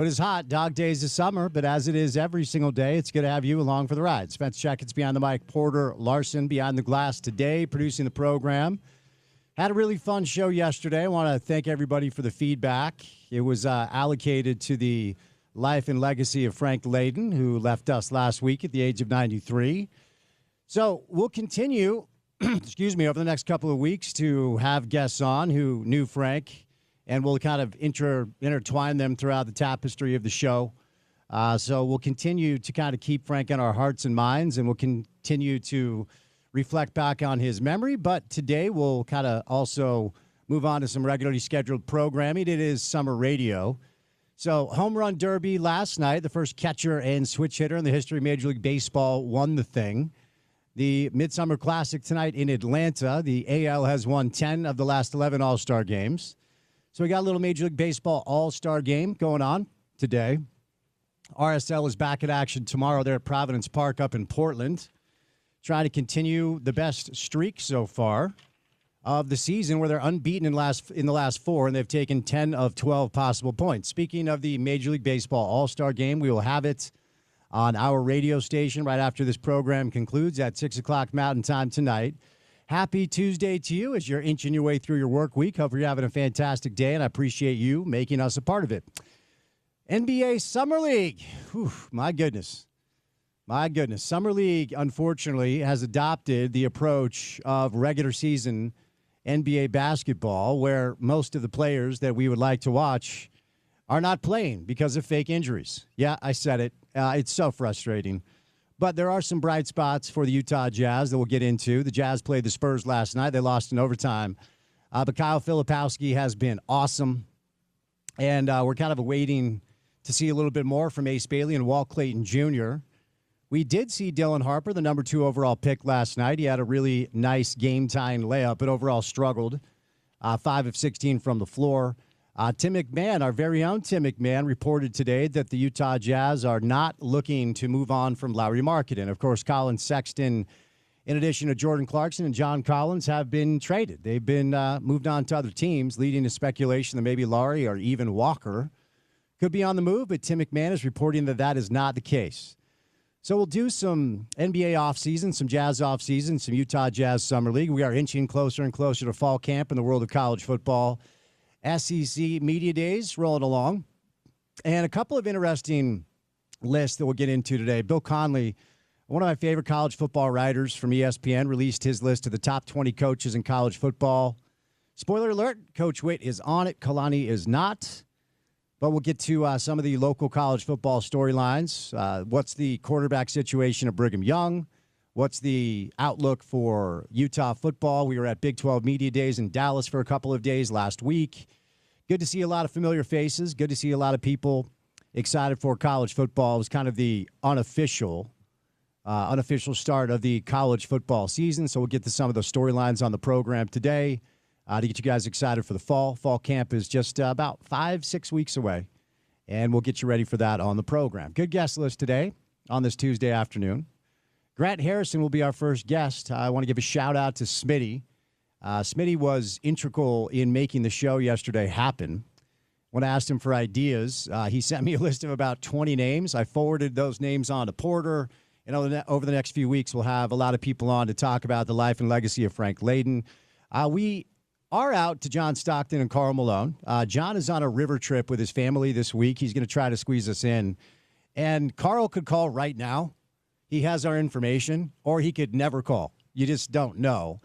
But it's hot. Dog days of summer. But as it is every single day, it's good to have you along for the ride. Spence Checketts behind the mic. Porter Larson behind the glass today, producing the program. Had a really fun show yesterday. I want to thank everybody for the feedback. It was allocated to the life and legacy of Frank Layden, who left us last week at the age of 93. So we'll continue, over the next couple of weeks to have guests on who knew Frank, and we'll kind of intertwine them throughout the tapestry of the show. So we'll continue to kind of keep Frank in our hearts and minds, and we'll continue to reflect back on his memory. But today we'll kind of also move on to some regularly scheduled programming. It is summer radio. So home run derby last night, the first catcher and switch hitter in the history of Major League Baseball won the thing. The Midsummer Classic tonight in Atlanta. The AL has won 10 of the last 11 All-Star games. So we got a little Major League Baseball All-Star game going on today. RSL is back in action tomorrow there at Providence Park up in Portland, trying to continue the best streak so far of the season, where they're unbeaten in the last four, and they've taken 10 of 12 possible points. Speaking of the Major League Baseball All-Star game, we will have it on our radio station right after this program concludes at 6 o'clock Mountain Time tonight. Happy Tuesday to you as you're inching your way through your work week. Hope you're having a fantastic day, and I appreciate you making us a part of it. NBA Summer League. Whew, my goodness. Summer League, unfortunately, has adopted the approach of regular season NBA basketball, where most of the players that we would like to watch are not playing because of fake injuries. Yeah, I said it. It's so frustrating. But there are some bright spots for the Utah Jazz that we'll get into. The Jazz played the Spurs last night. They lost in overtime. But Kyle Filipowski has been awesome. And we're kind of waiting to see a little bit more from Ace Bailey and Walt Clayton Jr. We did see Dylan Harper, the number 2 overall pick last night. He had a really nice game-tying layup, but overall struggled. 5 of 16 from the floor. Tim McMahon, our very own Tim McMahon, reported today that the Utah Jazz are not looking to move on from Lauri Markkanen. Of course, Colin Sexton, in addition to Jordan Clarkson and John Collins, have been traded. They've been moved on to other teams, leading to speculation that maybe Lauri or even Walker could be on the move, but Tim McMahon is reporting that that is not the case. So we'll do some NBA offseason, some Jazz offseason, some Utah Jazz Summer League. We are inching closer and closer to fall camp in the world of college football. SEC Media Days rolling along. And a couple of interesting lists that we'll get into today. Bill Conley, one of my favorite college football writers from ESPN, released his list of the top 20 coaches in college football. Spoiler alert, Coach Witt is on it. Kalani is not. But we'll get to some of the local college football storylines. What's the quarterback situation of Brigham Young? What's the outlook for Utah football? We were at Big 12 Media Days in Dallas for a couple of days last week. Good to see a lot of familiar faces. Good to see a lot of people excited for college football. It was kind of the unofficial start of the college football season. So we'll get to some of the storylines on the program today to get you guys excited for the fall. Fall camp is just about 5-6 weeks away, and we'll get you ready for that on the program. Good guest list today on this Tuesday afternoon. Grant Harrison will be our first guest. I want to give a shout-out to Smitty. Smitty was integral in making the show yesterday happen. When I asked him for ideas, he sent me a list of about 20 names. I forwarded those names on to Porter. And over the next few weeks, we'll have a lot of people on to talk about the life and legacy of Frank Layden. We are out to John Stockton and Karl Malone. John is on a river trip with his family this week. He's going to try to squeeze us in. And Karl could call right now. He has our information, or he could never call. You just don't know.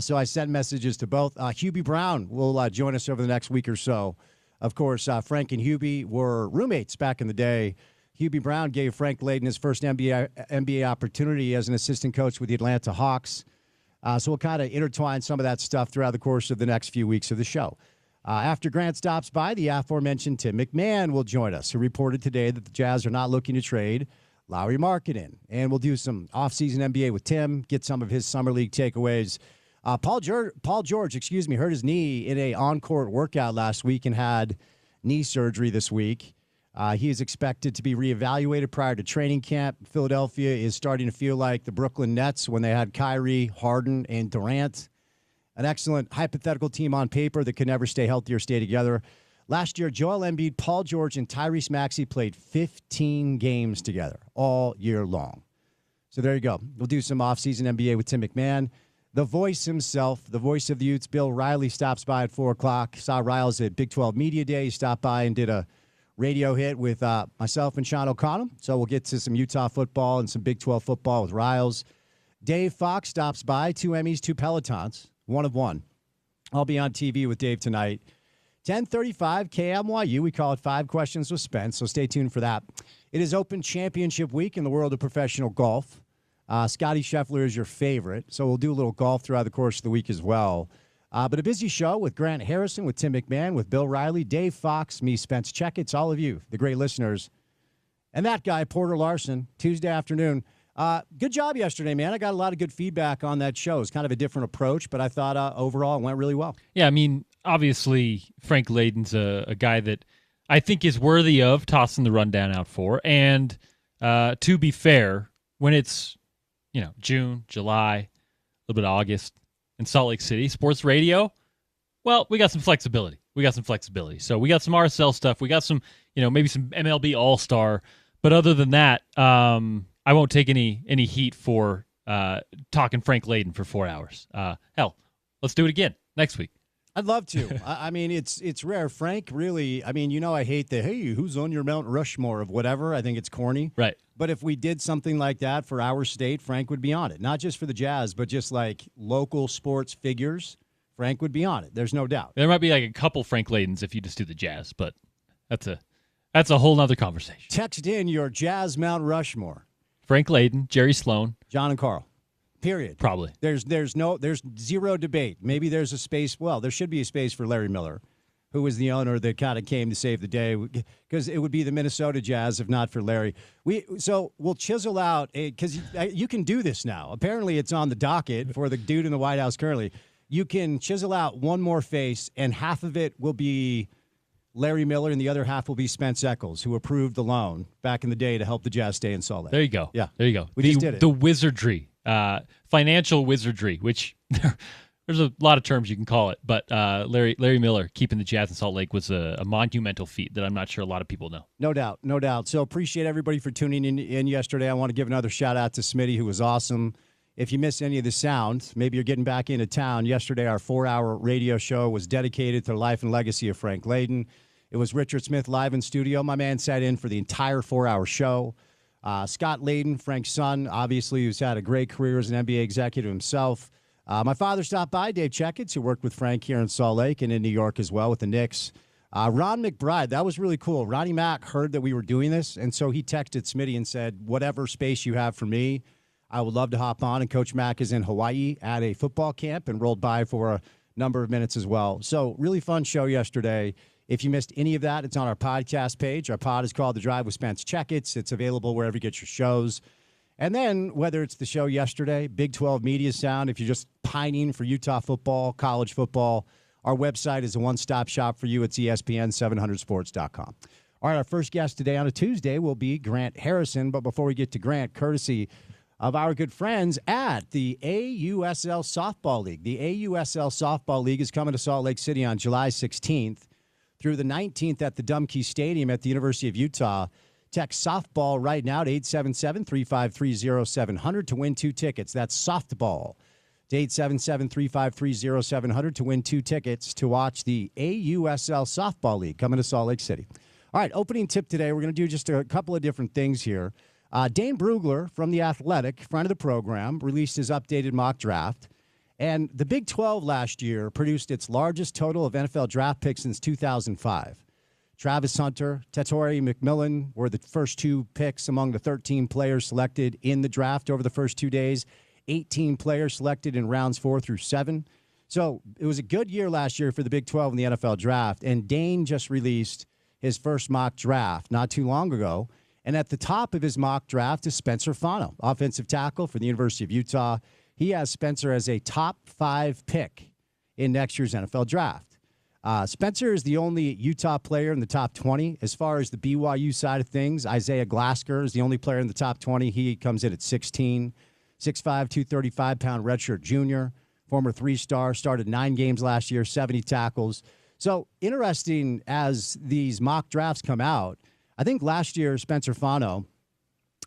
So I sent messages to both. Hubie Brown will join us over the next week or so. Of course, Frank and Hubie were roommates back in the day. Hubie Brown gave Frank Layden his first NBA opportunity as an assistant coach with the Atlanta Hawks. So we'll kind of intertwine some of that stuff throughout the course of the next few weeks of the show. After Grant stops by, the aforementioned Tim McMahon will join us, who reported today that the Jazz are not looking to trade Lauri Markkanen. And we'll do some offseason NBA with Tim, get some of his summer league takeaways. Paul George, hurt his knee in a on-court workout last week and had knee surgery this week. He is expected to be reevaluated prior to training camp. Philadelphia is starting to feel like the Brooklyn Nets when they had Kyrie, Harden, and Durant. An excellent hypothetical team on paper that could never stay healthy or stay together. Last year, Joel Embiid, Paul George, and Tyrese Maxey played 15 games together all year long. So there you go. We'll do some off-season NBA with Tim McMahon. The voice himself, the voice of the Utes, Bill Riley, stops by at 4 o'clock. Saw Riles at Big 12 Media Day. He stopped by and did a radio hit with myself and Sean O'Connell. So we'll get to some Utah football and some Big 12 football with Riles. Dave Fox stops by. 2 Emmys, 2 Pelotons. 1 of 1. I'll be on TV with Dave tonight. 10:35 KMYU. We call it 5 Questions with Spence, so stay tuned for that. It is Open Championship week in the world of professional golf. Scotty Scheffler is your favorite, so we'll do a little golf throughout the course of the week as well. But a busy show with Grant Harrison, with Tim McMahon, with Bill Riley, Dave Fox, me, Spence Checketts, all of you, the great listeners. And that guy, Porter Larson, Tuesday afternoon. Good job yesterday, man. I got a lot of good feedback on that show. It's kind of a different approach, but I thought overall it went really well. Yeah, I mean, obviously Frank Layden's a guy that I think is worthy of tossing the rundown out for. And to be fair, when it's June, July, a little bit of August in Salt Lake City, sports radio, well, we got some flexibility. So we got some RSL stuff. We got some, maybe some MLB All-Star. But other than that, I won't take any heat for talking Frank Layden for 4 hours. Hell, let's do it again next week. I'd love to. I mean, it's rare. Frank really, I hate the, hey, who's on your Mount Rushmore of whatever. I think it's corny. Right. But if we did something like that for our state, Frank would be on it. Not just for the Jazz, but just like local sports figures, Frank would be on it. There's no doubt. There might be like a couple Frank Laydens if you just do the Jazz, but that's a whole nother conversation. Text in your Jazz Mount Rushmore. Frank Layden, Jerry Sloan. John and Carl. Period. Probably. There's zero debate. Maybe there's a space. Well, there should be a space for Larry Miller, who was the owner that kind of came to save the day, because it would be the Minnesota Jazz if not for Larry. We'll chisel out, because you can do this now. Apparently it's on the docket for the dude in the White House currently. You can chisel out one more face, and half of it will be Larry Miller, and the other half will be Spence Checketts, who approved the loan back in the day to help the Jazz stay in Salt Lake. There you go. Yeah. There you go. We just did it. The wizardry, financial wizardry, which there's a lot of terms you can call it, but Larry Miller keeping the Jazz in Salt Lake was a monumental feat that I'm not sure a lot of people know. No doubt. So appreciate everybody for tuning in yesterday. I want to give another shout-out to Smitty, who was awesome. If you missed any of the sound, maybe you're getting back into town. Yesterday, our 4-hour radio show was dedicated to the life and legacy of Frank Layden. It was Richard Smith live in studio. My man sat in for the entire 4-hour show. Scott Layden, Frank's son, obviously, who's had a great career as an NBA executive himself. My father stopped by, Dave Checketts, who worked with Frank here in Salt Lake and in New York as well with the Knicks. Ron McBride, that was really cool. Ronnie Mack heard that we were doing this, and so he texted Smitty and said, whatever space you have for me, I would love to hop on. And Coach Mack is in Hawaii at a football camp and rolled by for a number of minutes as well. So really fun show yesterday. If you missed any of that, it's on our podcast page. Our pod is called The Drive with Spence Checketts. It's available wherever you get your shows. And then whether it's the show yesterday, Big 12 Media Sound, if you're just pining for Utah football, college football, our website is a one-stop shop for you. It's ESPN700sports.com. All right, our first guest today on a Tuesday will be Grant Harrison. But before we get to Grant, courtesy of our good friends at the AUSL Softball League. The AUSL Softball League is coming to Salt Lake City on July 16th through the 19th at the Dumke Stadium at the University of Utah. Text softball right now to 877-353-0700 to win 2 tickets. That's softball to 877-353-0700 to win 2 tickets to watch the AUSL Softball League coming to Salt Lake City. All right, opening tip today. We're going to do just a couple of different things here. Dane Brugler from The Athletic, friend of the program, released his updated mock draft. And the Big 12 last year produced its largest total of NFL draft picks since 2005. Travis Hunter, Tatori McMillan were the first 2 picks among the 13 players selected in the draft over the first 2 days. 18 players selected in rounds 4 through 7. So it was a good year last year for the Big 12 in the NFL draft. And Dane just released his first mock draft not too long ago. And at the top of his mock draft is Spencer Fano, offensive tackle for the University of Utah. He has Spencer as a top 5 pick in next year's NFL draft. Spencer is the only Utah player in the top 20. As far as the BYU side of things, Isaiah Glasker is the only player in the top 20. He comes in at 16, 6'5", 235-pound redshirt junior, former 3-star, started 9 games last year, 70 tackles. So interesting as these mock drafts come out. I think last year Spencer Fano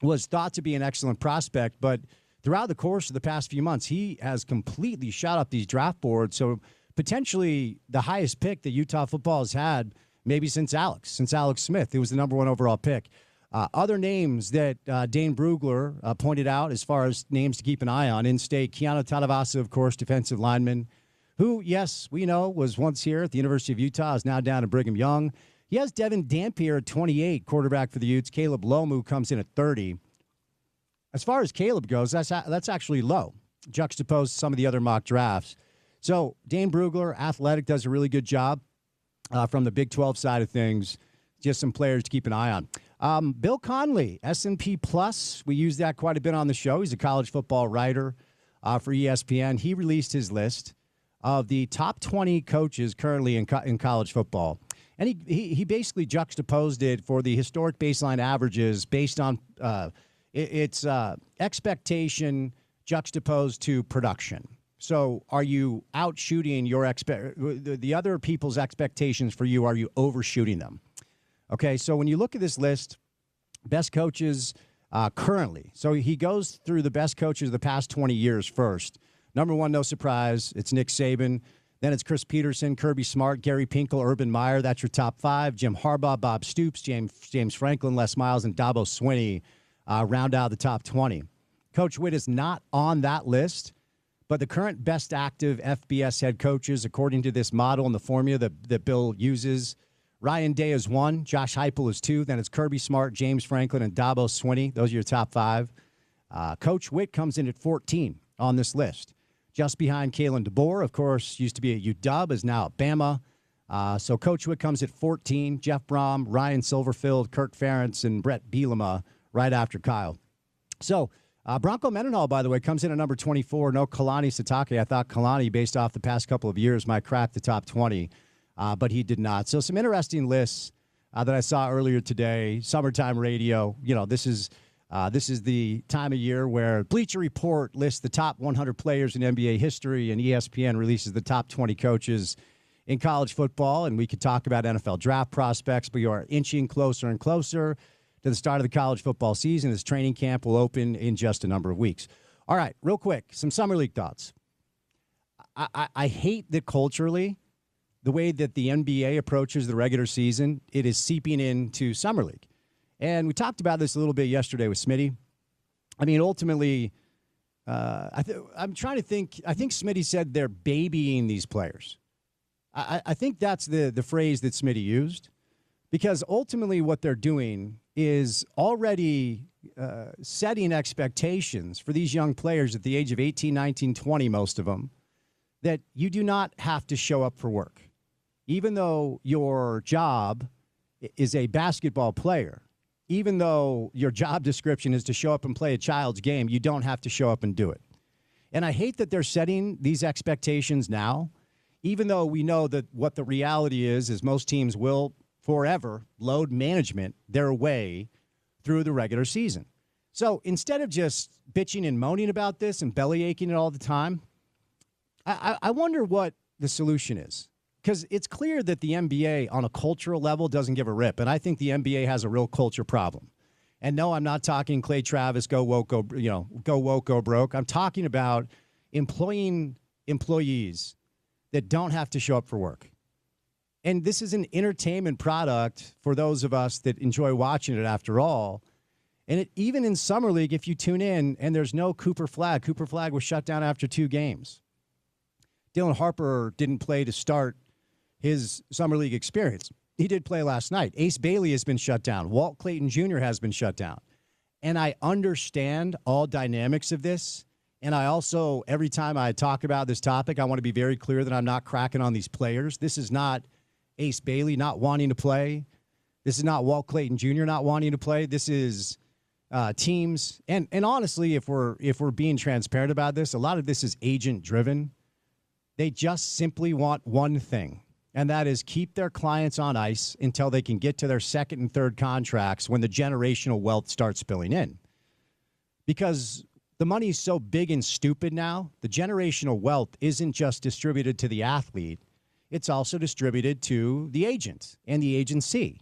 was thought to be an excellent prospect, but throughout the course of the past few months, he has completely shot up these draft boards. So potentially the highest pick that Utah football has had maybe since Alex Smith, who was the number 1 overall pick. Other names that Dane Brugler pointed out as far as names to keep an eye on, in-state, Keanu Tadavasa, of course, defensive lineman, who, yes, we know was once here at the University of Utah, is now down at Brigham Young. He has Devin Dampier at 28, quarterback for the Utes. Caleb Lomu comes in at 30. As far as Caleb goes, that's actually low, juxtaposed to some of the other mock drafts. So Dane Brugler, Athletic, does a really good job from the Big 12 side of things. Just some players to keep an eye on. Bill Conley, S&P Plus. We use that quite a bit on the show. He's a college football writer for ESPN. He released his list of the top 20 coaches currently in college football. And he basically juxtaposed it for the historic baseline averages based on its expectation juxtaposed to production. So are you outshooting the other people's expectations for you? Are you overshooting them? Okay, so when you look at this list, best coaches currently. So he goes through the best coaches of the past 20 years first. Number 1, no surprise, it's Nick Saban. Then it's Chris Peterson, Kirby Smart, Gary Pinkel, Urban Meyer. That's your top 5. Jim Harbaugh, Bob Stoops, James Franklin, Les Miles, and Dabo Swinney round out the top 20. Coach Witt is not on that list, but the current best active FBS head coaches, according to this model and the formula that Bill uses, Ryan Day is 1, Josh Heupel is 2, then it's Kirby Smart, James Franklin, and Dabo Swinney. Those are your top 5. Coach Witt comes in at 14 on this list. Just behind Kalen DeBoer, of course, used to be at UW, is now at Bama. So Coach Witt comes at 14. Jeff Brom, Ryan Silverfield, Kirk Ferentz, and Brett Bielema right after Kyle. So Bronco Mendenhall, by the way, comes in at number 24. No Kalani Sitake. I thought Kalani, based off the past couple of years, might crack the top 20, but he did not. So some interesting lists that I saw earlier today. Summertime radio, this is the time of year where Bleacher Report lists the top 100 players in NBA history, and ESPN releases the top 20 coaches in college football. And we could talk about NFL draft prospects, but you are inching closer and closer to the start of the college football season, as training camp will open in just a number of weeks. All right, real quick, some Summer League thoughts. I hate that culturally, the way that the NBA approaches the regular season, it is seeping into Summer League. And we talked about this a little bit yesterday with Smitty. I mean, ultimately, I'm trying to think. I think Smitty said they're babying these players. I think that's the phrase that Smitty used, because ultimately what they're doing is already setting expectations for these young players at the age of 18, 19, 20, most of them, that you do not have to show up for work. Even though your job is a basketball player, even though your job description is to show up and play a child's game, you don't have to show up and do it. And I hate that they're setting these expectations now, even though we know that what the reality is most teams will forever load management their way through the regular season. So instead of just bitching and moaning about this and belly aching it all the time, I wonder what the solution is. Because it's clear that the NBA on a cultural level doesn't give a rip. And I think the NBA has a real culture problem. And no, I'm not talking Clay Travis, go woke, go woke, go broke. I'm talking about employing employees that don't have to show up for work. And this is an entertainment product for those of us that enjoy watching it after all. And even in Summer League, if you tune in and there's no Cooper Flagg was shut down after 2 games. Dylan Harper didn't play to start his Summer League experience. He did play last night. Ace Bailey has been shut down. Walt Clayton Jr. has been shut down. And I understand all dynamics of this. And I also, every time I talk about this topic, I want to be very clear that I'm not cracking on these players. This is not Ace Bailey not wanting to play. This is not Walt Clayton Jr. not wanting to play. This is teams. And honestly, if we're being transparent about this, a lot of this is agent driven. They just simply want one thing, and that is keep their clients on ice until they can get to their second and third contracts when the generational wealth starts spilling in. Because the money is so big and stupid now, the generational wealth isn't just distributed to the athlete. it's also distributed to the agent and the agency.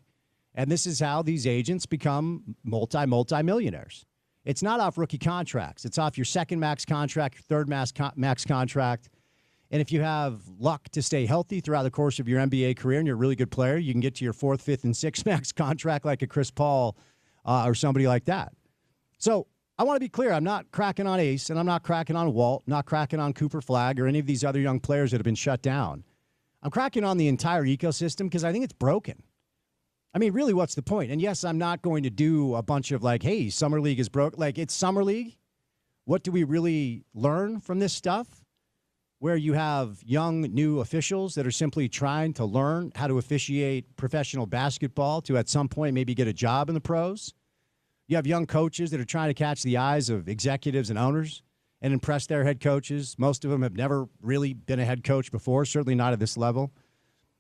And this is how these agents become multi-millionaires. It's not off rookie contracts. It's off your second max contract, your third max contract. And if you have luck to stay healthy throughout the course of your NBA career and you're a really good player, you can get to your fourth, fifth, and sixth max contract like a Chris Paul or somebody like that. So I want to be clear. I'm not cracking on Ace, and I'm not cracking on Walt, not cracking on Cooper Flagg or any of these other young players that have been shut down. I'm cracking on the entire ecosystem because I think it's broken. I mean, really, what's the point? And yes, I'm not going to do a bunch of like, hey, Summer League is broke. Like, it's Summer League. What do we really learn from this stuff? Where you have young, new officials that are simply trying to learn how to officiate professional basketball to at some point maybe get a job in the pros. You have young coaches that are trying to catch the eyes of executives and owners and impress their head coaches. Most of them have never really been a head coach before, certainly not at this level.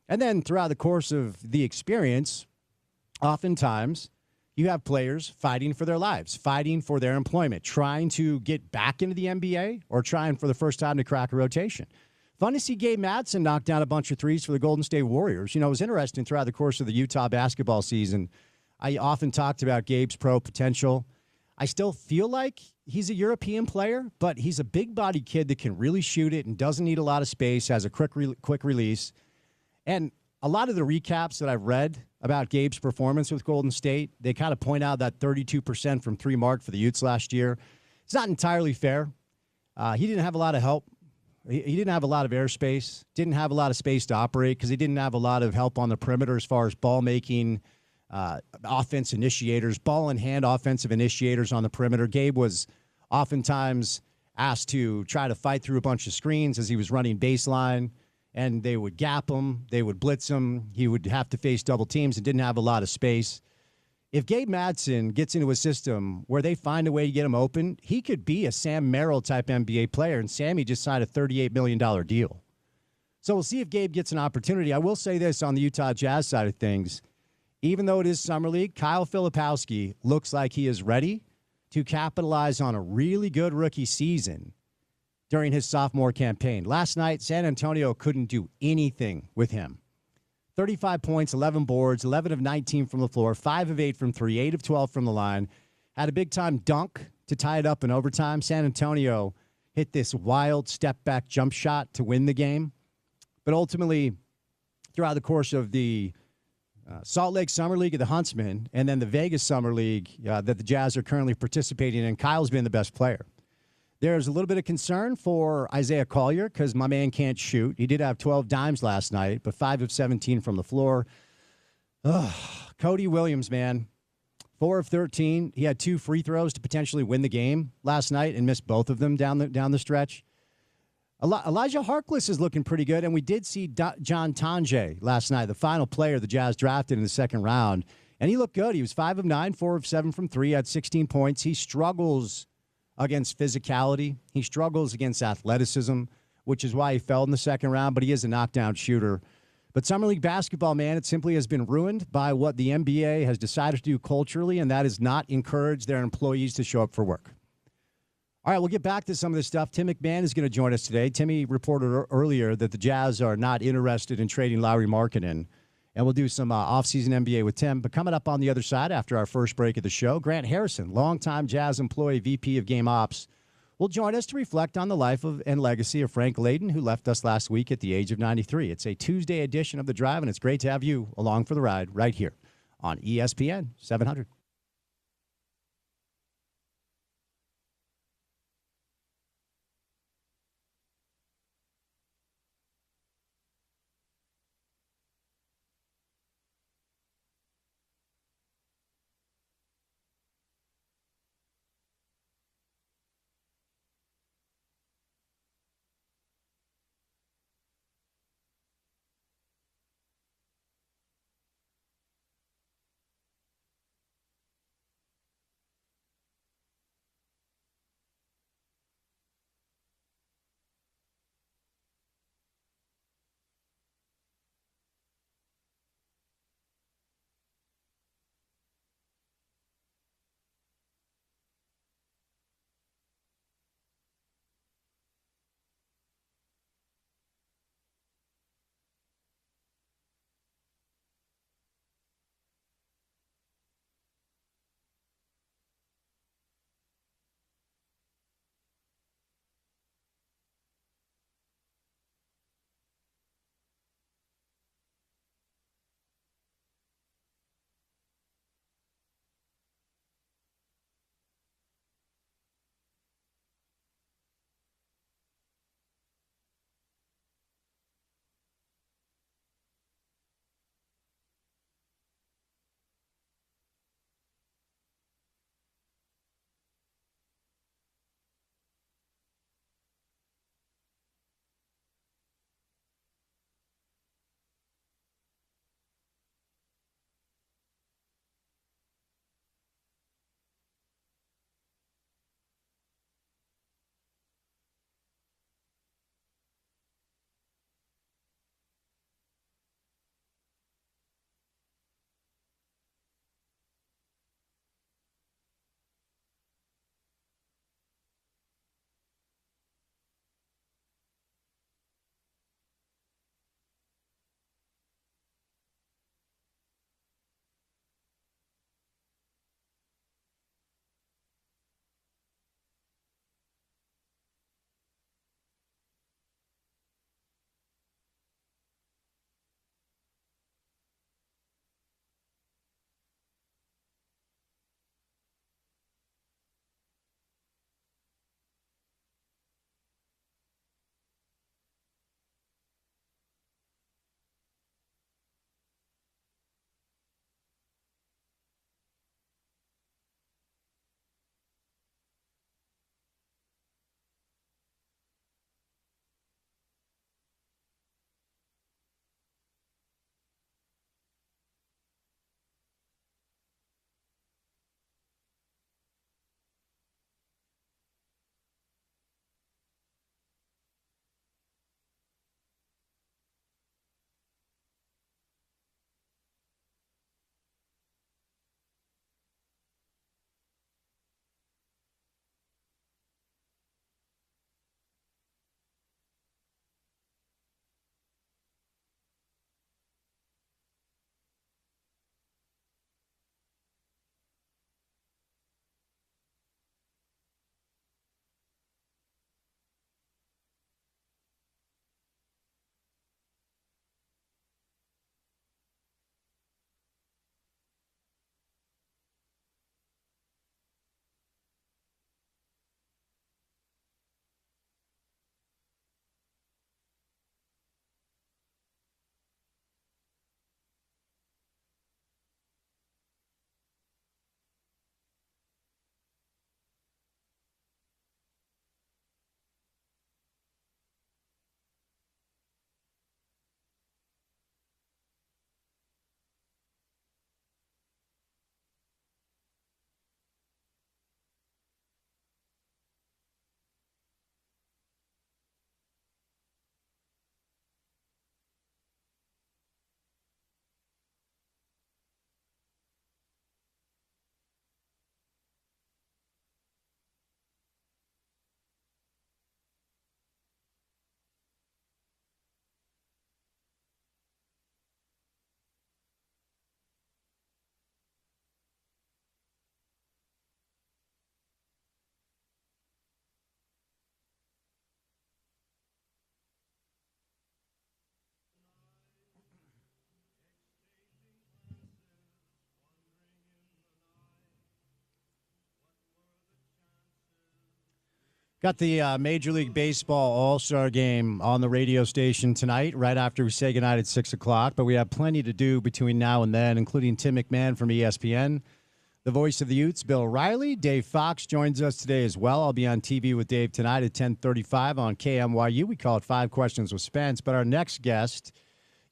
And then throughout the course of the experience, oftentimes you have players fighting for their lives, fighting for their employment, trying to get back into the NBA or trying for the first time to crack a rotation. Fun to see Gabe Madsen knock down a bunch of threes for the Golden State Warriors. You know, it was interesting throughout the course of the Utah basketball season. I often talked about Gabe's pro potential. I still feel like he's a European player, but he's a big-bodied kid that can really shoot it and doesn't need a lot of space, has a quick release. And a lot of the recaps that I've read about Gabe's performance with Golden State, they kind of point out that 32% from three mark for the Utes last year. It's not entirely fair. He didn't have a lot of help. He didn't have a lot of airspace, didn't have a lot of space to operate because he didn't have a lot of help on the perimeter as far as ball making, offense initiators, ball in hand offensive initiators on the perimeter. Gabe was oftentimes asked to try to fight through a bunch of screens as he was running baseline, and they would gap him, they would blitz him, he would have to face double teams and didn't have a lot of space. If Gabe Madsen gets into a system where they find a way to get him open, he could be a Sam Merrill type NBA player, and Sammy just signed a $38 million deal. So we'll see if Gabe gets an opportunity. I will say this on the Utah Jazz side of things. Even though it is Summer League, Kyle Filipowski looks like he is ready to capitalize on a really good rookie season during his sophomore campaign. Last night, San Antonio couldn't do anything with him. 35 points, 11 boards, 11 of 19 from the floor, 5 of 8 from 3, 8 of 12 from the line. Had a big-time dunk to tie it up in overtime. San Antonio hit this wild step-back jump shot to win the game. But ultimately, throughout the course of the Salt Lake Summer League of the Huntsmen and then the Vegas Summer League that the Jazz are currently participating in, Kyle's been the best player. There's a little bit of concern for Isaiah Collier because my man can't shoot. He did have 12 dimes last night, but 5 of 17 from the floor. Cody Williams, man, 4 of 13. He had 2 free throws to potentially win the game last night and missed both of them down the stretch. Elijah Harkless is looking pretty good, and we did see John Tonje last night, the final player the Jazz drafted in the second round, and he looked good. He was 5 of 9, 4 of 7 from 3, had 16 points. He struggles against physicality. He struggles against athleticism, which is why he fell in the second round, but he is a knockdown shooter. But Summer League basketball, man, it simply has been ruined by what the NBA has decided to do culturally, and that is not encourage their employees to show up for work. All right, we'll get back to some of this stuff. Tim McMahon is going to join us today. Timmy reported earlier that the Jazz are not interested in trading Lauri Markkanen, and we'll do some offseason NBA with Tim. But coming up on the other side after our first break of the show, Grant Harrison, longtime Jazz employee, VP of Game Ops, will join us to reflect on the life and legacy of Frank Layden, who left us last week at the age of 93. It's a Tuesday edition of The Drive, and it's great to have you along for the ride right here on ESPN 700. Got the Major League Baseball All-Star Game on the radio station tonight, right after we say goodnight at 6 o'clock. But we have plenty to do between now and then, including Tim McMahon from ESPN, the voice of the Utes, Bill Riley. Dave Fox joins us today as well. I'll be on TV with Dave tonight at 10:35 on KMYU. We call it 5 Questions with Spence. But our next guest,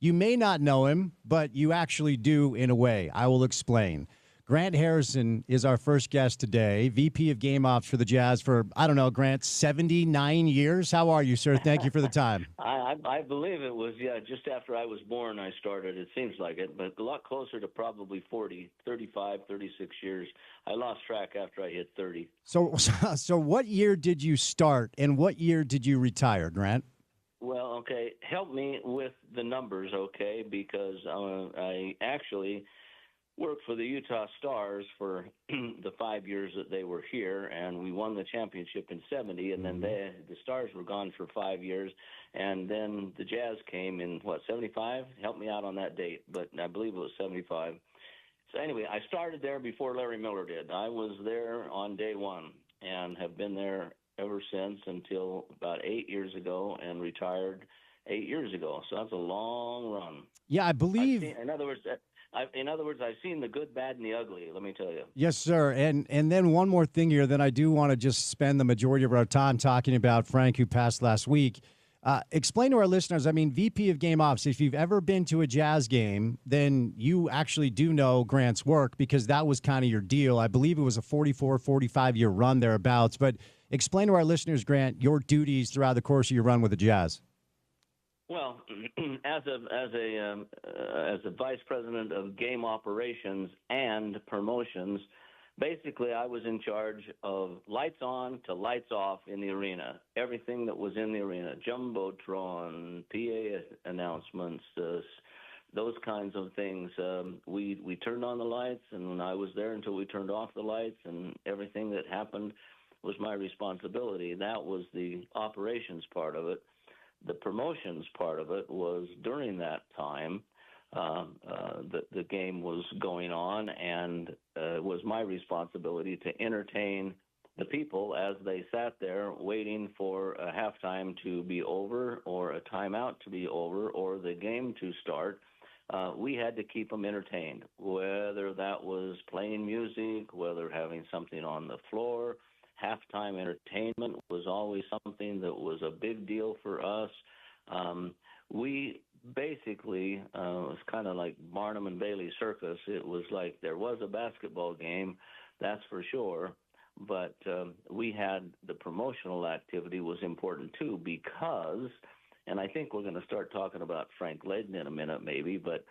you may not know him, but you actually do in a way. I will explain. Grant Harrison is our first guest today, VP of Game Ops for the Jazz for, I don't know, Grant, 79 years. How are you, sir? Thank you for the time. I believe it was, just after I was born I started. It seems like it, but a lot closer to probably 40, 35, 36 years. I lost track after I hit 30. So what year did you start, and what year did you retire, Grant? Well, okay, help me with the numbers, okay, because I actually worked for the Utah Stars for the 5 years that they were here, and we won the championship in 70, and then the Stars were gone for 5 years, and then the Jazz came in, 75? Help me out on that date, but I believe it was 75. So anyway, I started there before Larry Miller did. I was there on day one and have been there ever since until about 8 years ago and retired 8 years ago. So that's a long run. Yeah, I believe. In other words, I've seen the good, bad, and the ugly, let me tell you. Yes, sir. And then one more thing here that I do want to just spend the majority of our time talking about Frank, who passed last week. Explain to our listeners, VP of Game Ops, if you've ever been to a Jazz game, then you actually do know Grant's work because that was kind of your deal. I believe it was a 44, 45-year run thereabouts. But explain to our listeners, Grant, your duties throughout the course of your run with the Jazz. Well, as a vice president of game operations and promotions, basically I was in charge of lights on to lights off in the arena. Everything that was in the arena, jumbotron, PA announcements, those kinds of things. We turned on the lights, and I was there until we turned off the lights, and everything that happened was my responsibility. That was the operations part of it. The promotions part of it was during that time the game was going on, and it was my responsibility to entertain the people as they sat there waiting for a halftime to be over or a timeout to be over or the game to start. We had to keep them entertained, whether that was playing music, whether having something on the floor. Halftime entertainment was always something that was a big deal for us. We basically, it was kind of like Barnum and Bailey Circus. It was like there was a basketball game, that's for sure, but we had the promotional activity was important too because, and I think we're going to start talking about Frank Layden in a minute maybe, but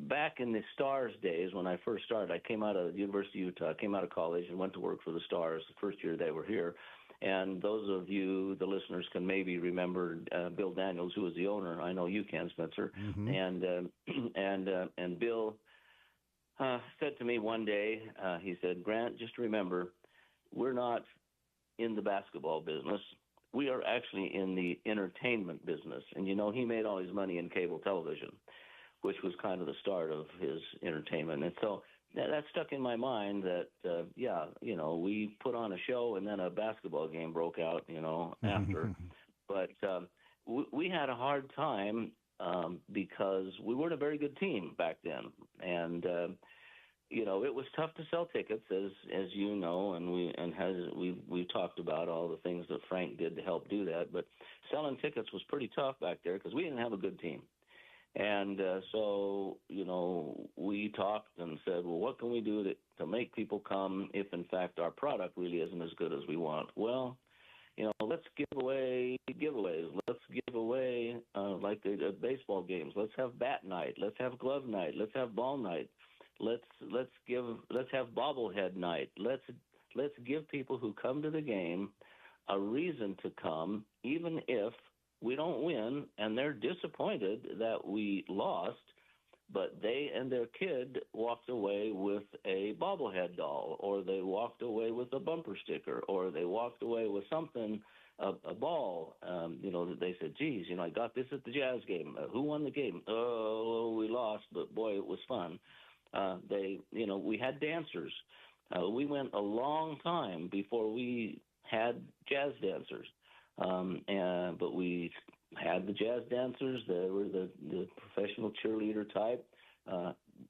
back in the Stars days when I first started, I came out of the University of Utah, came out of college and went to work for the Stars the first year they were here. And those of you, the listeners, can maybe remember Bill Daniels, who was the owner. I know you can, Spencer. Mm-hmm. And Bill said to me one day, he said, "Grant, just remember, we're not in the basketball business. We are actually in the entertainment business." And, he made all his money in cable television, which was kind of the start of his entertainment. And so that stuck in my mind that, we put on a show and then a basketball game broke out, after. But we had a hard time because we weren't a very good team back then. And, it was tough to sell tickets, as you know, and we've talked about all the things that Frank did to help do that. But selling tickets was pretty tough back there because we didn't have a good team. And so, we talked and said, well, what can we do to make people come if, in fact, our product really isn't as good as we want? Well, let's give away giveaways. Let's give away, like the baseball games. Let's have bat night. Let's have glove night. Let's have ball night. Let's have bobblehead night. Let's give people who come to the game a reason to come, even if we don't win, and they're disappointed that we lost, but they and their kid walked away with a bobblehead doll, or they walked away with a bumper sticker, or they walked away with something, a ball, that they said, geez, I got this at the Jazz game. Who won the game? Oh, we lost, but boy, it was fun. We had dancers. We went a long time before we had jazz dancers. But we had the jazz dancers. They were the professional cheerleader type,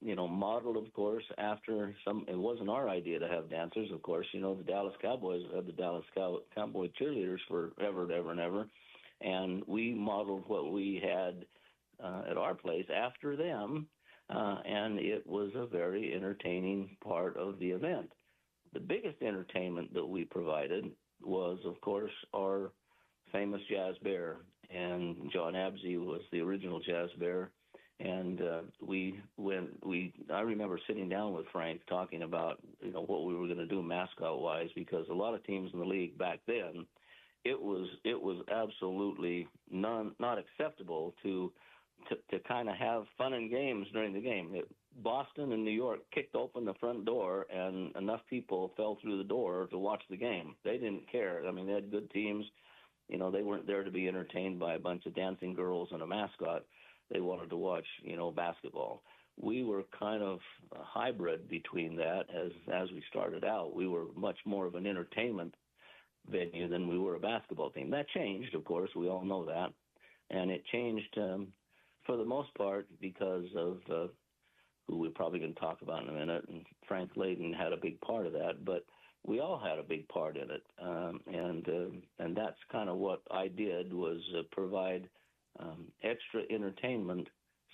modeled, of course, after some. It wasn't our idea to have dancers, of course. The Dallas Cowboys had the Dallas Cowboy cheerleaders forever and ever and ever. And we modeled what we had at our place after them, and it was a very entertaining part of the event. The biggest entertainment that we provided was, of course, our famous Jazz Bear, and John Absey was the original Jazz Bear. And I remember sitting down with Frank talking about what we were going to do mascot wise, because a lot of teams in the league back then, it was absolutely not acceptable to kind of have fun and games during the game. Boston and New York kicked open the front door, and enough people fell through the door to watch the game. They didn't care. I mean, they had good teams. They weren't there to be entertained by a bunch of dancing girls and a mascot. They wanted to watch, basketball. We were kind of a hybrid between that as we started out. We were much more of an entertainment venue than we were a basketball team. That changed, of course. We all know that. And it changed for the most part because of who we're probably going to talk about in a minute. And Frank Layden had a big part of that. But we all had a big part in it, and that's kind of what I did, was provide extra entertainment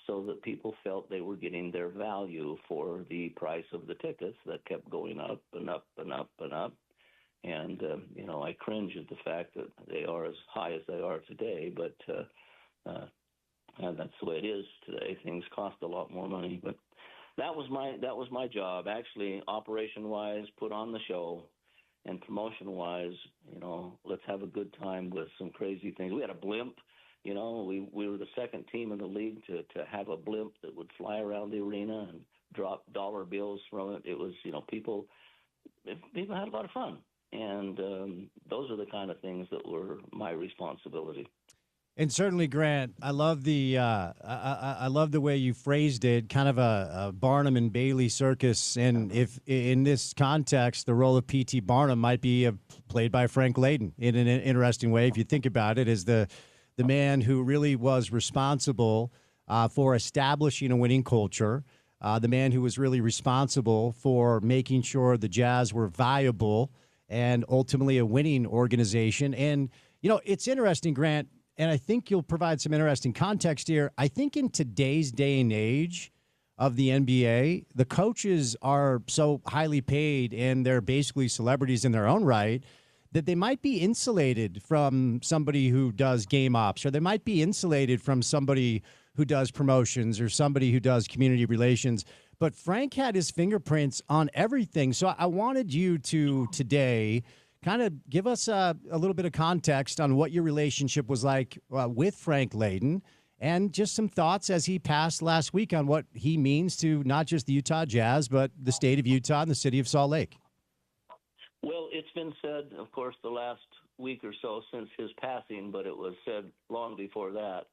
so that people felt they were getting their value for the price of the tickets that kept going up and up and up and up. And I cringe at the fact that they are as high as they are today, but and that's the way it is today. Things cost a lot more money, but. That was my job, actually, operation-wise, put on the show, and promotion-wise, let's have a good time with some crazy things. We had a blimp, we were the second team in the league to have a blimp that would fly around the arena and drop dollar bills from it. It was, people had a lot of fun, and those are the kind of things that were my responsibility. And certainly, Grant, I love the I love the way you phrased it, kind of a Barnum and Bailey circus. And if in this context, the role of P.T. Barnum might be played by Frank Layden in an interesting way, if you think about it, as the man who really was responsible for establishing a winning culture, the man who was really responsible for making sure the Jazz were viable and ultimately a winning organization. And it's interesting, Grant. And I think you'll provide some interesting context here. I think in today's day and age of the NBA, the coaches are so highly paid and they're basically celebrities in their own right that they might be insulated from somebody who does game ops, or they might be insulated from somebody who does promotions or somebody who does community relations. But Frank had his fingerprints on everything. So I wanted you to today kind of give us a little bit of context on what your relationship was like with Frank Layden, and just some thoughts as he passed last week on what he means to not just the Utah Jazz, but the state of Utah and the city of Salt Lake. Well, it's been said, of course, the last week or so since his passing, but it was said long before that,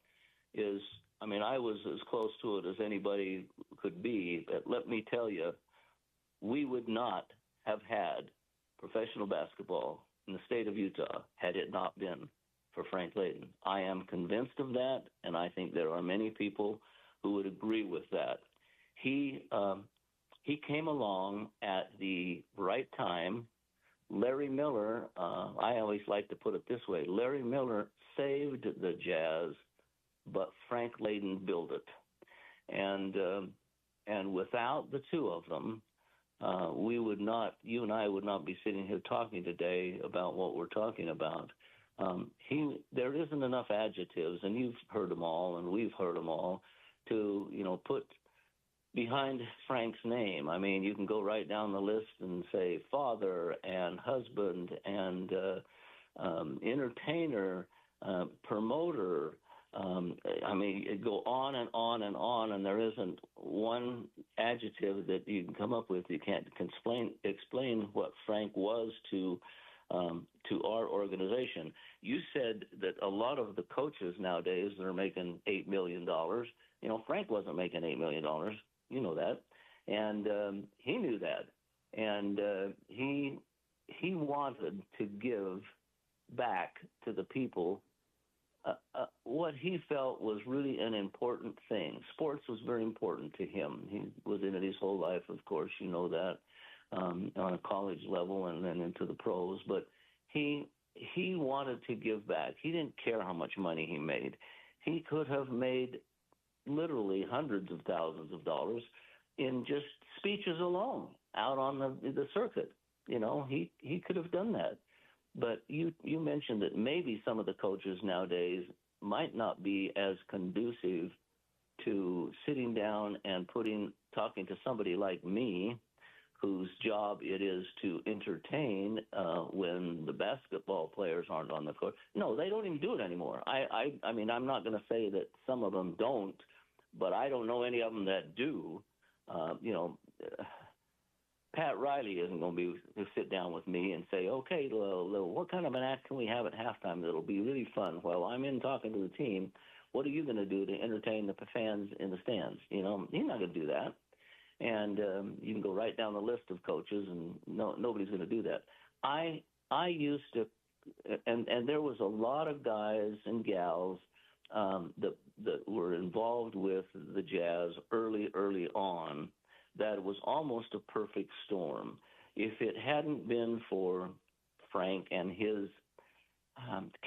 I was as close to it as anybody could be. But let me tell you, we would not have had professional basketball in the state of Utah had it not been for Frank Layden. I am convinced of that, and I think there are many people who would agree with that. He came along at the right time. Larry Miller, I always like to put it this way, Larry Miller saved the Jazz, but Frank Layden built it. And without the two of them, you and I would not be sitting here talking today about what we're talking about. There isn't enough adjectives, and you've heard them all, and we've heard them all, to put behind Frank's name. I mean, you can go right down the list and say father and husband and entertainer, promoter. Go on and on and on, and there isn't one adjective that you can come up with. You can't explain what Frank was to our organization. You said that a lot of the coaches nowadays that are making $8 million, Frank wasn't making $8 million. You know that. And he knew that. And he he wanted to give back to the people what he felt was really an important thing. Sports was very important to him. He was in it his whole life, of course, you know that, on a college level and then into the pros. But he wanted to give back. He didn't care how much money he made. He could have made literally hundreds of thousands of dollars in just speeches alone out on the circuit. You know, he could have done that. But you mentioned that maybe some of the coaches nowadays might not be as conducive to sitting down and talking to somebody like me, whose job it is to entertain when the basketball players aren't on the court. No, they don't even do it anymore. I mean, I'm not going to say that some of them don't, but I don't know any of them that do. Pat Riley isn't going to sit down with me and say, okay, what kind of an act can we have at halftime that'll be really fun? Well, I'm in talking to the team. What are you going to do to entertain the fans in the stands? You know, he's not going to do that. And you can go right down the list of coaches, and nobody's going to do that. I used to, and there was a lot of guys and gals that were involved with the Jazz early on. That was almost a perfect storm. If it hadn't been for Frank and his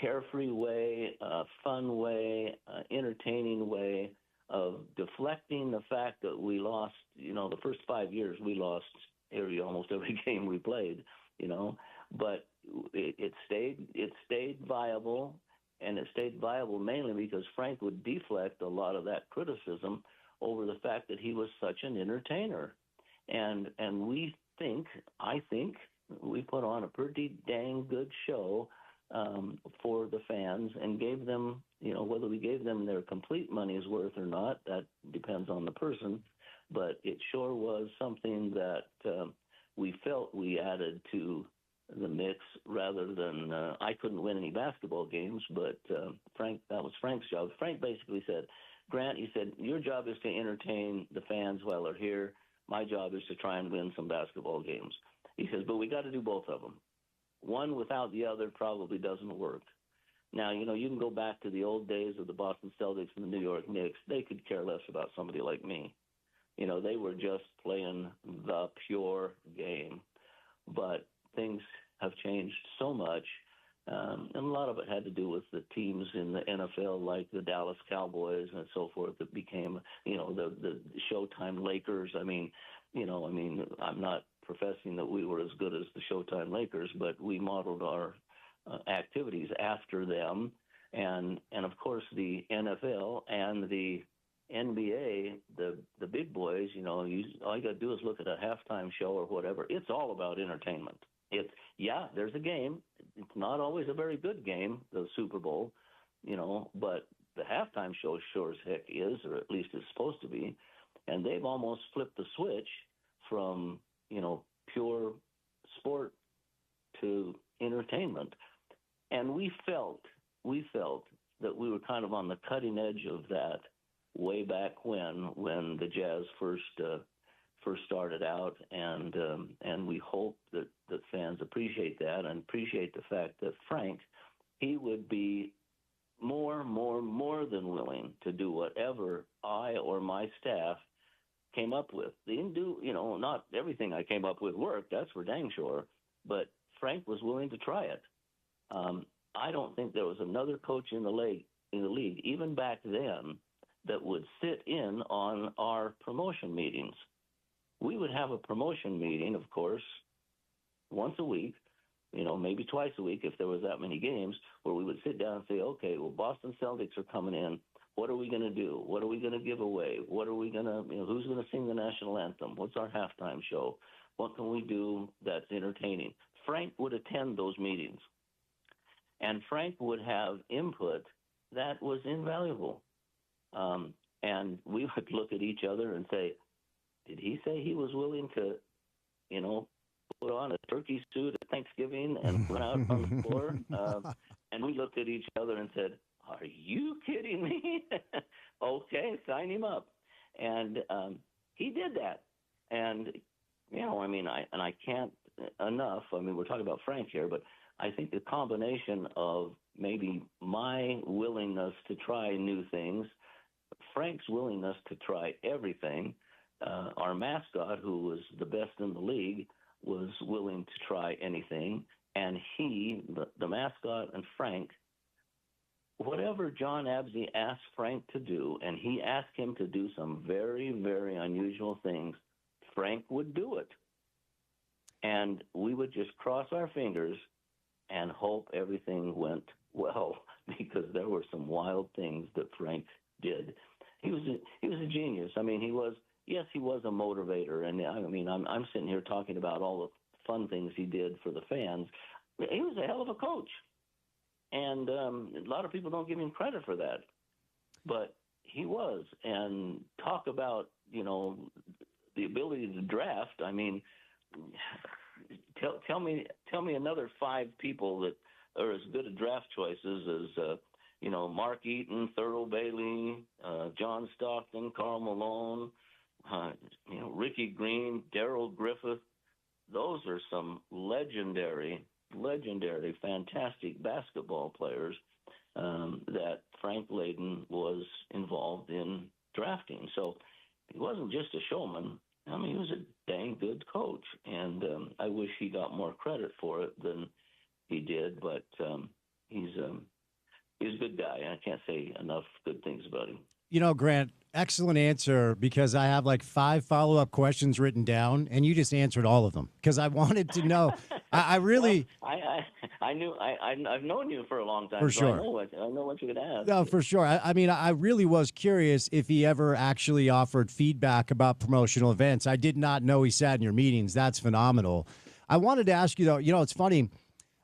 carefree way, fun way, entertaining way of deflecting the fact that we lost, the first 5 years we lost almost every game we played, but it stayed viable, and it stayed viable mainly because Frank would deflect a lot of that criticism over the fact that he was such an entertainer. And I think we put on a pretty dang good show for the fans and gave them, whether we gave them their complete money's worth or not, that depends on the person. But it sure was something that we felt we added to the mix rather than I couldn't win any basketball games, but that was Frank's job. Frank basically said, Grant, he said, your job is to entertain the fans while they're here. My job is to try and win some basketball games. He says, but we got to do both of them. One without the other probably doesn't work. Now, you can go back to the old days of the Boston Celtics and the New York Knicks. They could care less about somebody like me. They were just playing the pure game. But things have changed so much. And a lot of it had to do with the teams in the NFL, like the Dallas Cowboys and so forth, that became, the Showtime Lakers. I'm not professing that we were as good as the Showtime Lakers, but we modeled our activities after them. And of course, the NFL and the NBA, the big boys, all you got to do is look at a halftime show or whatever. It's all about entertainment. There's a game. It's not always a very good game, the Super Bowl, but the halftime show sure as heck is, or at least is supposed to be. And they've almost flipped the switch from, pure sport to entertainment. And we felt that we were kind of on the cutting edge of that way back when the Jazz first started out, and we hope that fans appreciate that and appreciate the fact that Frank, he would be more than willing to do whatever I or my staff came up with. They didn't do, not everything I came up with worked, that's for dang sure, but Frank was willing to try it. I don't think there was another coach in the league, even back then, that would sit in on our promotion meetings. We would have a promotion meeting, of course, once a week, maybe twice a week if there was that many games, where we would sit down and say, okay, well, Boston Celtics are coming in. What are we going to do? What are we going to give away? What are we going to, who's going to sing the national anthem? What's our halftime show? What can we do that's entertaining? Frank would attend those meetings, and Frank would have input that was invaluable. And we would look at each other and say, did he say he was willing to, put on a turkey suit at Thanksgiving and run out on the floor? And we looked at each other and said, are you kidding me? Okay, sign him up. And he did that. And, I can't enough. I mean, we're talking about Frank here, but I think the combination of maybe my willingness to try new things, Frank's willingness to try everything, our mascot, who was the best in the league, was willing to try anything, and he, the mascot, and Frank, whatever John Absey asked Frank to do, and he asked him to do some very, very unusual things, Frank would do it. And we would just cross our fingers and hope everything went well, because there were some wild things that Frank did. He was a genius. I mean, he was a motivator, and I mean, I'm sitting here talking about all the fun things he did for the fans. He was a hell of a coach, and a lot of people don't give him credit for that, but he was. And talk about, you know, the ability to draft. I mean, tell me another 5 people that are as good at draft choices as you know, Mark Eaton, Thurl Bailey, John Stockton, Karl Malone, you know, Ricky Green, Darrell Griffith. Those are some legendary, fantastic basketball players that Frank Layden was involved in drafting. So he wasn't just a showman. I mean, he was a dang good coach, and I wish he got more credit for it than he did. But he's a good guy. I can't say enough good things about him. You know, Grant, excellent answer, because I have like 5 follow-up questions written down, and you just answered all of them because I wanted to know. I really, well, I've known you for a long time. For sure. So I know what you're going to ask. No, for sure. I mean, I really was curious if he ever actually offered feedback about promotional events. I did not know he sat in your meetings. That's phenomenal. I wanted to ask you, though, you know, it's funny.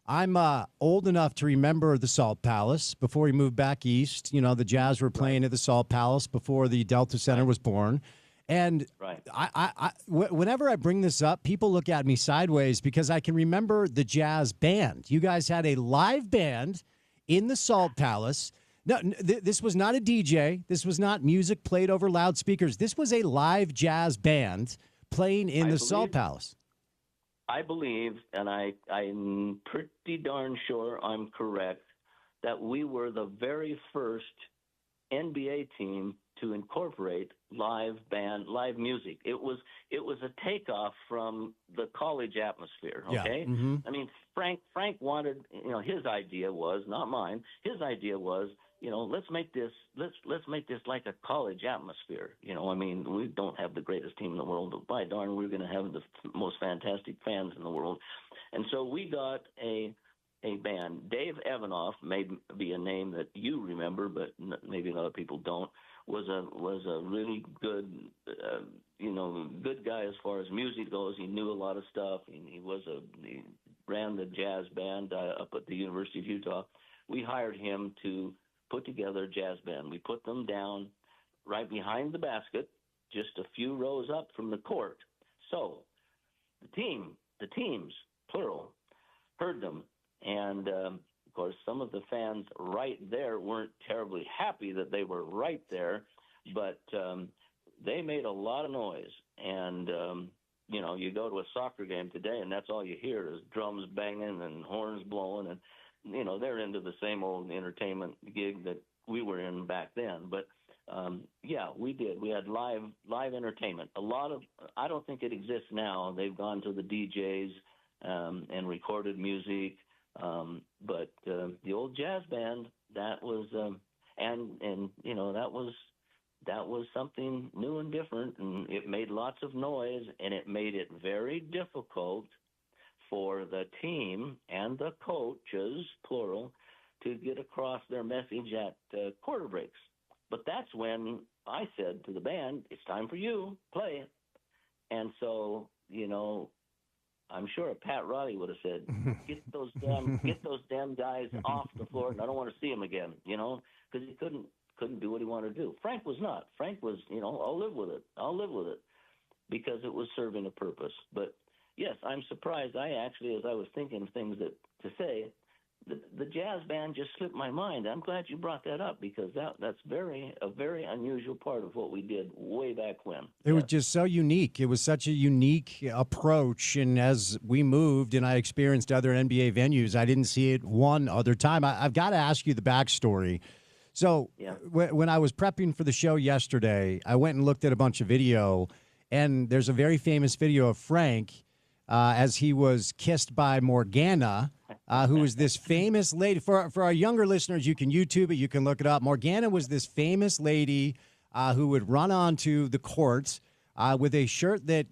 I'm old enough to remember the Salt Palace before we moved back east. You know, the Jazz were playing at the Salt Palace before the Delta Center was born. And whenever I bring this up, people look at me sideways because I can remember the Jazz band. You guys had a live band in the Salt Palace. No, this was not a DJ. This was not music played over loudspeakers. This was a live jazz band playing in the Salt Palace. I believe, and I'm pretty darn sure I'm correct, that we were the very first NBA team to incorporate live music. It was a takeoff from the college atmosphere. Okay, yeah. Mm-hmm. I mean, Frank wanted, you know, his idea was, not mine. His idea was, you know, let's make this like a college atmosphere. You know, I mean, we don't have the greatest team in the world, but by darn, we're going to have the most fantastic fans in the world. And so we got a band. Dave Evanoff may be a name that you remember, but maybe other people don't. Was a really good, good guy as far as music goes. He knew a lot of stuff. He ran the jazz band up at the University of Utah. We hired him to put together a jazz band. We put them down right behind the basket, just a few rows up from the court. So the teams, plural, heard them. And, of course, some of the fans right there weren't terribly happy that they were right there, but they made a lot of noise. And, you go to a soccer game today, and that's all you hear is drums banging and horns blowing, and they're into the same old entertainment gig that we were in back then. But, we did. We had live entertainment. I don't think it exists now. They've gone to the DJs and recorded music. But the old jazz band, that was, that was something new and different, and it made lots of noise, and it made it very difficult for the team and the coaches, plural, to get across their message at quarter breaks. But that's when I said to the band, it's time for you, play. And so, I'm sure Pat Roddy would have said, get those damn guys off the floor, and I don't want to see them again, because he couldn't do what he wanted to do. Frank was not. Frank was, I'll live with it, because it was serving a purpose. But yes, I'm surprised. I actually, as I was thinking of things to say, the jazz band just slipped my mind. I'm glad you brought that up because that's a very unusual part of what we did way back when. It was just so unique. It was such a unique approach. And as we moved and I experienced other NBA venues, I didn't see it one other time. I've got to ask you the backstory. So when I was prepping for the show yesterday, I went and looked at a bunch of video, and there's a very famous video of Frank as he was kissed by Morgana, who was this famous lady. For our younger listeners, you can YouTube it, you can look it up. Morgana was this famous lady who would run onto the courts with a shirt that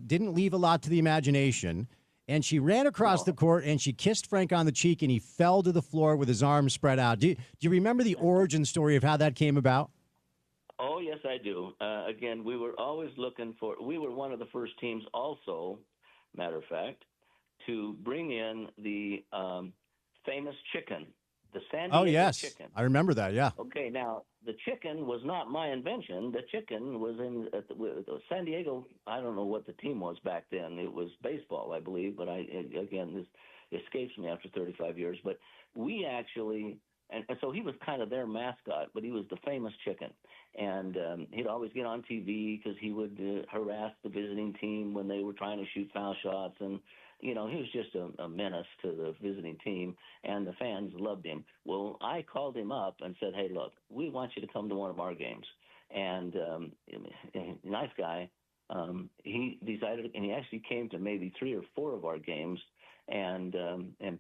didn't leave a lot to the imagination. And she ran across the court, and she kissed Frank on the cheek, and he fell to the floor with his arms spread out. Do you remember the origin story of how that came about? Oh, yes, I do. Again, we were always looking for – we were one of the first teams also, matter of fact, to bring in the famous chicken, the San Diego chicken. I remember that, yeah. Okay, now, the chicken was not my invention. The chicken was in San Diego. I don't know what the team was back then. It was baseball, I believe, but this escapes me after 35 years. But we actually and so he was kind of their mascot, but he was the famous chicken. And he'd always get on TV because he would harass the visiting team when they were trying to shoot foul shots. And, you know, he was just a menace to the visiting team, and the fans loved him. Well, I called him up and said, hey, look, we want you to come to one of our games. And nice guy. He decided, and he actually came to maybe 3 or 4 of our games and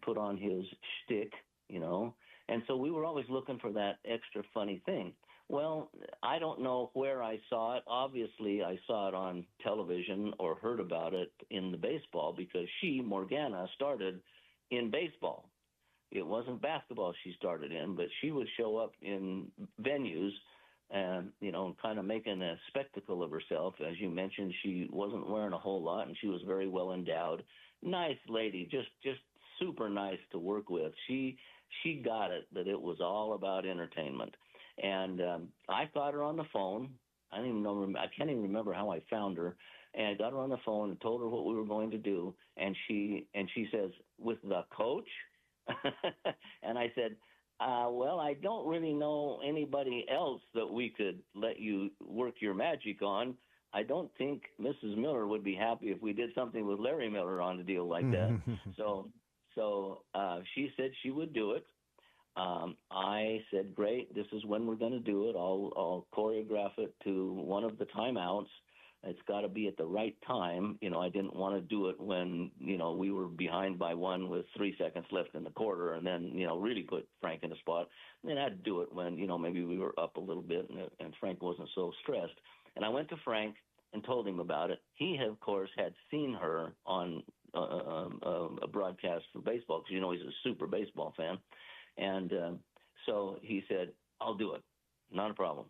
put on his shtick, you know. And so we were always looking for that extra funny thing. Well, I don't know where I saw it. Obviously, I saw it on television or heard about it in the baseball because Morgana, started in baseball. It wasn't basketball she started in, but she would show up in venues and, you know, kind of making a spectacle of herself. As you mentioned, she wasn't wearing a whole lot, and she was very well endowed. Nice lady, just super nice to work with. She got it, that it was all about entertainment. And I got her on the phone. I can't even remember how I found her. And I got her on the phone and told her what we were going to do. And she says, with the coach? And I said, well, I don't really know anybody else that we could let you work your magic on. I don't think Mrs. Miller would be happy if we did something with Larry Miller on a deal like that. So she said she would do it. I said, great, this is when we're going to do it. I'll choreograph it to one of the timeouts. It's got to be at the right time. You know, I didn't want to do it when, you know, we were behind by 1 with 3 seconds left in the quarter and then, you know, really put Frank in a spot. And then I'd do it when, you know, maybe we were up a little bit and Frank wasn't so stressed. And I went to Frank and told him about it. He, of course, had seen her on a broadcast for baseball because, you know, he's a super baseball fan. And so he said, I'll do it. Not a problem.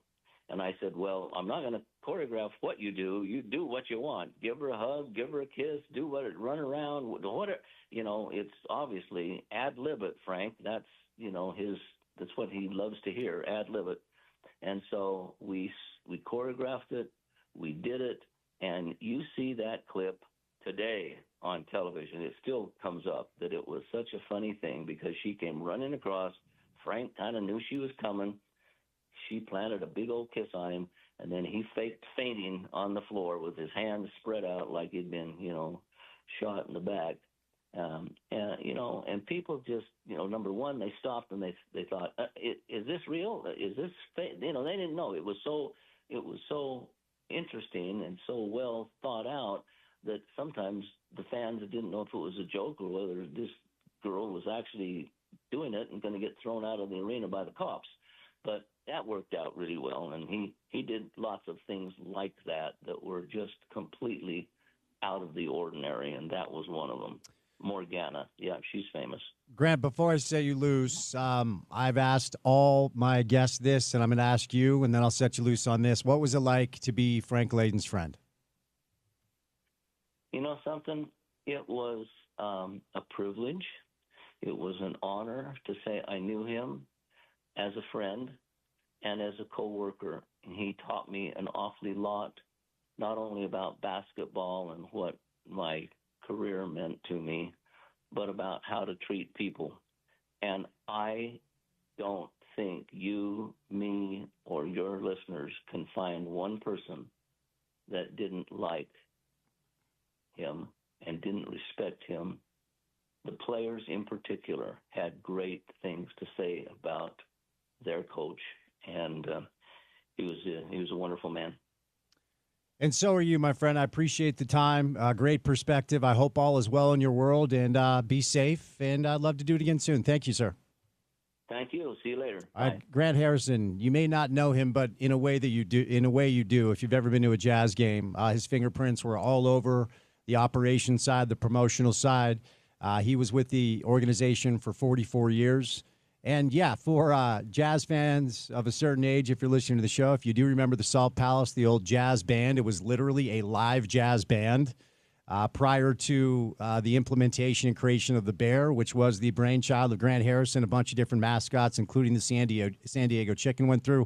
And I said, well, I'm not going to choreograph what you do. You do what you want. Give her a hug, give her a kiss, run around, whatever. You know, it's obviously ad-lib it, Frank. That's, you know, that's what he loves to hear, ad-lib it. And so we choreographed it. We did it. And you see that clip today on television. It still comes up that it was such a funny thing because she came running across. Frank kind of knew she was coming. She planted a big old kiss on him, and then he faked fainting on the floor with his hands spread out like he'd been, you know, shot in the back. And, you know, and people just, you know, number one, they stopped and they thought, is this real? Is this fake? You know, they didn't know. It was so interesting and so well thought out that sometimes the fans didn't know if it was a joke or whether this girl was actually doing it and going to get thrown out of the arena by the cops. But that worked out really well, and he did lots of things like that were just completely out of the ordinary, and that was one of them. Morgana, yeah, she's famous. Grant, before I set you loose, I've asked all my guests this, and I'm going to ask you, and then I'll set you loose on this. What was it like to be Frank Layden's friend? You know something? It was a privilege. It was an honor to say I knew him as a friend and as a coworker. And he taught me an awfully lot, not only about basketball and what my career meant to me, but about how to treat people. And I don't think you, me, or your listeners can find one person that didn't like him and didn't respect him. The players in particular had great things to say about their coach, and he was a wonderful man. And so are you, my friend. I appreciate the time. Great perspective. I hope all is well in your world, and be safe. And I'd love to do it again soon. Thank you, sir. Thank you. See you later. Bye. Grant Harrison. You may not know him, but in a way that you do. In a way, you do. If you've ever been to a Jazz game, his fingerprints were all over the operation side, the promotional side. He was with the organization for 44 years. And, yeah, for Jazz fans of a certain age, if you're listening to the show, if you do remember the Salt Palace, the old jazz band, it was literally a live jazz band prior to the implementation and creation of the Bear, which was the brainchild of Grant Harrison. A bunch of different mascots, including the San Diego Chicken, went through.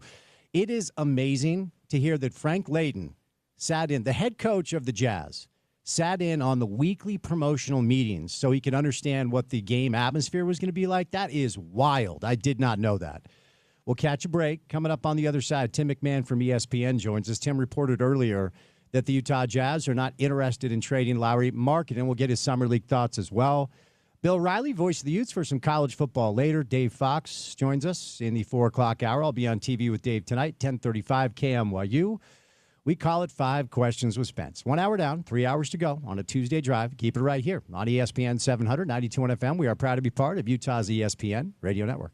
It is amazing to hear that Frank Layden sat in, the head coach of the Jazz, sat in on the weekly promotional meetings so he could understand what the game atmosphere was going to be like. That is wild. I did not know that. We'll catch a break. Coming up on the other side, Tim McMahon from ESPN joins us. Tim reported earlier that the Utah Jazz are not interested in trading Lauri Markkanen. We'll get his summer league thoughts as well. Bill Riley, voice of the Utes, for some college football later. Dave Fox joins us in the 4 o'clock hour. I'll be on TV with Dave tonight, 10:35 KMYU. We call it 5 Questions with Spence. 1 hour down, 3 hours to go on a Tuesday drive. Keep it right here on ESPN 700, 92 FM. We are proud to be part of Utah's ESPN radio network.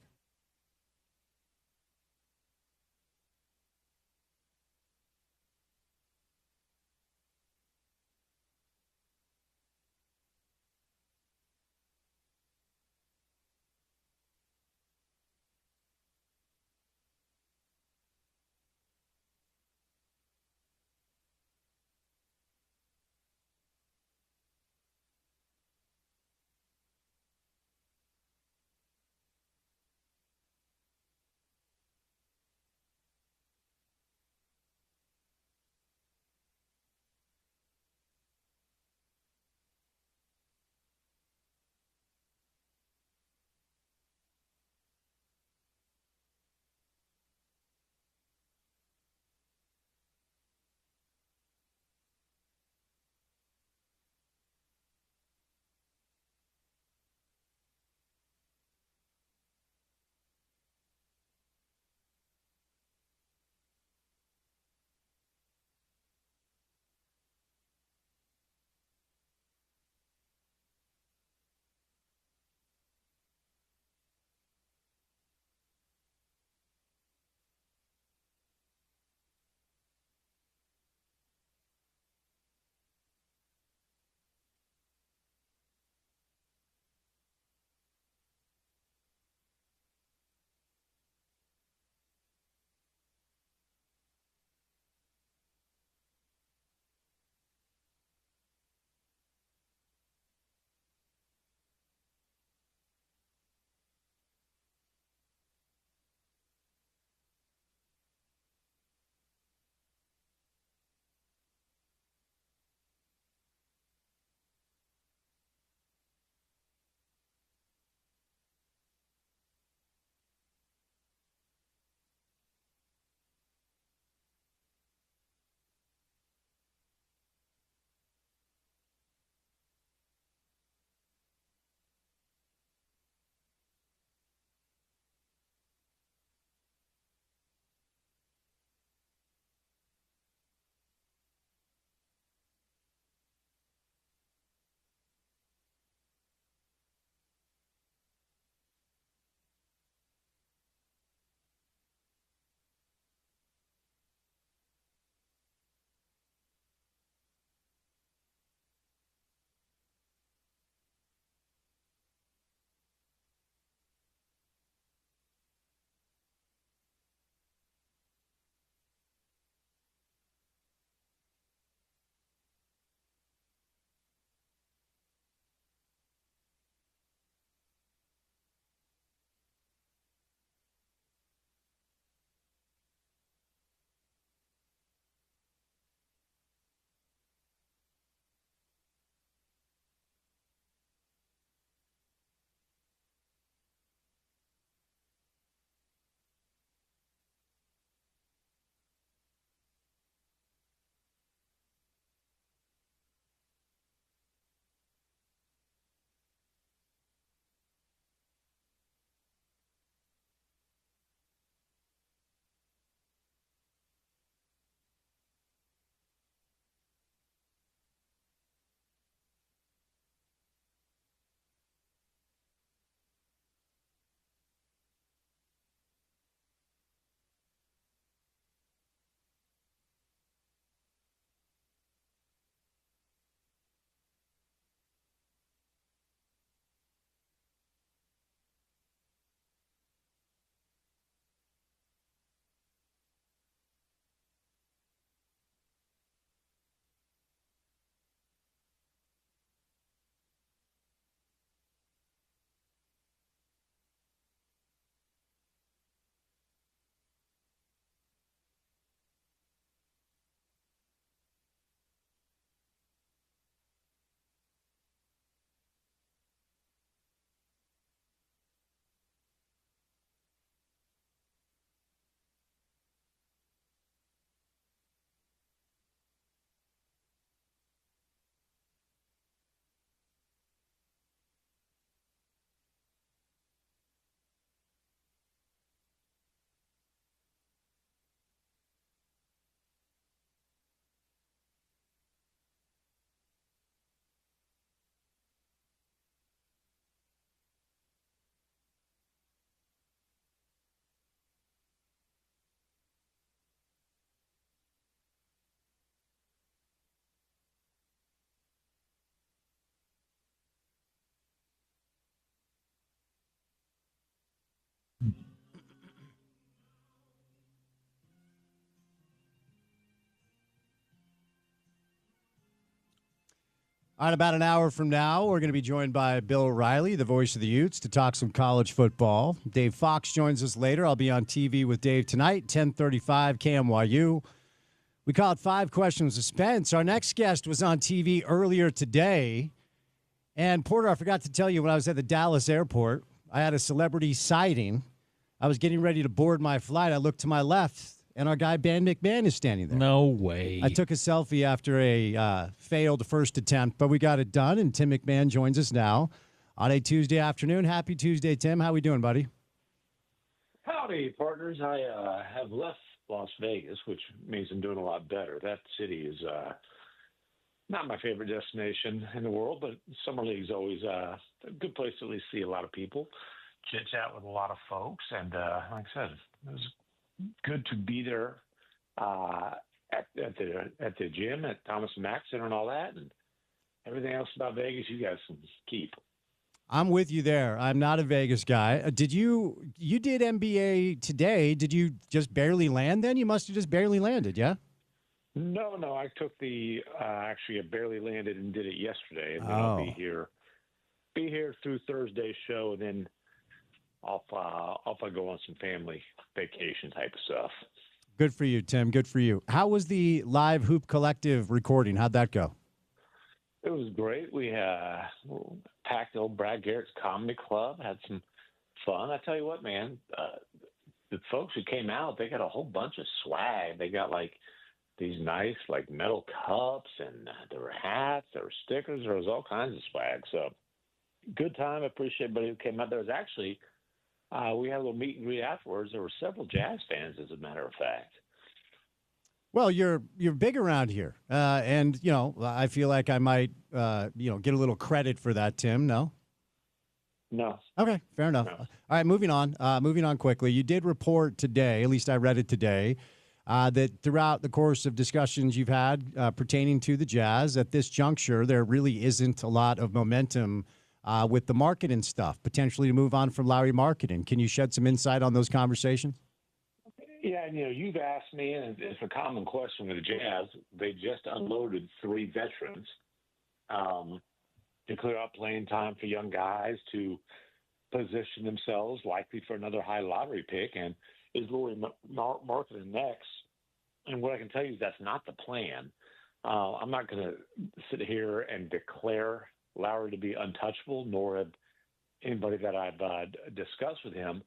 All right, about an hour from now, we're going to be joined by Bill Riley, the voice of the Utes, to talk some college football. Dave Fox joins us later. I'll be on TV with Dave tonight, 10:35 KMYU. We call it 5 Questions with Spence. Our next guest was on TV earlier today. And, Porter, I forgot to tell you, when I was at the Dallas airport, I had a celebrity sighting. I was getting ready to board my flight. I looked to my left, and our guy Ben McMahon is standing there. No way. I took a selfie after a failed first attempt, but we got it done, and Tim McMahon joins us now on a Tuesday afternoon. Happy Tuesday, Tim. How we doing, buddy? Howdy, partners. I have left Las Vegas, which means I'm doing a lot better. That city is not my favorite destination in the world, but Summer League's always a good place to at least see a lot of people, chit-chat with a lot of folks, and like I said, it was good to be there at the gym at Thomas and Mack Center and all that, and everything else about Vegas you guys can keep. I'm with you there. I'm not a Vegas guy. You did NBA today. Did you just barely land then? You must have just barely landed, yeah? No. I took actually I barely landed and did it yesterday, and then I'll be here through Thursday's show, and then off I go on some family vacation type of stuff. Good for you, Tim. Good for you. How was the live Hoop Collective recording? How'd that go? It was great. We packed old Brad Garrett's Comedy Club, had some fun. I tell you what, man, the folks who came out, they got a whole bunch of swag. They got like these nice like metal cups, and there were hats, there were stickers, there was all kinds of swag. So good time. I appreciate everybody who came out. There was actually we had a little meet and greet afterwards. There were several Jazz fans, as a matter of fact. Well, you're big around here, and I feel like I might get a little credit for that, Tim. No. No. Okay, fair enough. No. All right, moving on. Moving on quickly. You did report today, at least I read it today, that throughout the course of discussions you've had pertaining to the Jazz, at this juncture, there really isn't a lot of momentum with the marketing stuff, potentially to move on from Lowry marketing. Can you shed some insight on those conversations? Yeah, you've asked me, and it's a common question with the Jazz. They just unloaded 3 veterans to clear up playing time for young guys to position themselves likely for another high lottery pick, and is Lowry marketing next. And what I can tell you is that's not the plan. I'm not going to sit here and declare Lowry to be untouchable, nor have anybody that I've discussed with him.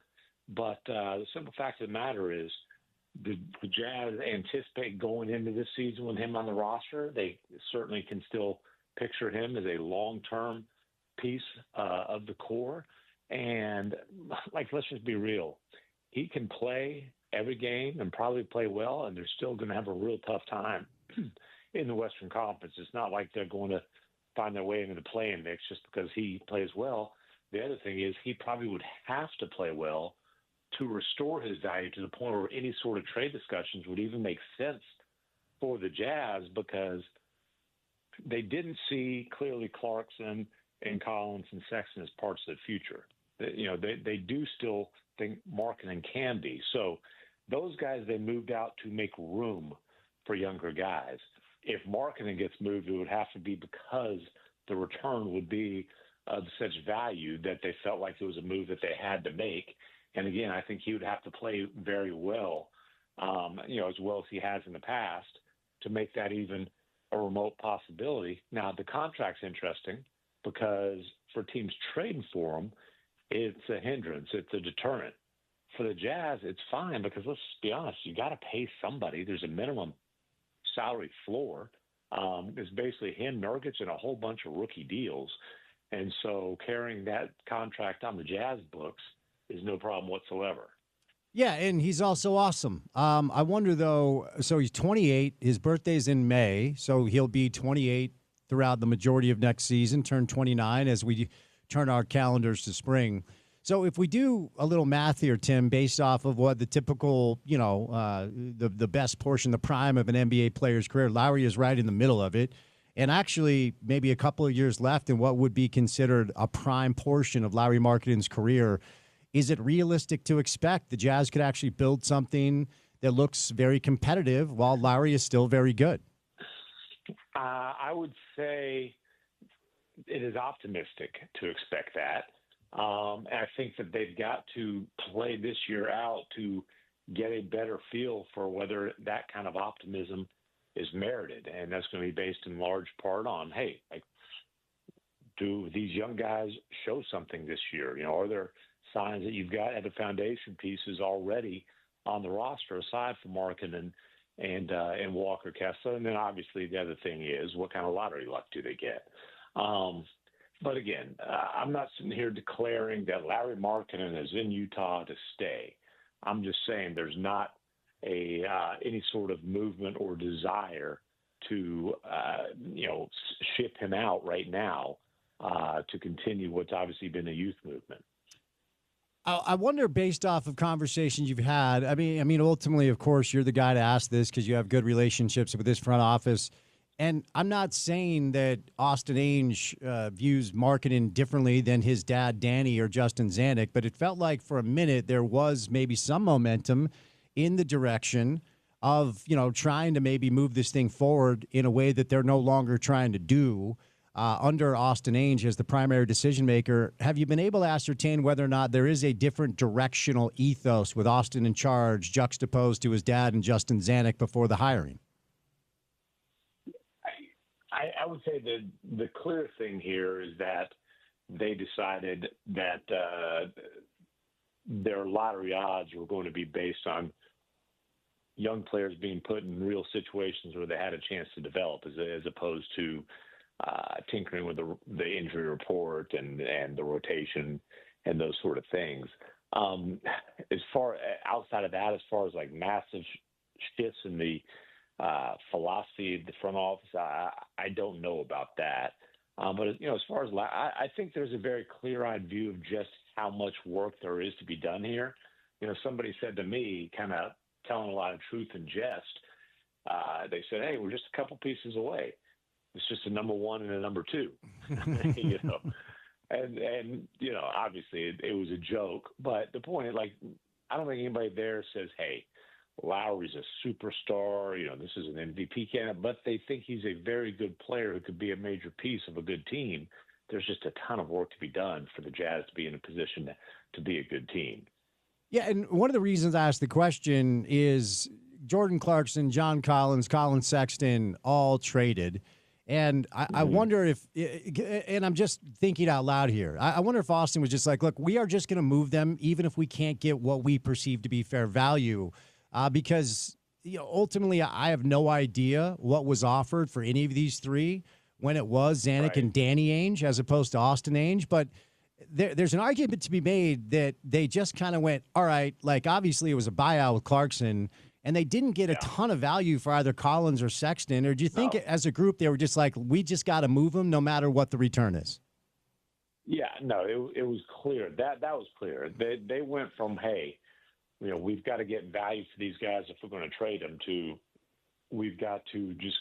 But the simple fact of the matter is the Jazz anticipate going into this season with him on the roster. They certainly can still picture him as a long-term piece of the core. And, let's just be real. He can play every game and probably play well, and they're still going to have a real tough time in the Western Conference. It's not like they're going to find their way into the play-in mix just because he plays well. The other thing is he probably would have to play well to restore his value to the point where any sort of trade discussions would even make sense for the Jazz, because they didn't see clearly Clarkson and Collins and Sexton as parts of the future. They do still think marketing can be. So those guys they moved out to make room for younger guys. If marketing gets moved, it would have to be because the return would be of such value that they felt like it was a move that they had to make. And again, I think he would have to play very well, as well as he has in the past, to make that even a remote possibility. Now, the contract's interesting because for teams trading for him, it's a hindrance. It's a deterrent. For the Jazz, it's fine because let's be honest, you got to pay somebody. There's a minimum salary floor. It's basically him, Nurkic, and a whole bunch of rookie deals. And so carrying that contract on the Jazz books is no problem whatsoever. Yeah, and he's also awesome. I wonder, though, so he's 28. His birthday's in May, so he'll be 28 throughout the majority of next season, turn 29 as we turn our calendars to spring. So if we do a little math here, Tim, based off of what the typical, the best portion, the prime of an NBA player's career, Lowry is right in the middle of it. And actually maybe a couple of years left in what would be considered a prime portion of Lowry Markkanen's career. Is it realistic to expect the Jazz could actually build something that looks very competitive while Lowry is still very good? I would say it is optimistic to expect that. And I think that they've got to play this year out to get a better feel for whether that kind of optimism is merited. And that's going to be based in large part on, hey, like, do these young guys show something this year? Are there signs that you've got at the foundation pieces already on the roster aside from Markin and Walker Kessler? And then obviously the other thing is, what kind of lottery luck do they get? But again, I'm not sitting here declaring that Larry Markkinen is in Utah to stay. I'm just saying there's not any sort of movement or desire to ship him out right now to continue what's obviously been a youth movement. I wonder, based off of conversations you've had, I mean, ultimately, of course, you're the guy to ask this because you have good relationships with this front office. And I'm not saying that Austin Ainge views marketing differently than his dad, Danny, or Justin Zanuck, but it felt like for a minute there was maybe some momentum in the direction of, trying to maybe move this thing forward in a way that they're no longer trying to do under Austin Ainge as the primary decision maker. Have you been able to ascertain whether or not there is a different directional ethos with Austin in charge juxtaposed to his dad and Justin Zanuck before the hiring? I would say that the clear thing here is that they decided that their lottery odds were going to be based on young players being put in real situations where they had a chance to develop, as opposed to tinkering with the injury report and the rotation and those sort of things. As far outside of that, as far as like massive shifts in the philosophy of the front office, I don't know about that. But as far as I think there's a very clear-eyed view of just how much work there is to be done here. Somebody said to me, kind of telling a lot of truth and jest, they said, "Hey, we're just a couple pieces away. It's just a number one and a number two." And obviously it was a joke, but the point is, like, I don't think anybody there says, "Hey, Lowry's a superstar, this is an MVP candidate," but they think he's a very good player who could be a major piece of a good team. There's just a ton of work to be done for the Jazz to be in a position to be a good team. Yeah, and one of the reasons I asked the question is Jordan Clarkson, John Collins, Colin Sexton all traded. And I wonder if, and I'm just thinking out loud here, I wonder if Austin was just like, look, we are just going to move them even if we can't get what we perceive to be fair value. Because ultimately, I have no idea what was offered for any of these three when it was Zanuck and Danny Ainge as opposed to Austin Ainge. But there's an argument to be made that they just kind of went, all right, like obviously it was a buyout with Clarkson, and they didn't get a ton of value for either Collins or Sexton. Or do you think as a group they were just like, we just got to move them no matter what the return is? Yeah, no, it was clear. That was clear. They went from, hey, we've got to get value for these guys if we're going to trade them, to we've got to just,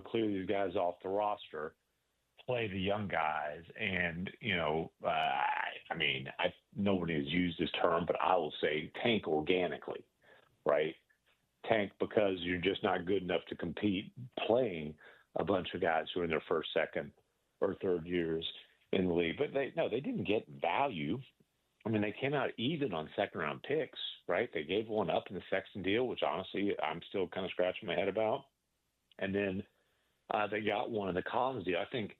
clear these guys off the roster, play the young guys. And, nobody has used this term, but I will say tank organically, right? Tank because you're just not good enough to compete playing a bunch of guys who are in their first, second, or third years in the league. But they didn't get value. I mean, they came out even on second-round picks, right? They gave one up in the Sexton deal, which honestly I'm still kind of scratching my head about. And then they got one in the Collins deal. I think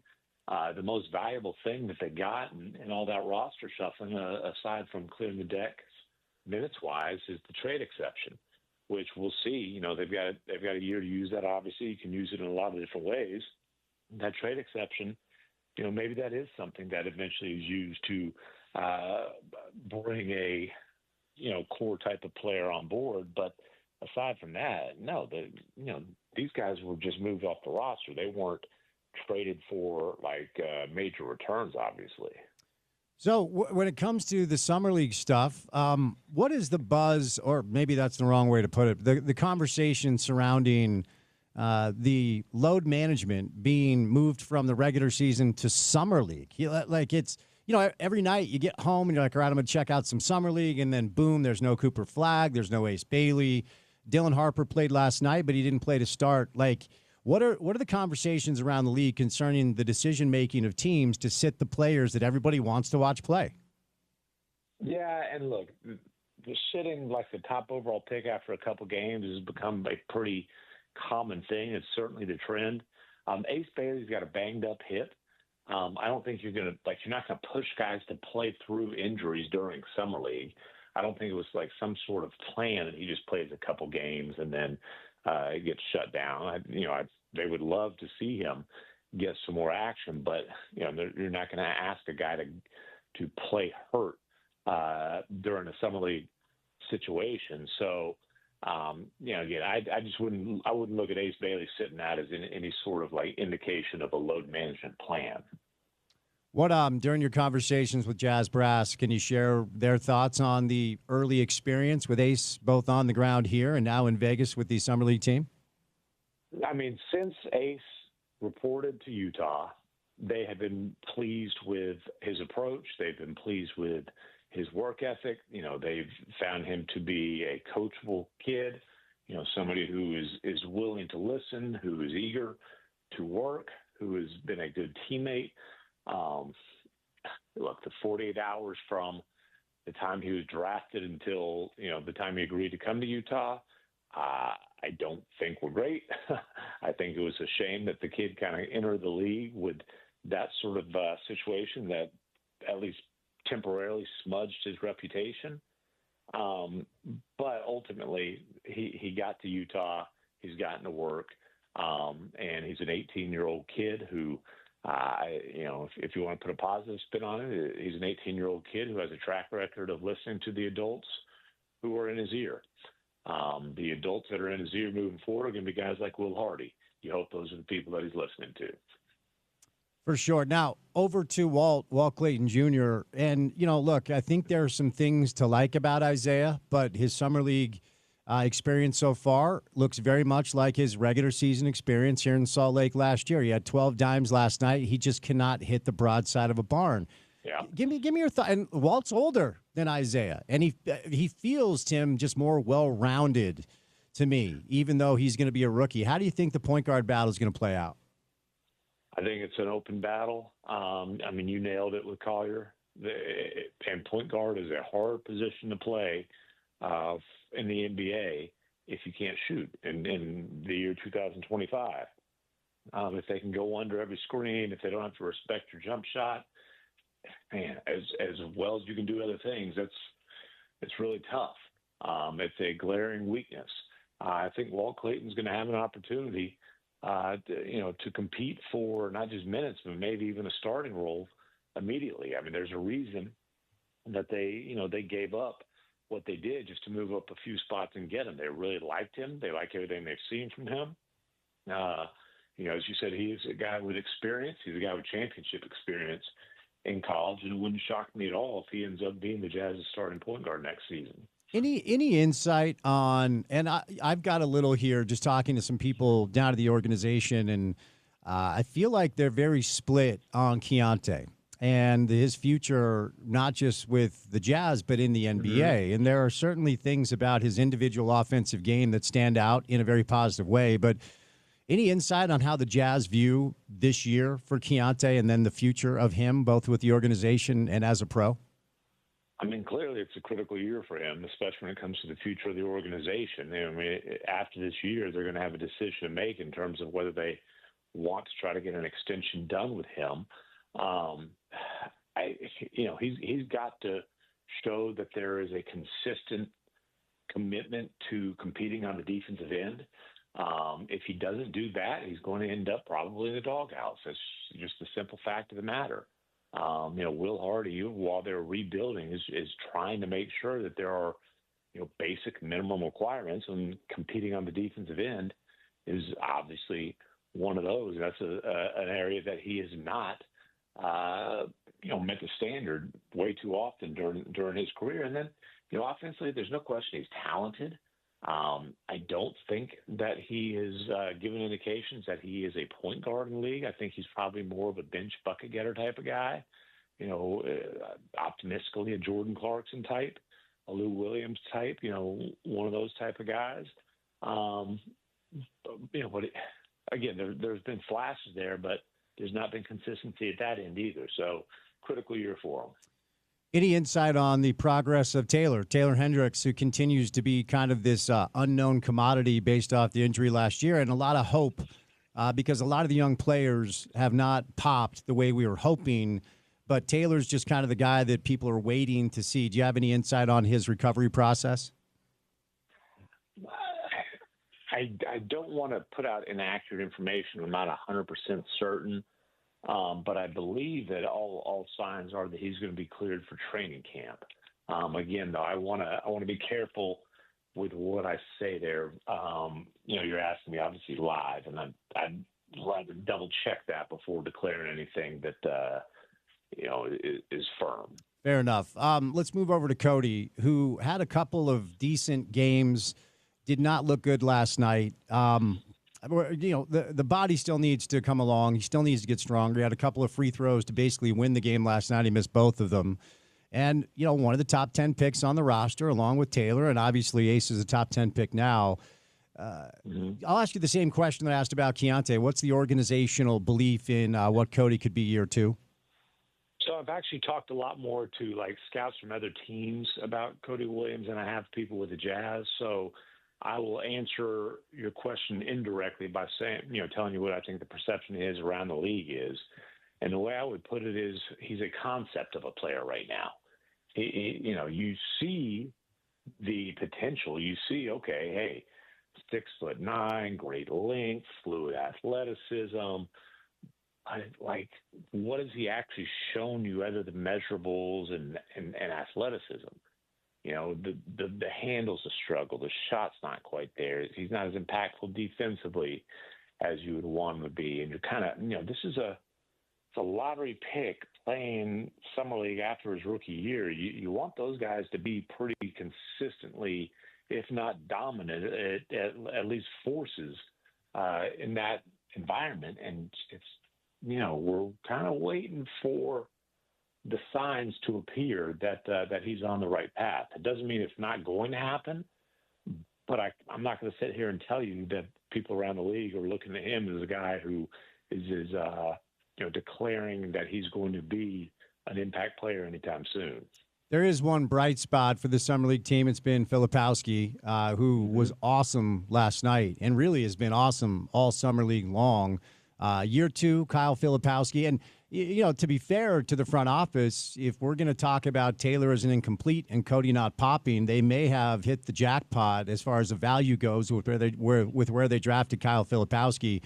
the most valuable thing that they got in all that roster shuffling, aside from clearing the decks minutes-wise, is the trade exception, which we'll see. They've got a year to use that. Obviously, you can use it in a lot of different ways. That trade exception, maybe that is something that eventually is used to bring a core type of player on board. But aside from that, no, these guys were just moved off the roster. They weren't traded for major returns, obviously. So when it comes to the summer league stuff, what is the buzz, or maybe that's the wrong way to put it, the conversation surrounding the load management being moved from the regular season to summer league? Like it's, every night you get home and you're like, all right, I'm going to check out some summer league. And then boom, there's no Cooper Flagg. There's no Ace Bailey. Dylan Harper played last night, but he didn't play to start. Like, What are the conversations around the league concerning the decision making of teams to sit the players that everybody wants to watch play? Yeah, and look, the sitting like the top overall pick after a couple games has become a pretty common thing. It's certainly the trend. Ace Bailey's got a banged up hip. I don't think you're not gonna push guys to play through injuries during summer league. I don't think it was like some sort of plan that he just plays a couple games and then it gets shut down. They would love to see him get some more action, but you're not going to ask a guy to play hurt during a summer league situation. So, again, I wouldn't look at Ace Bailey sitting out as any sort of like indication of a load management plan. What during your conversations with Jazz Brass, can you share their thoughts on the early experience with Ace, both on the ground here and now in Vegas with the summer league team? I mean, since Ace reported to Utah, they have been pleased with his approach. They've been pleased with his work ethic. They've found him to be a coachable kid, somebody who is willing to listen, who is eager to work, who has been a good teammate. Look, the 48 hours from the time he was drafted until, the time he agreed to come to Utah, I don't think were great. I think it was a shame that the kid kind of entered the league with that sort of situation that at least temporarily smudged his reputation. But ultimately, he got to Utah. He's gotten to work, and he's an 18-year-old kid who, if you want to put a positive spin on it, he's an 18-year-old kid who has a track record of listening to the adults who are in his ear. The adults that are in his ear moving forward are going to be guys like Will Hardy. You hope those are the people that he's listening to. For sure. Now, over to Walt Clayton Jr. And, look, I think there are some things to like about Isaiah, but his summer league experience so far looks very much like his regular season experience here in Salt Lake last year. He had 12 dimes last night. He just cannot hit the broadside of a barn. Yeah. Give me your thought. And Walt's older than Isaiah, and he feels, Tim, just more well-rounded to me, even though he's going to be a rookie. How do you think the point guard battle is going to play out? I think it's an open battle. You nailed it with Collier. And point guard is a hard position to play in the NBA if you can't shoot in the year 2025. If they can go under every screen, if they don't have to respect your jump shot, man, as well as you can do other things, it's really tough. It's a glaring weakness. I think Walt Clayton's going to have an opportunity to compete for not just minutes, but maybe even a starting role immediately. I mean, there's a reason that they gave up what they did just to move up a few spots and get him. They really liked him. They like everything they've seen from him. As you said, he is a guy with experience. He's a guy with championship experience in college, and it wouldn't shock me at all if he ends up being the Jazz's starting point guard next season. Any insight on, and I've got a little here just talking to some people down at the organization, and I feel like they're very split on Keontae and his future, not just with the Jazz, but in the NBA. Mm-hmm. And there are certainly things about his individual offensive game that stand out in a very positive way. But any insight on how the Jazz view this year for Keontae and then the future of him, both with the organization and as a pro? I mean, clearly it's a critical year for him, especially when it comes to the future of the organization. After this year, they're going to have a decision to make in terms of whether they want to try to get an extension done with him. He's got to show that there is a consistent commitment to competing on the defensive end. If he doesn't do that, he's going to end up probably in the doghouse. That's just the simple fact of the matter. Will Hardy, while they're rebuilding, is trying to make sure that there are, basic minimum requirements, and competing on the defensive end is obviously one of those. That's an area that he has not, met the standard way too often during his career. And then, offensively, there's no question he's talented. I don't think that he has given indications that he is a point guard in the league. I think he's probably more of a bench bucket getter type of guy, optimistically a Jordan Clarkson type, a Lou Williams type, one of those type of guys. But again, there's been flashes there, but there's not been consistency at that end either. So critical year for him. Any insight on the progress of Taylor Hendricks, who continues to be kind of this unknown commodity based off the injury last year, and a lot of hope because a lot of the young players have not popped the way we were hoping, but Taylor's just kind of the guy that people are waiting to see. Do you have any insight on his recovery process? I don't want to put out inaccurate information. I'm not 100% certain. But I believe that all signs are that he's going to be cleared for training camp. Again, though, I want to be careful with what I say there. You're asking me obviously live, and I'd rather double check that before declaring anything that is firm. Fair enough. Let's move over to Cody, who had a couple of decent games, did not look good last night. The body still needs to come along. He still needs to get stronger. He had a couple of free throws to basically win the game last night. He missed both of them. And, one of the top 10 picks on the roster, along with Taylor, and obviously Ace is a top 10 pick now. I'll ask you the same question that I asked about Keontae. What's the organizational belief in what Cody could be year two? So I've actually talked a lot more to, scouts from other teams about Cody Williams than I have people with the Jazz. So I will answer your question indirectly by saying, telling you what I think the perception is around the league is. And the way I would put it is he's a concept of a player right now. You see the potential. You see, okay, hey, 6'9", great length, fluid athleticism. What has he actually shown you other than measurables and athleticism? The handle's a struggle. The shot's not quite there. He's not as impactful defensively as you would want him to be. And you're kind of, this is a lottery pick playing summer league after his rookie year. You want those guys to be pretty consistently, if not dominant, at least forces in that environment. And it's, we're kind of waiting for the signs to appear that he's on the right path. It doesn't mean it's not going to happen, but I'm not going to sit here and tell you that people around the league are looking at him as a guy who is declaring that he's going to be an impact player anytime soon. There is one bright spot for the summer league team. It's been Filipowski, who was awesome last night and really has been awesome all summer league long. Year two, Kyle Filipowski. And, to be fair to the front office, if we're going to talk about Taylor as an incomplete and Cody not popping, they may have hit the jackpot as far as the value goes with where they drafted Kyle Filipowski.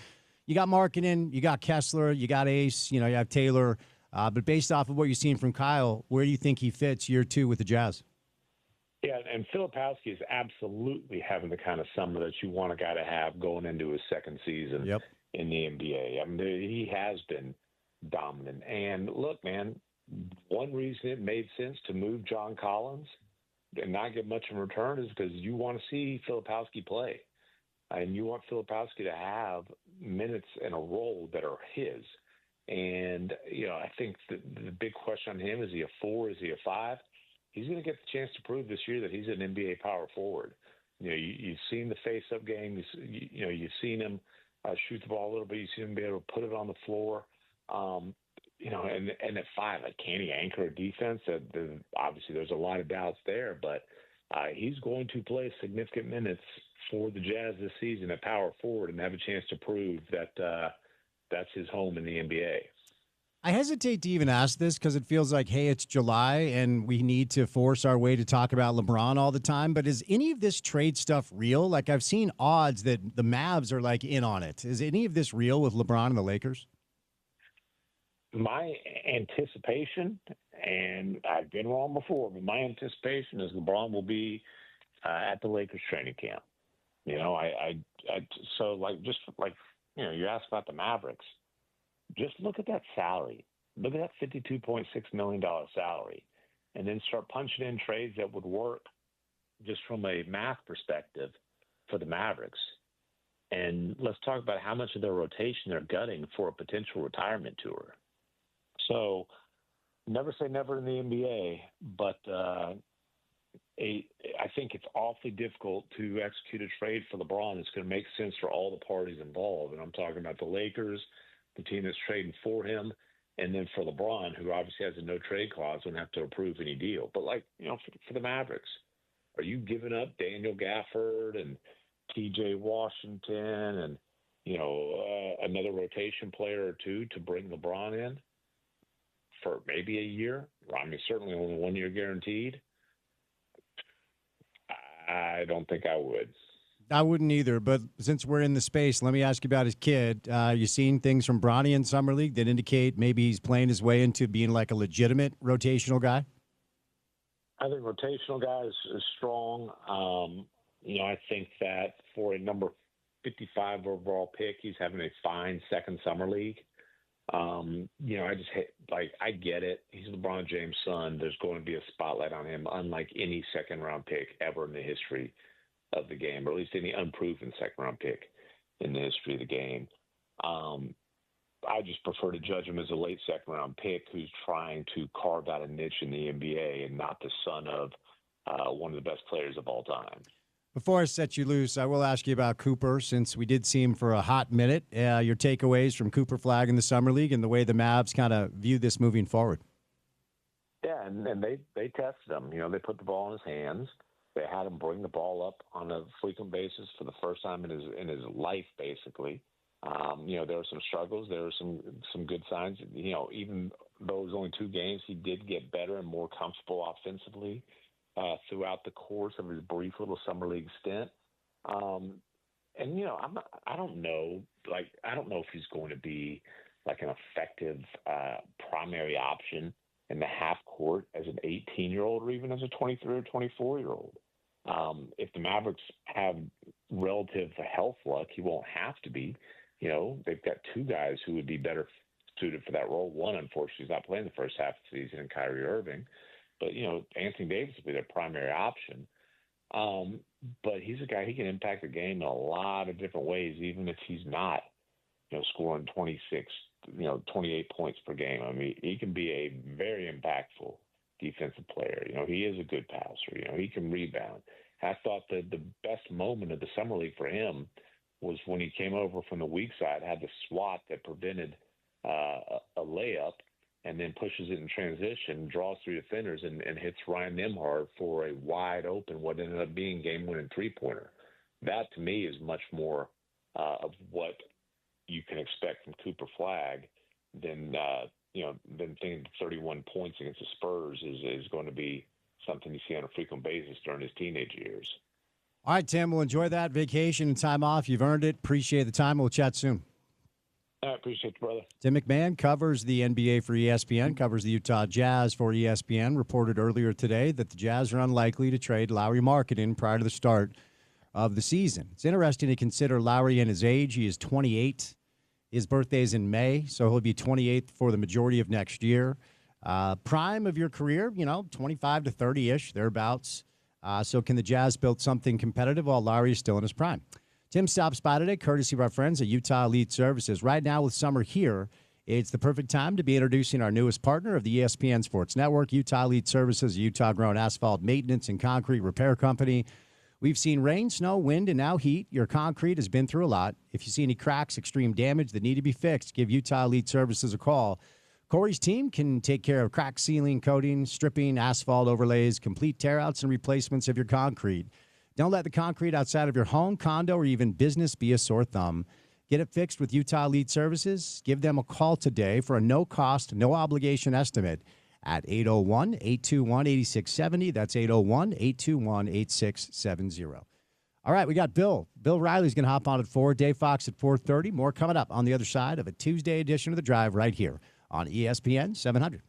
You got Markkanen, you got Kessler, you got Ace, you have Taylor. But based off of what you've seen from Kyle, where do you think he fits year two with the Jazz? Yeah, and Filipowski is absolutely having the kind of summer that you want a guy to have going into his second season in the NBA. I mean, he has been dominant. And look, man, one reason it made sense to move John Collins and not get much in return is because you want to see Filipowski play. And you want Filipowski to have minutes in a role that are his. And, I think the big question on him, is he a 4? Is he a 5? He's going to get the chance to prove this year that he's an NBA power forward. You've seen the face-up game. You've seen him shoot the ball a little bit. You've seen him be able to put it on the floor. And at 5, can he anchor a defense? Obviously, there's a lot of doubts there, but he's going to play significant minutes for the Jazz this season at power forward and have a chance to prove that that's his home in the NBA. I hesitate to even ask this because it feels like, hey, it's July and we need to force our way to talk about LeBron all the time. But is any of this trade stuff real? Like, I've seen odds that the Mavs are in on it. Is any of this real with LeBron and the Lakers? My anticipation, and I've been wrong before, but my anticipation is LeBron will be at the Lakers training camp. You asked about the Mavericks. Just look at that salary. Look at that $52.6 million salary, and then start punching in trades that would work just from a math perspective for the Mavericks. And let's talk about how much of their rotation they're gutting for a potential retirement tour. So never say never in the NBA, but I think it's awfully difficult to execute a trade for LeBron that's going to make sense for all the parties involved. And I'm talking about the Lakers, the team that's trading for him, and then for LeBron, who obviously has a no trade clause, wouldn't have to approve any deal. But for the Mavericks, are you giving up Daniel Gafford and T.J. Washington and another rotation player or two to bring LeBron in for maybe a year? I mean, certainly only 1 year guaranteed. I don't think I would. I wouldn't either, but since we're in the space, let me ask you about his kid. You seen things from Bronny in Summer League that indicate maybe he's playing his way into being like a legitimate rotational guy? I think rotational guy is strong. I think that for a number 55 overall pick, he's having a fine second Summer League. I just I get it. He's LeBron James' son. There's going to be a spotlight on him, unlike any second-round pick ever in the history of the game, or at least any unproven second-round pick in the history of the game. I just prefer to judge him as a late second-round pick who's trying to carve out a niche in the NBA and not the son of one of the best players of all time. Before I set you loose, I will ask you about Cooper, since we did see him for a hot minute. Your takeaways from Cooper Flagg in the Summer League and the way the Mavs kind of view this moving forward. Yeah, and they tested him. They put the ball in his hands. They had him bring the ball up on a frequent basis for the first time in his life, basically. There were some struggles. There were some good signs. Even though it was only 2 games, he did get better and more comfortable offensively throughout the course of his brief little Summer League stint. I don't know. I don't know if he's going to be like an effective primary option in the half court as an 18-year-old or even as a 23 or 24-year-old. If the Mavericks have relative health luck, he won't have to be. They've got 2 guys who would be better suited for that role. One, unfortunately, is not playing the first half of the season, in Kyrie Irving. But, Anthony Davis will be their primary option. But he's a guy, he can impact the game in a lot of different ways, even if he's not, scoring 28 points per game. I mean, he can be a very impactful defensive player. He is a good passer. He can rebound. I thought that the best moment of the Summer League for him was when he came over from the weak side, had the swat that prevented a layup, and then pushes it in transition, draws 3 defenders, and hits Ryan Nembhard for a wide open, what ended up being game-winning three-pointer. That, to me, is much more of what you can expect from Cooper Flagg than thinking 31 points against the Spurs is going to be something you see on a frequent basis during his teenage years. All right, Tim, we'll enjoy that vacation and time off. You've earned it. Appreciate the time. We'll chat soon. I appreciate you, brother. Tim McMahon covers the NBA for ESPN, covers the Utah Jazz for ESPN, reported earlier today that the Jazz are unlikely to trade Lauri Markkanen prior to the start of the season. It's interesting to consider Lauri and his age. He is 28. His birthday is in May, so he'll be 28 for the majority of next year. Prime of your career, 25 to 30-ish, thereabouts. So can the Jazz build something competitive while Lauri is still in his prime? Tim stops by today, courtesy of our friends at Utah Elite Services. Right now, with summer here, it's the perfect time to be introducing our newest partner of the ESPN Sports Network, Utah Elite Services, a Utah-grown asphalt maintenance and concrete repair company. We've seen rain, snow, wind, and now heat. Your concrete has been through a lot. If you see any cracks, extreme damage that need to be fixed, give Utah Elite Services a call. Corey's team can take care of crack sealing, coating, stripping, asphalt overlays, complete tear-outs, and replacements of your concrete. Don't let the concrete outside of your home, condo, or even business be a sore thumb. Get it fixed with Utah Elite Services. Give them a call today for a no-cost, no-obligation estimate at 801-821-8670. That's 801-821-8670. All right, we got Bill. Bill Riley's going to hop on at 4, Dave Fox at 4:30. More coming up on the other side of a Tuesday edition of The Drive right here on ESPN 700.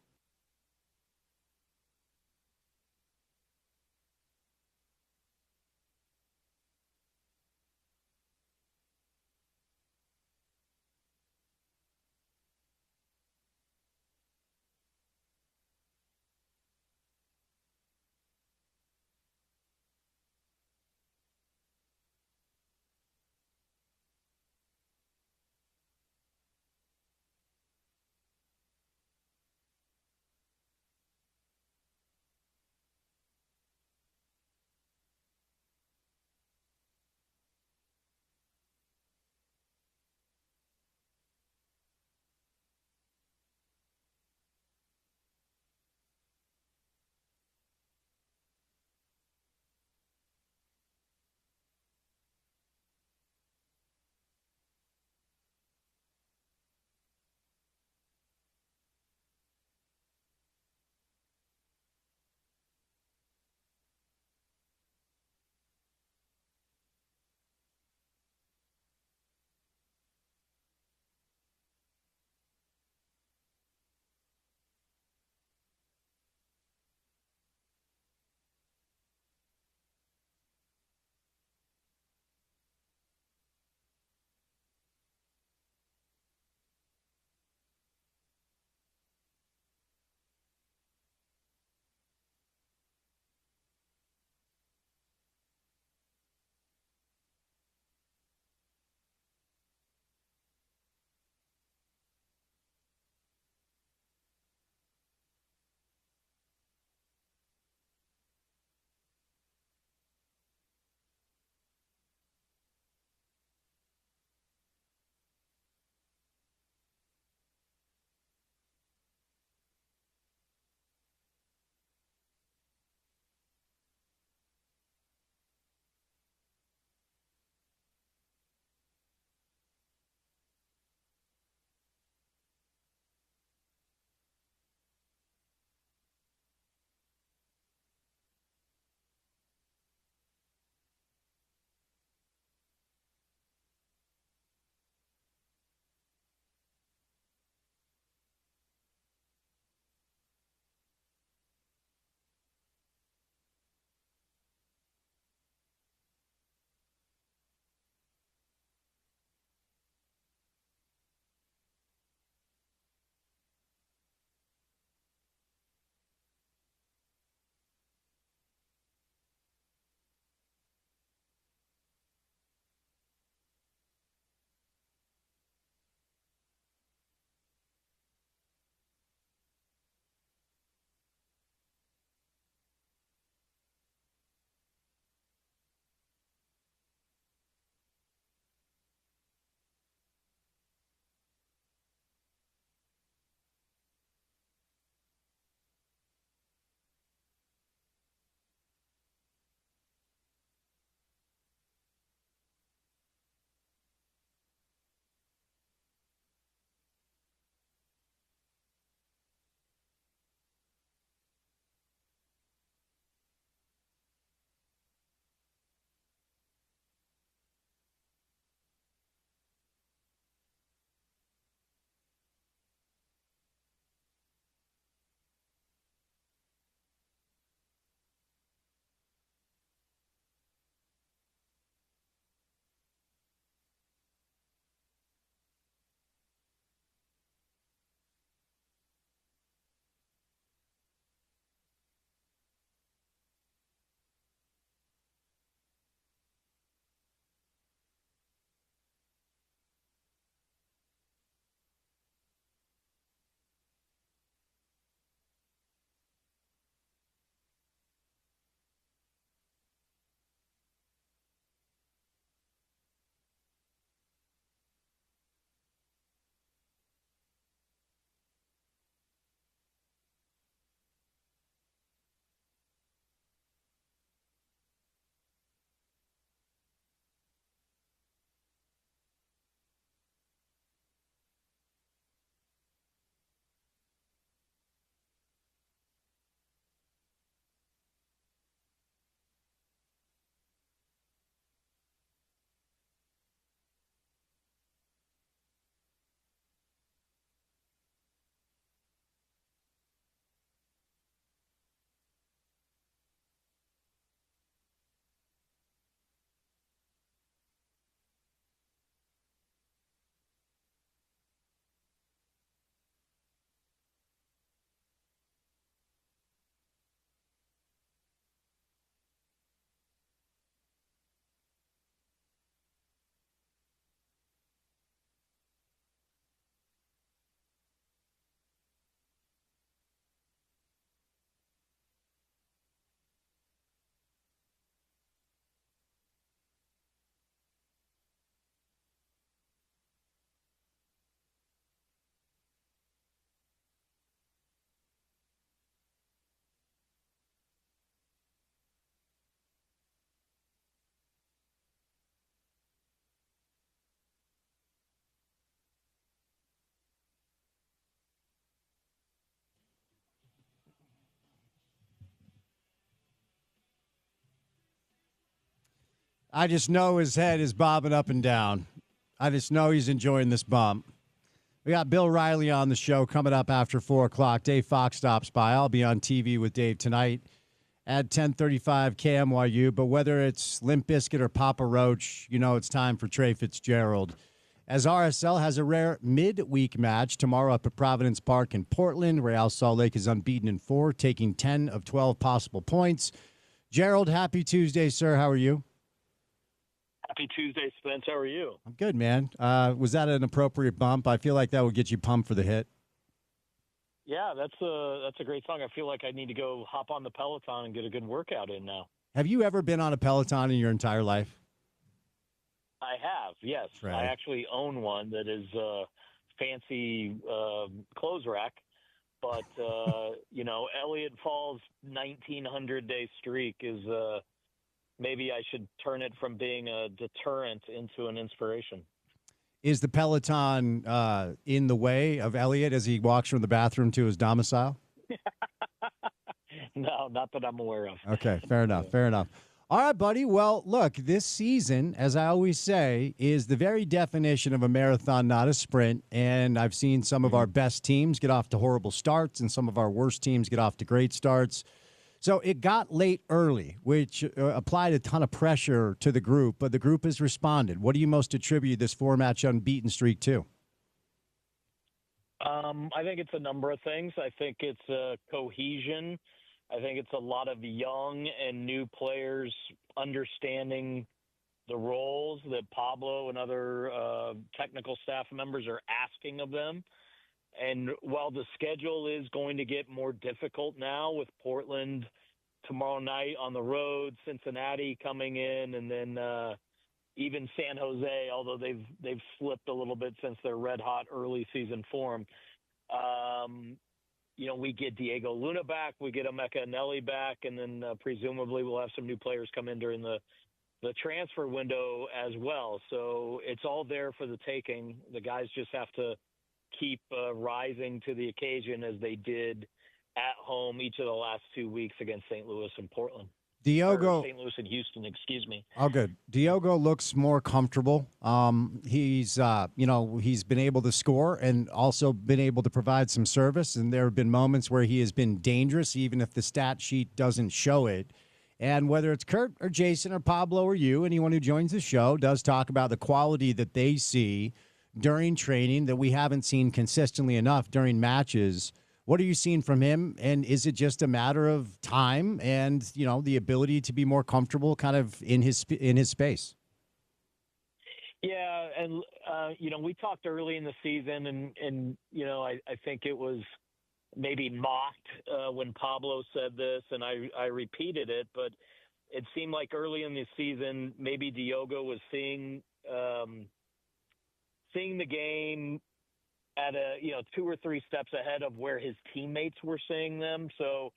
I just know his head is bobbing up and down. I just know he's enjoying this bump. We got Bill Riley on the show coming up after 4 o'clock. Dave Fox stops by. I'll be on TV with Dave tonight at 10:35 KMYU. But whether it's Limp Bizkit or Papa Roach, you know it's time for Trey Fitzgerald. As RSL has a rare midweek match tomorrow up at Providence Park in Portland. Real Salt Lake is unbeaten in 4, taking 10 of 12 possible points. Gerald, happy Tuesday, sir. How are you? Happy Tuesday, Spence. How are you? I'm good, man. Was that an appropriate bump? I feel like that would get you pumped for the hit. Yeah, that's a great song. I feel like I need to go hop on the Peloton and get a good workout in now. Have you ever been on a Peloton in your entire life? I have, yes. Right. I actually own one that is a fancy clothes rack. But, Elliott Fall's 1,900-day streak is maybe I should turn it from being a deterrent into an inspiration. Is the Peloton in the way of Elliott as he walks from the bathroom to his domicile? No, not that I'm aware of. Okay, fair enough, fair enough. All right, buddy. Well, look, this season, as I always say, is the very definition of a marathon, not a sprint. And I've seen some of our best teams get off to horrible starts and some of our worst teams get off to great starts. So it got late early, which applied a ton of pressure to the group, but the group has responded. What do you most attribute this 4-match unbeaten streak to? I think it's a number of things. I think it's cohesion. I think it's a lot of young and new players understanding the roles that Pablo and other technical staff members are asking of them. And while the schedule is going to get more difficult now with Portland tomorrow night on the road, Cincinnati coming in, and then even San Jose, although they've slipped a little bit since their red-hot early season form. We get Diego Luna back, we get Emeka Anelli back, and then presumably we'll have some new players come in during the transfer window as well. So it's all there for the taking. The guys just have to keep rising to the occasion as they did at home each of the last 2 weeks against St. Louis and Portland. St. Louis and Houston, excuse me. Oh, good. Diogo looks more comfortable. He's been able to score and also been able to provide some service. And there have been moments where he has been dangerous, even if the stat sheet doesn't show it. And whether it's Kurt or Jason or Pablo or you, anyone who joins the show does talk about the quality that they see during training that we haven't seen consistently enough during matches. What are you seeing from him? And is it just a matter of time and, the ability to be more comfortable kind of in his space? Yeah. And, we talked early in the season and I think it was maybe mocked when Pablo said this, and I repeated it, but it seemed like early in the season, maybe Diogo was seeing the game at 2 or 3 steps ahead of where his teammates were seeing them. So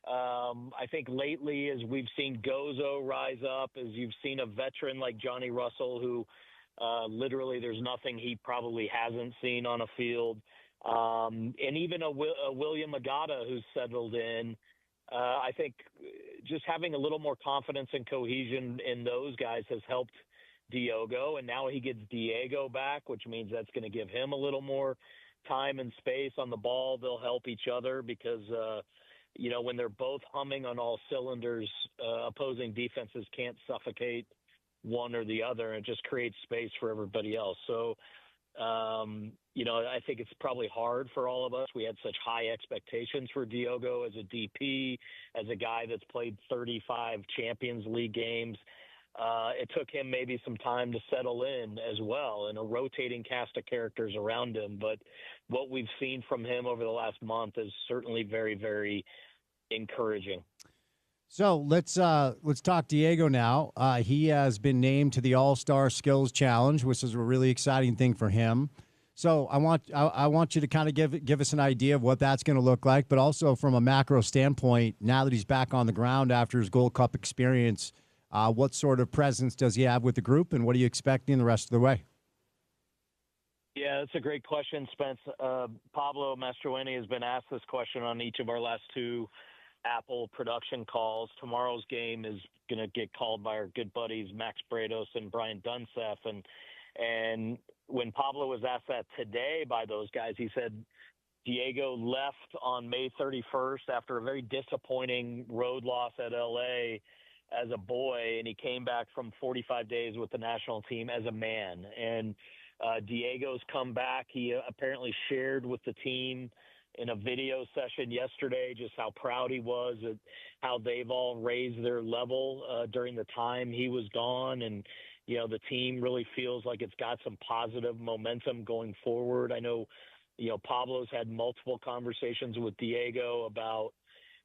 I think lately, as we've seen Gozo rise up, as you've seen a veteran like Johnny Russell, who literally there's nothing he probably hasn't seen on a field, and even a William Agata who's settled in. I think just having a little more confidence and cohesion in those guys has helped Diogo, and now he gets Diego back, which means that's going to give him a little more time and space on the ball. They'll help each other because, when they're both humming on all cylinders, opposing defenses can't suffocate one or the other, and it just creates space for everybody else. So, I think it's probably hard for all of us. We had such high expectations for Diogo as a DP, as a guy that's played 35 Champions League games. It took him maybe some time to settle in as well, and a rotating cast of characters around him. But what we've seen from him over the last month is certainly very, very encouraging. So let's talk Diego now. He has been named to the All-Star Skills Challenge, which is a really exciting thing for him. So I want you to kind of give us an idea of what that's going to look like, but also from a macro standpoint, now that he's back on the ground after his Gold Cup experience, what sort of presence does he have with the group, and what are you expecting the rest of the way? Yeah, that's a great question, Spence. Pablo Mastroeni has been asked this question on each of our last 2 Apple production calls. Tomorrow's game is going to get called by our good buddies Max Brados and Brian Dunseth. And when Pablo was asked that today by those guys, he said Diego left on May 31st after a very disappointing road loss at LA as a boy, and he came back from 45 days with the national team as a man. And Diego's come back. He apparently shared with the team in a video session yesterday just how proud he was at how they've all raised their level during the time he was gone. And, you know, the team really feels like it's got some positive momentum going forward. I know, you know, Pablo's had multiple conversations with Diego about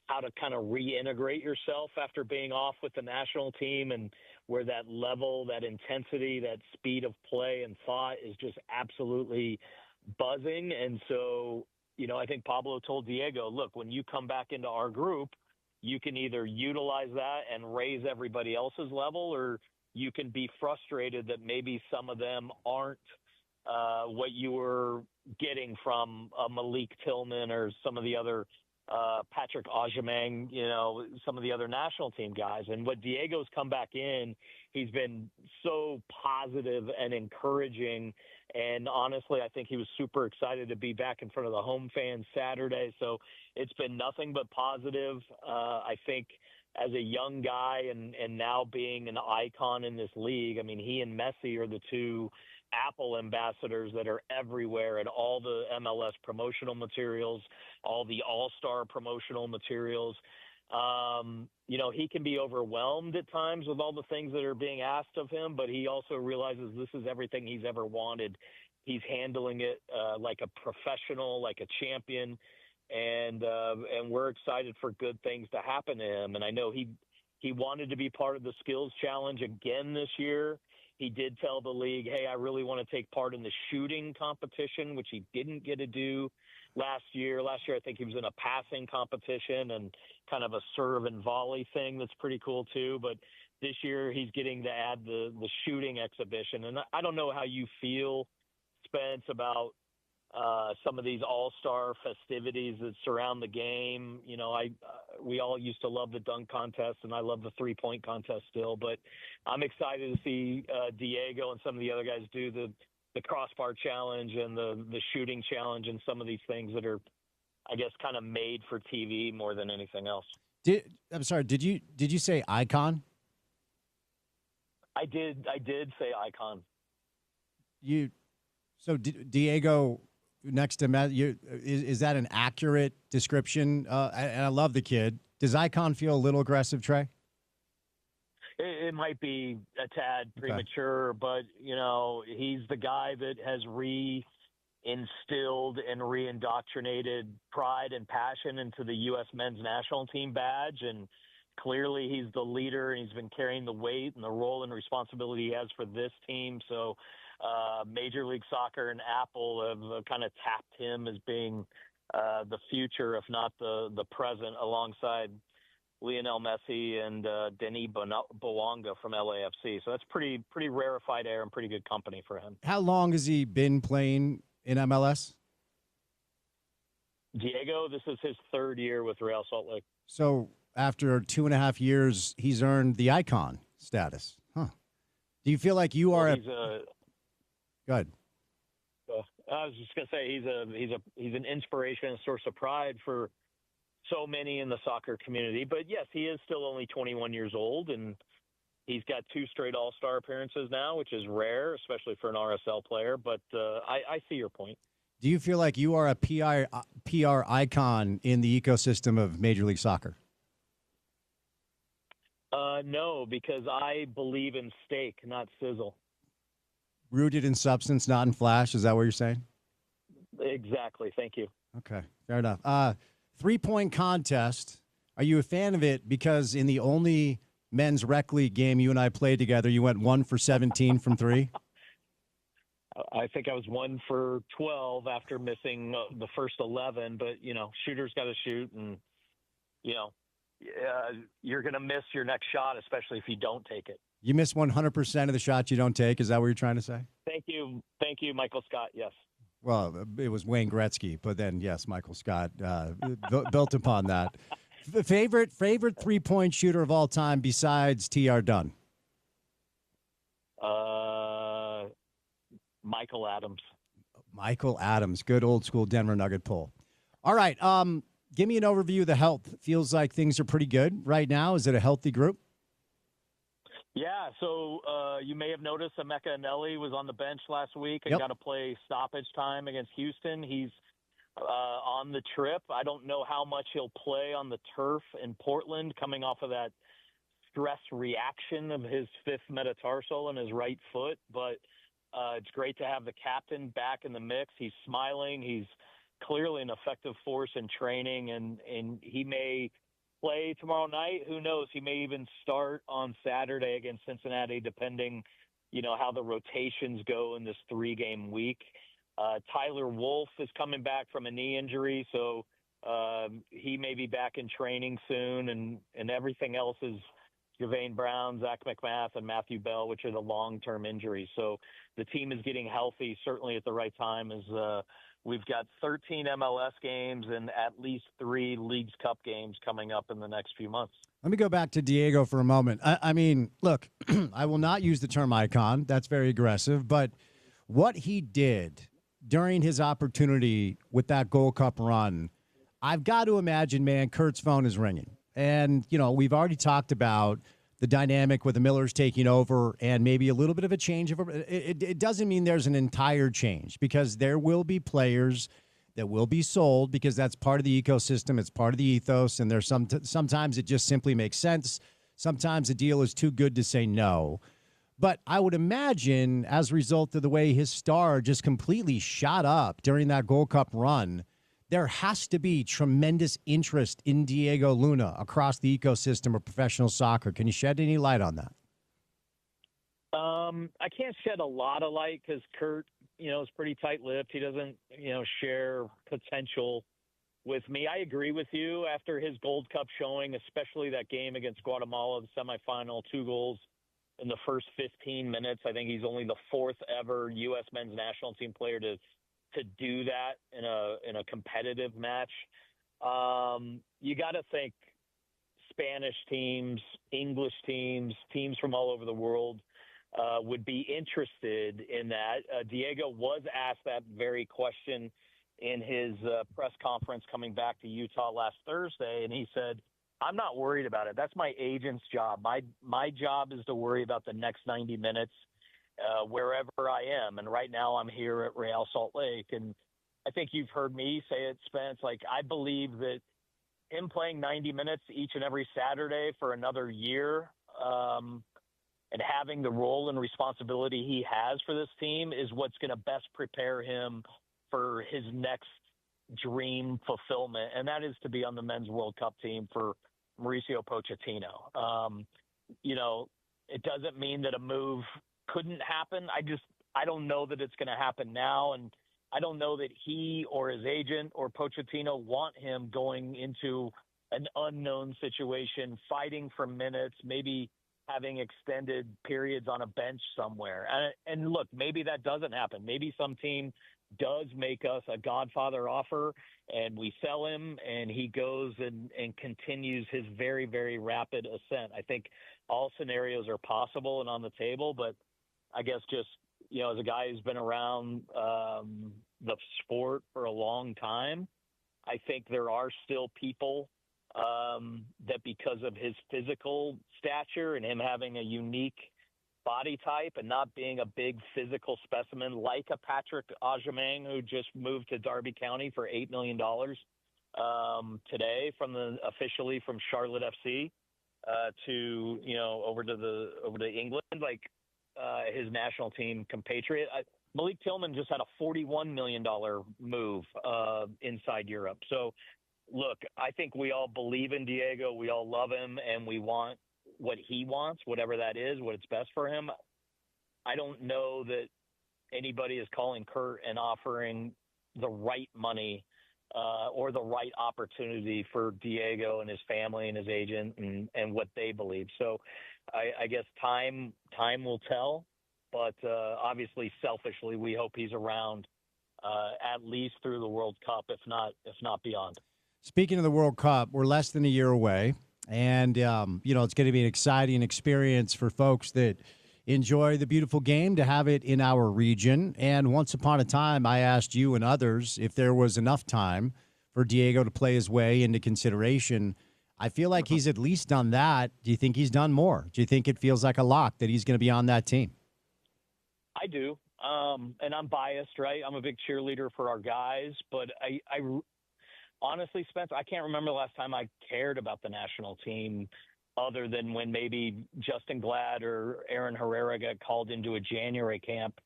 how to kind of reintegrate yourself after being off with the national team, and where that level, that intensity, that speed of play and thought is just absolutely buzzing. And so, you know, I think Pablo told Diego, look, when you come back into our group, you can either utilize that and raise everybody else's level, or you can be frustrated that maybe some of them aren't what you were getting from Malik Tillman or some of the other Patrick Aubameyang, you know, some of the other national team guys. And what Diego's come back in, he's been so positive and encouraging. And honestly, I think he was super excited to be back in front of the home fans Saturday. So it's been nothing but positive. I think as a young guy and now being an icon in this league, I mean, he and Messi are the two Apple ambassadors that are everywhere at all the MLS promotional materials, all the all-star promotional materials. You know, he can be overwhelmed at times with all the things that are being asked of him, but he also realizes this is everything he's ever wanted. He's handling it like a professional, like a champion, and we're excited for good things to happen to him. And I know he wanted to be part of the skills challenge again this year. He did tell the league, hey, I really want to take part in the shooting competition, which he didn't get to do last year. Last year, I think he was in a passing competition and kind of a serve and volley thing that's pretty cool too. But this year he's getting to add the shooting exhibition. And I don't know how you feel, Spence, about some of these all-star festivities that surround the game. You know, we all used to love the dunk contest, and I love the three-point contest still. But I'm excited to see Diego and some of the other guys do the crossbar challenge and the shooting challenge and some of these things that are, I guess, kind of made for TV more than anything else. I'm sorry. Did you say icon? I did say icon. So Diego next to Messi, is that an accurate description? And I love the kid. Does icon feel a little aggressive, Trey? It might be a tad premature, but, you know, he's the guy that has instilled and reindoctrinated pride and passion into the U.S. men's national team badge. And clearly he's the leader, and he's been carrying the weight and the role and responsibility he has for this team. So Major League Soccer and Apple have kind of tapped him as being the future, if not the present, alongside Lionel Messi and Denis Bouanga from LAFC. So that's pretty rarefied air and pretty good company for him. How long has he been playing in MLS? Diego, this is his third year with Real Salt Lake. So after 2.5 years, he's earned the icon status. Huh. Do you feel like you are Go ahead. I was just gonna say he's an inspiration and source of pride for so many in the soccer community. But yes, he is still only 21 years old, and he's got 2 straight All-Star appearances now, which is rare, especially for an RSL player. But I see your point. Do you feel like you are a PR icon in the ecosystem of Major League Soccer? No, because I believe in steak, not sizzle. Rooted in substance, not in flash. Is that what you're saying? Exactly. Thank you. Okay, fair enough. 3-point contest. Are you a fan of it? Because in the only men's rec league game you and I played together, you went 1 for 17 from 3. I think I was 1 for 12 after missing the first 11. But, you know, shooters got to shoot, and, you know, you're going to miss your next shot, especially if you don't take it. You miss 100% of the shots you don't take. Is that what you're trying to say? Thank you, Michael Scott. Yes. Well, it was Wayne Gretzky, but then, yes, Michael Scott built upon that. Favorite 3-point shooter of all time besides T.R. Dunn? Michael Adams. Michael Adams, good old school Denver Nugget pull. All right, give me an overview of the health. Feels like things are pretty good right now. Is it a healthy group? Yeah, so you may have noticed Emeka Anelli was on the bench last week and got to play stoppage time against Houston. He's on the trip. I don't know how much he'll play on the turf in Portland coming off of that stress reaction of his fifth metatarsal in his right foot, but it's great to have the captain back in the mix. He's smiling. He's clearly an effective force in training, and he may play tomorrow night. Who knows? He may even start on Saturday against Cincinnati, depending, how the rotations go in this 3-game week. Tyler Wolf is coming back from a knee injury, so he may be back in training soon, and everything else is Javane Brown, Zach McMath, and Matthew Bell, which are the long-term injuries. So the team is getting healthy, certainly at the right time, as we've got 13 MLS games and at least 3 Leagues Cup games coming up in the next few months. Let me go back to Diego for a moment. I mean, look, I will not use the term icon. That's very aggressive. But what he did during his opportunity with that Gold Cup run, I've got to imagine, man, Kurt's phone is ringing. And, we've already talked about the dynamic with the Millers taking over and maybe a little bit of a change. It doesn't mean there's an entire change, because there will be players that will be sold because that's part of the ecosystem. It's part of the ethos. And there's sometimes it just simply makes sense. Sometimes the deal is too good to say no. But I would imagine, as a result of the way his star just completely shot up during that Gold Cup run, there has to be tremendous interest in Diego Luna across the ecosystem of professional soccer. Can you shed any light on that? I can't shed a lot of light because Kurt, is pretty tight-lipped. He doesn't, share potential with me. I agree with you after his Gold Cup showing, especially that game against Guatemala, the semifinal, 2 goals in the first 15 minutes. I think he's only the 4th ever U.S. men's national team player to do that in a competitive match. You got to think Spanish teams, English teams from all over the world would be interested in that. Diego was asked that very question in his press conference coming back to Utah last Thursday, and he said, "I'm not worried about it. That's my agent's job. My job is to worry about the next 90 minutes wherever I am. And right now I'm here at Real Salt Lake." And I think you've heard me say it, Spence. Like, I believe that him playing 90 minutes each and every Saturday for another year and having the role and responsibility he has for this team is what's going to best prepare him for his next dream fulfillment. And that is to be on the Men's World Cup team for Mauricio Pochettino. It doesn't mean that a move couldn't happen. I don't know that it's going to happen now, and I don't know that he or his agent or Pochettino want him going into an unknown situation, fighting for minutes, maybe having extended periods on a bench somewhere. And look, maybe that doesn't happen. Maybe some team does make us a Godfather offer and we sell him and he goes and continues his very, very rapid ascent. I think all scenarios are possible and on the table, but I guess just, as a guy who's been around the sport for a long time, I think there are still people that because of his physical stature and him having a unique body type and not being a big physical specimen like a Patrick Aubameyang, who just moved to Derby County for $8 million today officially from Charlotte FC to over to England, like his national team compatriot. Malik Tillman just had a $41 million move inside Europe. So, look, I think we all believe in Diego. We all love him, and we want what he wants, whatever that is, what it's best for him. I don't know that anybody is calling Kurt and offering the right money or the right opportunity for Diego and his family and his agent and what they believe. So I guess time will tell, but obviously selfishly, we hope he's around at least through the World Cup, if not beyond. Speaking of the World Cup, we're less than a year away. And, it's going to be an exciting experience for folks that enjoy the beautiful game to have it in our region. And once upon a time, I asked you and others if there was enough time for Diego to play his way into consideration. I feel like he's at least done that. Do you think he's done more? Do you think it feels like a lock that he's going to be on that team? I do. And I'm biased, right? I'm a big cheerleader for our guys, but I honestly, Spence, I can't remember the last time I cared about the national team other than when maybe Justin Glad or Aaron Herrera got called into a January camp.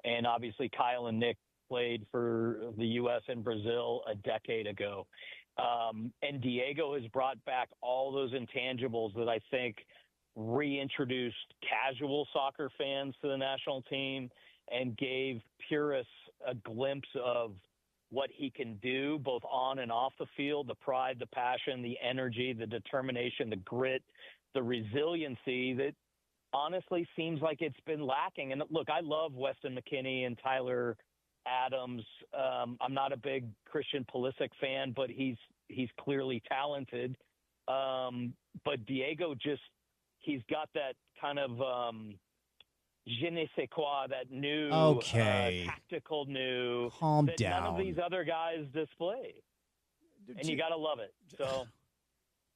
And obviously Kyle and Nick played for the U.S. and Brazil a decade ago. And Diego has brought back all those intangibles that I think reintroduced casual soccer fans to the national team and gave purists a glimpse of what he can do both on and off the field, the pride, the passion, the energy, the determination, the grit, the resiliency that honestly seems like it's been lacking. And look, I love Weston McKennie and Tyler Adams. I'm not a big Christian Pulisic fan, but he's clearly talented. But Diego he's got that kind of je ne sais quoi, that new tactical new Calm that down. none of these other guys display. And you got to love it. So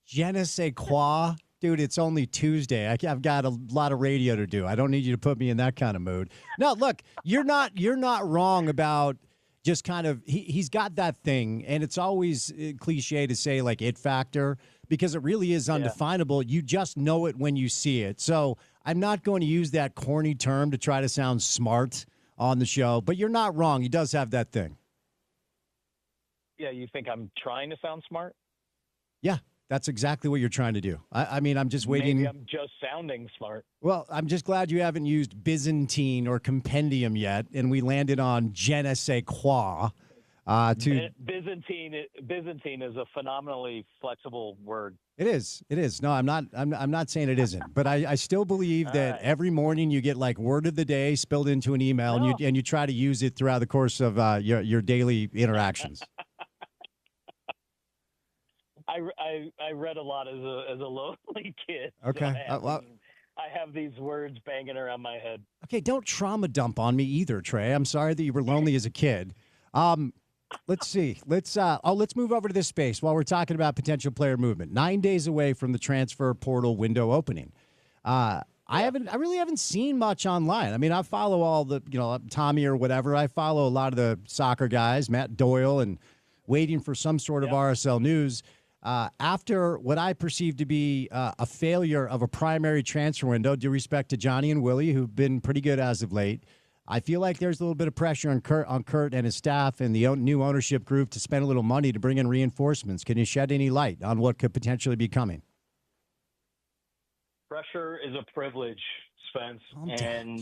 Je ne sais quoi? Dude, it's only Tuesday. I've got a lot of radio to do. I don't need you to put me in that kind of mood. No, look, you're not wrong about just kind of he's got that thing, and it's always cliche to say like it factor because it really is undefinable. You just know it when you see it. So I'm not going to use that corny term to try to sound smart on the show, but you're not wrong. He does have that thing. Yeah, you think I'm trying to sound smart? Yeah. That's exactly what you're trying to do. I mean, I'm just waiting. Maybe I'm just sounding smart. Well, I'm just glad you haven't used Byzantine or compendium yet, and we landed on je ne sais quoi. Byzantine is a phenomenally flexible word. It is. No, I'm not saying it isn't, but I still believe that every morning you get like word of the day spilled into an email, and you try to use it throughout the course of your daily interactions. I read a lot as a lonely kid. Okay. So I have these words banging around my head. Okay, don't trauma dump on me either, Trey. I'm sorry that you were lonely as a kid. Let's see. Let's move over to this space while we're talking about potential player movement. 9 days away from the transfer portal window opening. I really haven't seen much online. I mean, I follow all the, Tommy or whatever. I follow a lot of the soccer guys, Matt Doyle, and waiting for some sort of RSL news. After what I perceive to be a failure of a primary transfer window, due respect to Johnny and Willie, who've been pretty good as of late, I feel like there's a little bit of pressure on Kurt and his staff and the new ownership group to spend a little money to bring in reinforcements. Can you shed any light on what could potentially be coming? Pressure is a privilege, Spence, and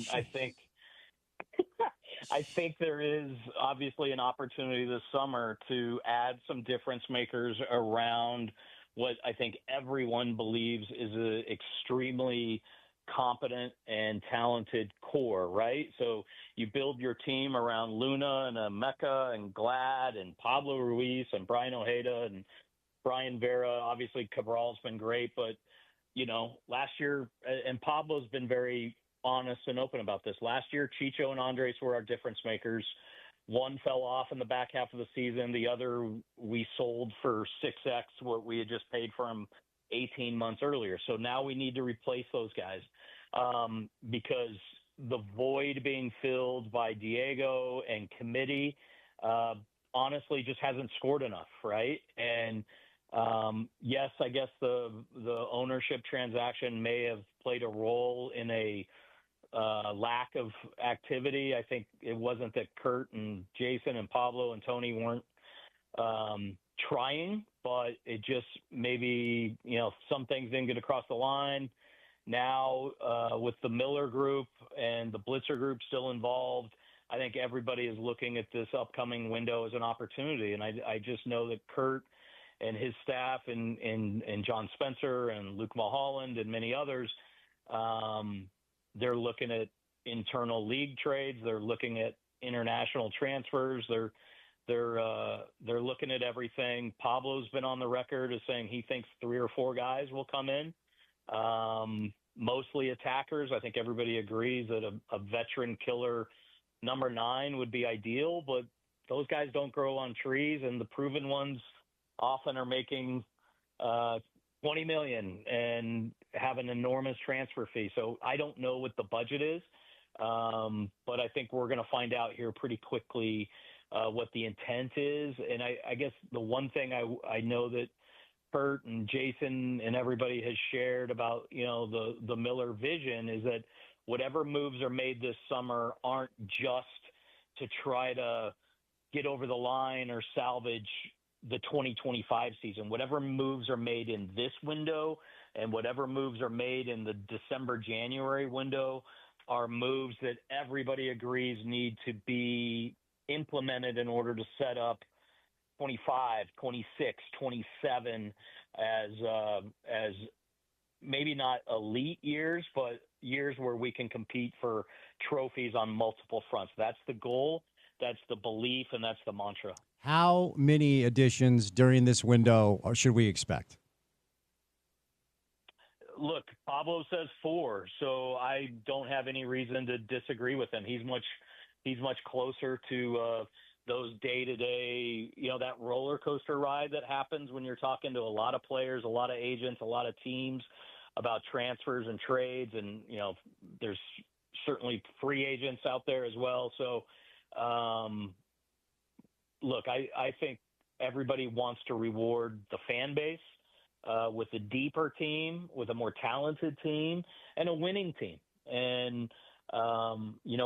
I think there is obviously an opportunity this summer to add some difference makers around what I think everyone believes is an extremely competent and talented core, right? So you build your team around Luna and Mecca and Glad and Pablo Ruiz and Brian Ojeda and Brian Vera. Obviously, Cabral's been great, but, last year, and Pablo's been very honest and open about this. Last year, Chicho and Andres were our difference makers. One fell off in the back half of the season. The other we sold for 6x what we had just paid for him 18 months earlier. So now we need to replace those guys because the void being filled by Diego and committee honestly just hasn't scored enough, right? And yes, I guess the ownership transaction may have played a role in a lack of activity. I think it wasn't that Kurt and Jason and Pablo and Tony weren't trying, but it just maybe, some things didn't get across the line. Now with the Miller group and the Blitzer group still involved, I think everybody is looking at this upcoming window as an opportunity. And I just know that Kurt and his staff and John Spencer and Luke Mulholland and many others, they're looking at internal league trades. They're looking at international transfers. They're they're looking at everything. Pablo's been on the record as saying he thinks 3 or 4 guys will come in, mostly attackers. I think everybody agrees that a veteran killer number 9 would be ideal, but those guys don't grow on trees, and the proven ones often are making $20 million and have an enormous transfer fee. So I don't know what the budget is, but I think we're going to find out here pretty quickly what the intent is. And I guess the one thing I know that Kurt and Jason and everybody has shared about, the Miller vision is that whatever moves are made this summer aren't just to try to get over the line or salvage the 2025 season. Whatever moves are made in this window and whatever moves are made in the December-January window are moves that everybody agrees need to be implemented in order to set up 25, 26, 27 as maybe not elite years, but years where we can compete for trophies on multiple fronts. That's the goal, that's the belief, and that's the mantra. How many additions during this window should we expect? Look, Pablo says 4, so I don't have any reason to disagree with him. He's much closer to those day-to-day, that roller coaster ride that happens when you're talking to a lot of players, a lot of agents, a lot of teams about transfers and trades, and there's certainly free agents out there as well. So, look, I think everybody wants to reward the fan base with a deeper team, with a more talented team, and a winning team. And,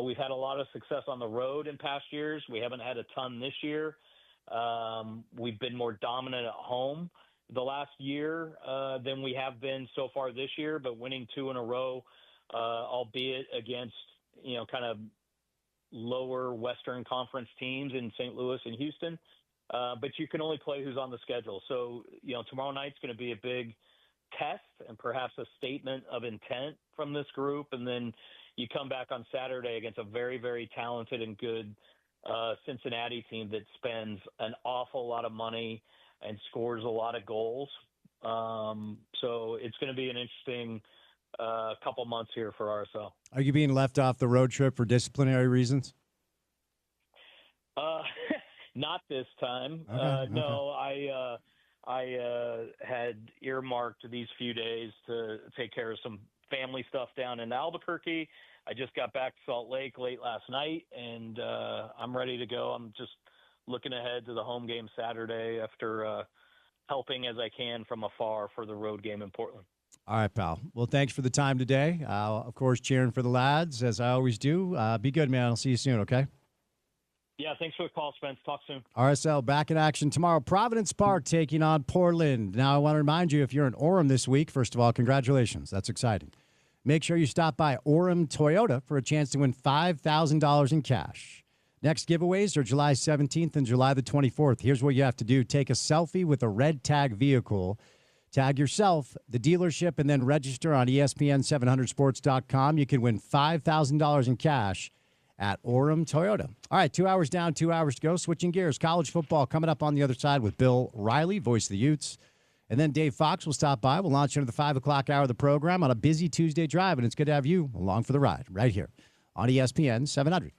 we've had a lot of success on the road in past years. We haven't had a ton this year. We've been more dominant at home the last year than we have been so far this year, but winning 2 in a row, albeit against, kind of lower Western Conference teams in St. Louis and Houston. But you can only play who's on the schedule. So, tomorrow night's going to be a big test and perhaps a statement of intent from this group. And then you come back on Saturday against a very, very talented and good Cincinnati team that spends an awful lot of money and scores a lot of goals. So it's going to be an interesting couple months here for RSL. Are you being left off the road trip for disciplinary reasons? Not this time. Okay. No, I had earmarked these few days to take care of some family stuff down in Albuquerque. I just got back to Salt Lake late last night, and I'm ready to go. I'm just looking ahead to the home game Saturday after helping as I can from afar for the road game in Portland. All right, pal. Well, thanks for the time today. Of course, cheering for the lads, as I always do. Be good, man. I'll see you soon, okay? Yeah, thanks for the call, Spence. Talk soon. RSL back in action tomorrow. Providence Park taking on Portland. Now, I want to remind you, if you're in Orem this week, first of all, congratulations. That's exciting. Make sure you stop by Orem Toyota for a chance to win $5,000 in cash. Next giveaways are July 17th and July the 24th. Here's what you have to do. Take a selfie with a red tag vehicle. Tag yourself, the dealership, and then register on ESPN700sports.com. You can win $5,000 in cash at Orem Toyota. All right, 2 hours down, 2 hours to go. Switching gears, college football coming up on the other side with Bill Riley, voice of the Utes. And then Dave Fox will stop by. We'll launch into the 5 o'clock hour of the program on a busy Tuesday drive, and it's good to have you along for the ride right here on ESPN 700.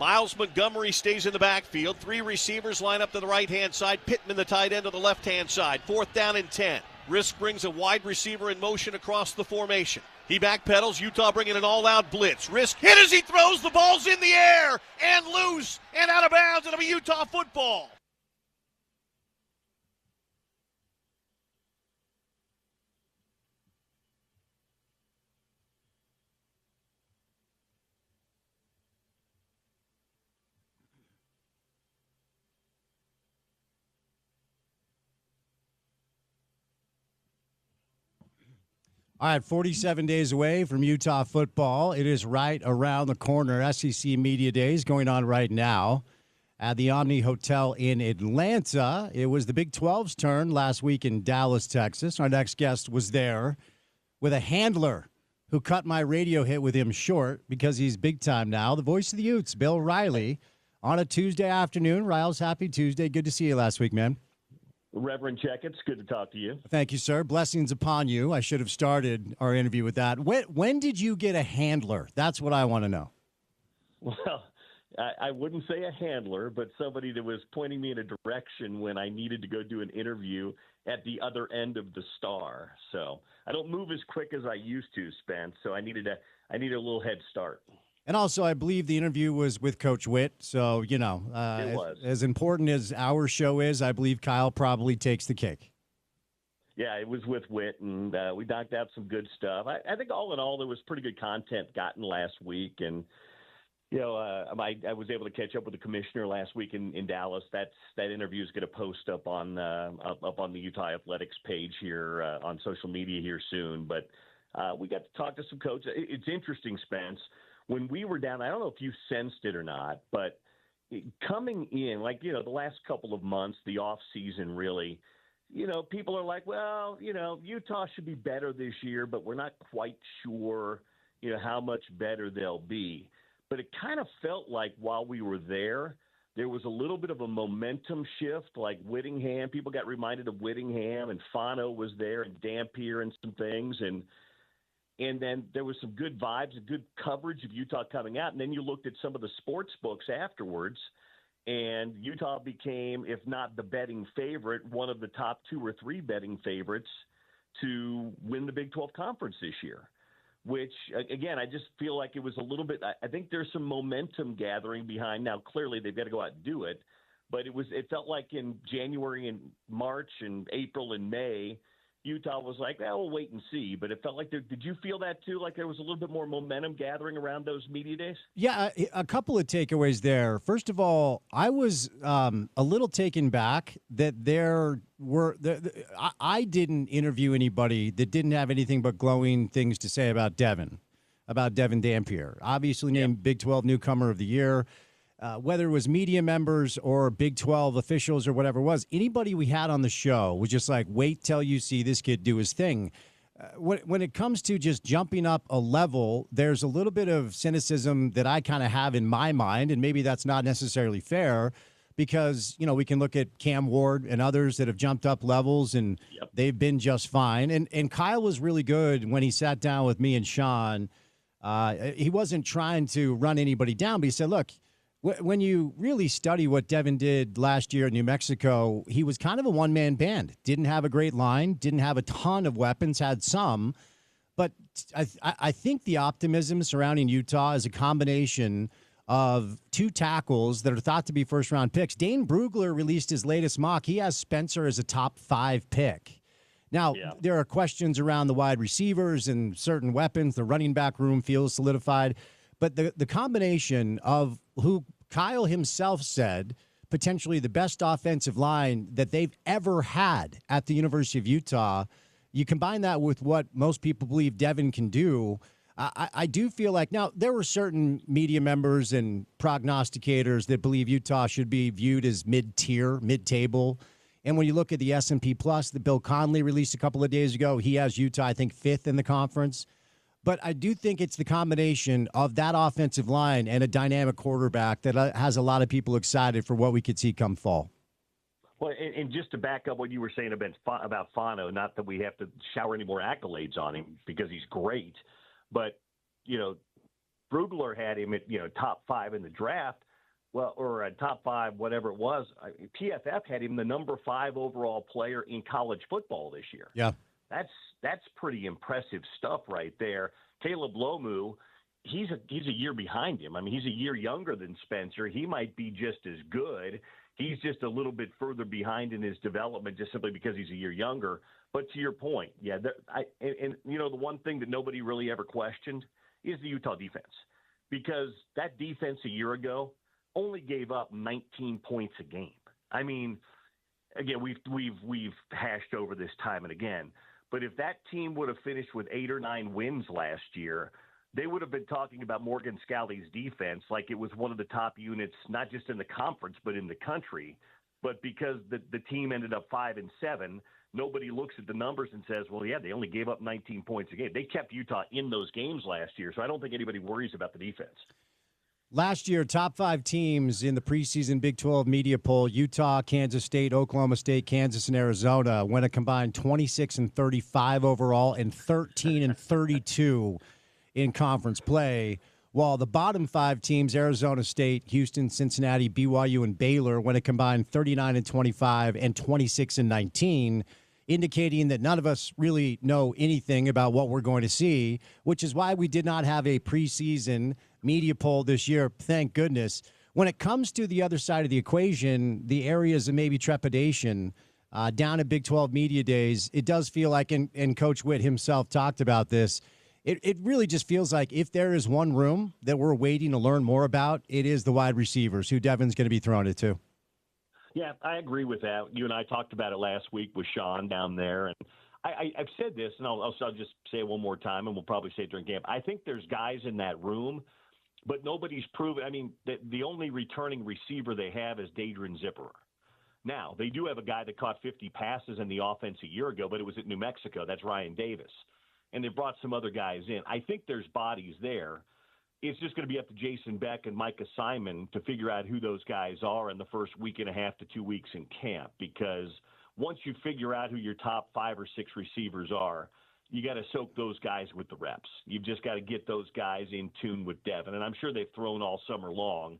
Miles Montgomery stays in the backfield. 3 receivers line up to the right-hand side. Pittman, the tight end, to the left-hand side. 4th down and 10. Risk brings a wide receiver in motion across the formation. He backpedals. Utah bringing an all-out blitz. Risk hit as he throws. The ball's in the air and loose and out of bounds. It'll be Utah football. All right, 47 days away from Utah football. It is right around the corner. SEC Media Days going on right now at the Omni Hotel in Atlanta. It was the Big 12's turn last week in Dallas, Texas. Our next guest was there with a handler who cut my radio hit with him short because he's big time now. The voice of the Utes, Bill Riley, on a Tuesday afternoon. Riles, happy Tuesday. Good to see you last week, man. Reverend Checketts, good to talk to you. Thank you, sir. Blessings upon you. I should have started our interview with that. When did you get a handler? That's what I want to know. Well, I wouldn't say a handler, but somebody that was pointing me in a direction when I needed to go do an interview at the other end of the star. So I don't move as quick as I used to, Spence. So I needed a little head start. And also, I believe the interview was with Coach Witt. So, you know, it was. As important as our show is, I believe Kyle probably takes the cake. Yeah, it was with Witt, and we knocked out some good stuff. I think all in all, there was pretty good content gotten last week. And, you know, I was able to catch up with the commissioner last week in Dallas. That interview is going to post up on the Utah Athletics page here on social media here soon. But we got to talk to some coaches. It's interesting, Spence. When we were down, I don't know if you sensed it or not, but coming in, like, you know, the last couple of months, the off season really, you know, people are like, well, you know, Utah should be better this year, but we're not quite sure, you know, how much better they'll be. But it kind of felt like while we were there was a little bit of a momentum shift, like Whittingham. People got reminded of Whittingham, and Fano was there, and Dampier and some things, and then there was some good vibes and good coverage of Utah coming out. And then you looked at some of the sports books afterwards, and Utah became, if not the betting favorite, one of the top 2 or 3 betting favorites to win the Big 12 Conference this year, which, again, I just feel like it was a little bit – I think there's some momentum gathering behind. Now, clearly they've got to go out and do it, but it felt like in January and March and April and May – Utah was like, well, we'll wait and see. But it felt like did you feel that too? Like there was a little bit more momentum gathering around those media days? Yeah, a couple of takeaways there. First of all, I was a little taken back that I didn't interview anybody that didn't have anything but glowing things to say about Devin Dampier. Obviously named Big 12 Newcomer of the Year. Whether it was media members or Big 12 officials or whatever it was, anybody we had on the show was just like, wait till you see this kid do his thing. When it comes to just jumping up a level, there's a little bit of cynicism that I kind of have in my mind, and maybe that's not necessarily fair because, you know, we can look at Cam Ward and others that have jumped up levels, and they've been just fine. And Kyle was really good when he sat down with me and Sean. He wasn't trying to run anybody down, but he said, look, when you really study what Devin did last year in New Mexico, he was kind of a one-man band. Didn't have a great line, didn't have a ton of weapons, had some. But I think the optimism surrounding Utah is a combination of 2 tackles that are thought to be first-round picks. Dane Brugler released his latest mock. He has Spencer as a top 5 pick. Now, there are questions around the wide receivers and certain weapons. The running back room feels solidified. But the combination of who Kyle himself said potentially the best offensive line that they've ever had at the University of Utah, you combine that with what most people believe Devin can do. I do feel like now there were certain media members and prognosticators that believe Utah should be viewed as mid-tier, mid-table. And when you look at the S&P Plus that Bill Conley released a couple of days ago, he has Utah, I think, 5th in the conference. But I do think it's the combination of that offensive line and a dynamic quarterback that has a lot of people excited for what we could see come fall. Well, and just to back up what you were saying about Fano, not that we have to shower any more accolades on him because he's great, but, you know, Brugler had him at, you know, top 5 in the draft. well, or a top 5, whatever it was. PFF had him the number 5 overall player in college football this year. Yeah. That's pretty impressive stuff right there. Caleb Lomu, he's a year behind him. I mean, he's a year younger than Spencer. He might be just as good. He's just a little bit further behind in his development just simply because he's a year younger. But to your point, yeah, the one thing that nobody really ever questioned is the Utah defense, because that defense a year ago only gave up 19 points a game. I mean, again, we've hashed over this time and again, but if that team would have finished with 8 or 9 wins last year, they would have been talking about Morgan Scalley's defense like it was one of the top units, not just in the conference, but in the country. But because the team ended up 5-7, nobody looks at the numbers and says, well, yeah, they only gave up 19 points a game. They kept Utah in those games last year, so I don't think anybody worries about the defense. Last year, top 5 teams in the preseason Big 12 media poll: Utah, Kansas State, Oklahoma State, Kansas, and Arizona, went a combined 26-35 overall and 13-32 in conference play, while the bottom 5 teams, Arizona State, Houston, Cincinnati, BYU, and Baylor, went a combined 39-25 and 26-19, indicating that none of us really know anything about what we're going to see, which is why we did not have a preseason media poll this year, thank goodness. When it comes to the other side of the equation, the areas of maybe trepidation down at Big 12 Media Days, it does feel like, and Coach Witt himself talked about this, it really just feels like if there is one room that we're waiting to learn more about, it is the wide receivers, who Devin's going to be throwing it to. Yeah, I agree with that. You and I talked about it last week with Sean down there, and I've said this, and I'll just say it one more time, and we'll probably say it during camp. I think there's guys in that room, but nobody's proven. I mean, the only returning receiver they have is Dadrian Zipperer. Now, they do have a guy that caught 50 passes in the offense a year ago, but it was at New Mexico. That's Ryan Davis. And they brought some other guys in. I think there's bodies there. It's just going to be up to Jason Beck and Micah Simon to figure out who those guys are in the first week and a half to 2 weeks in camp, because once you figure out who your top 5 or 6 receivers are, you got to soak those guys with the reps. You've just got to get those guys in tune with Devin. And I'm sure they've thrown all summer long,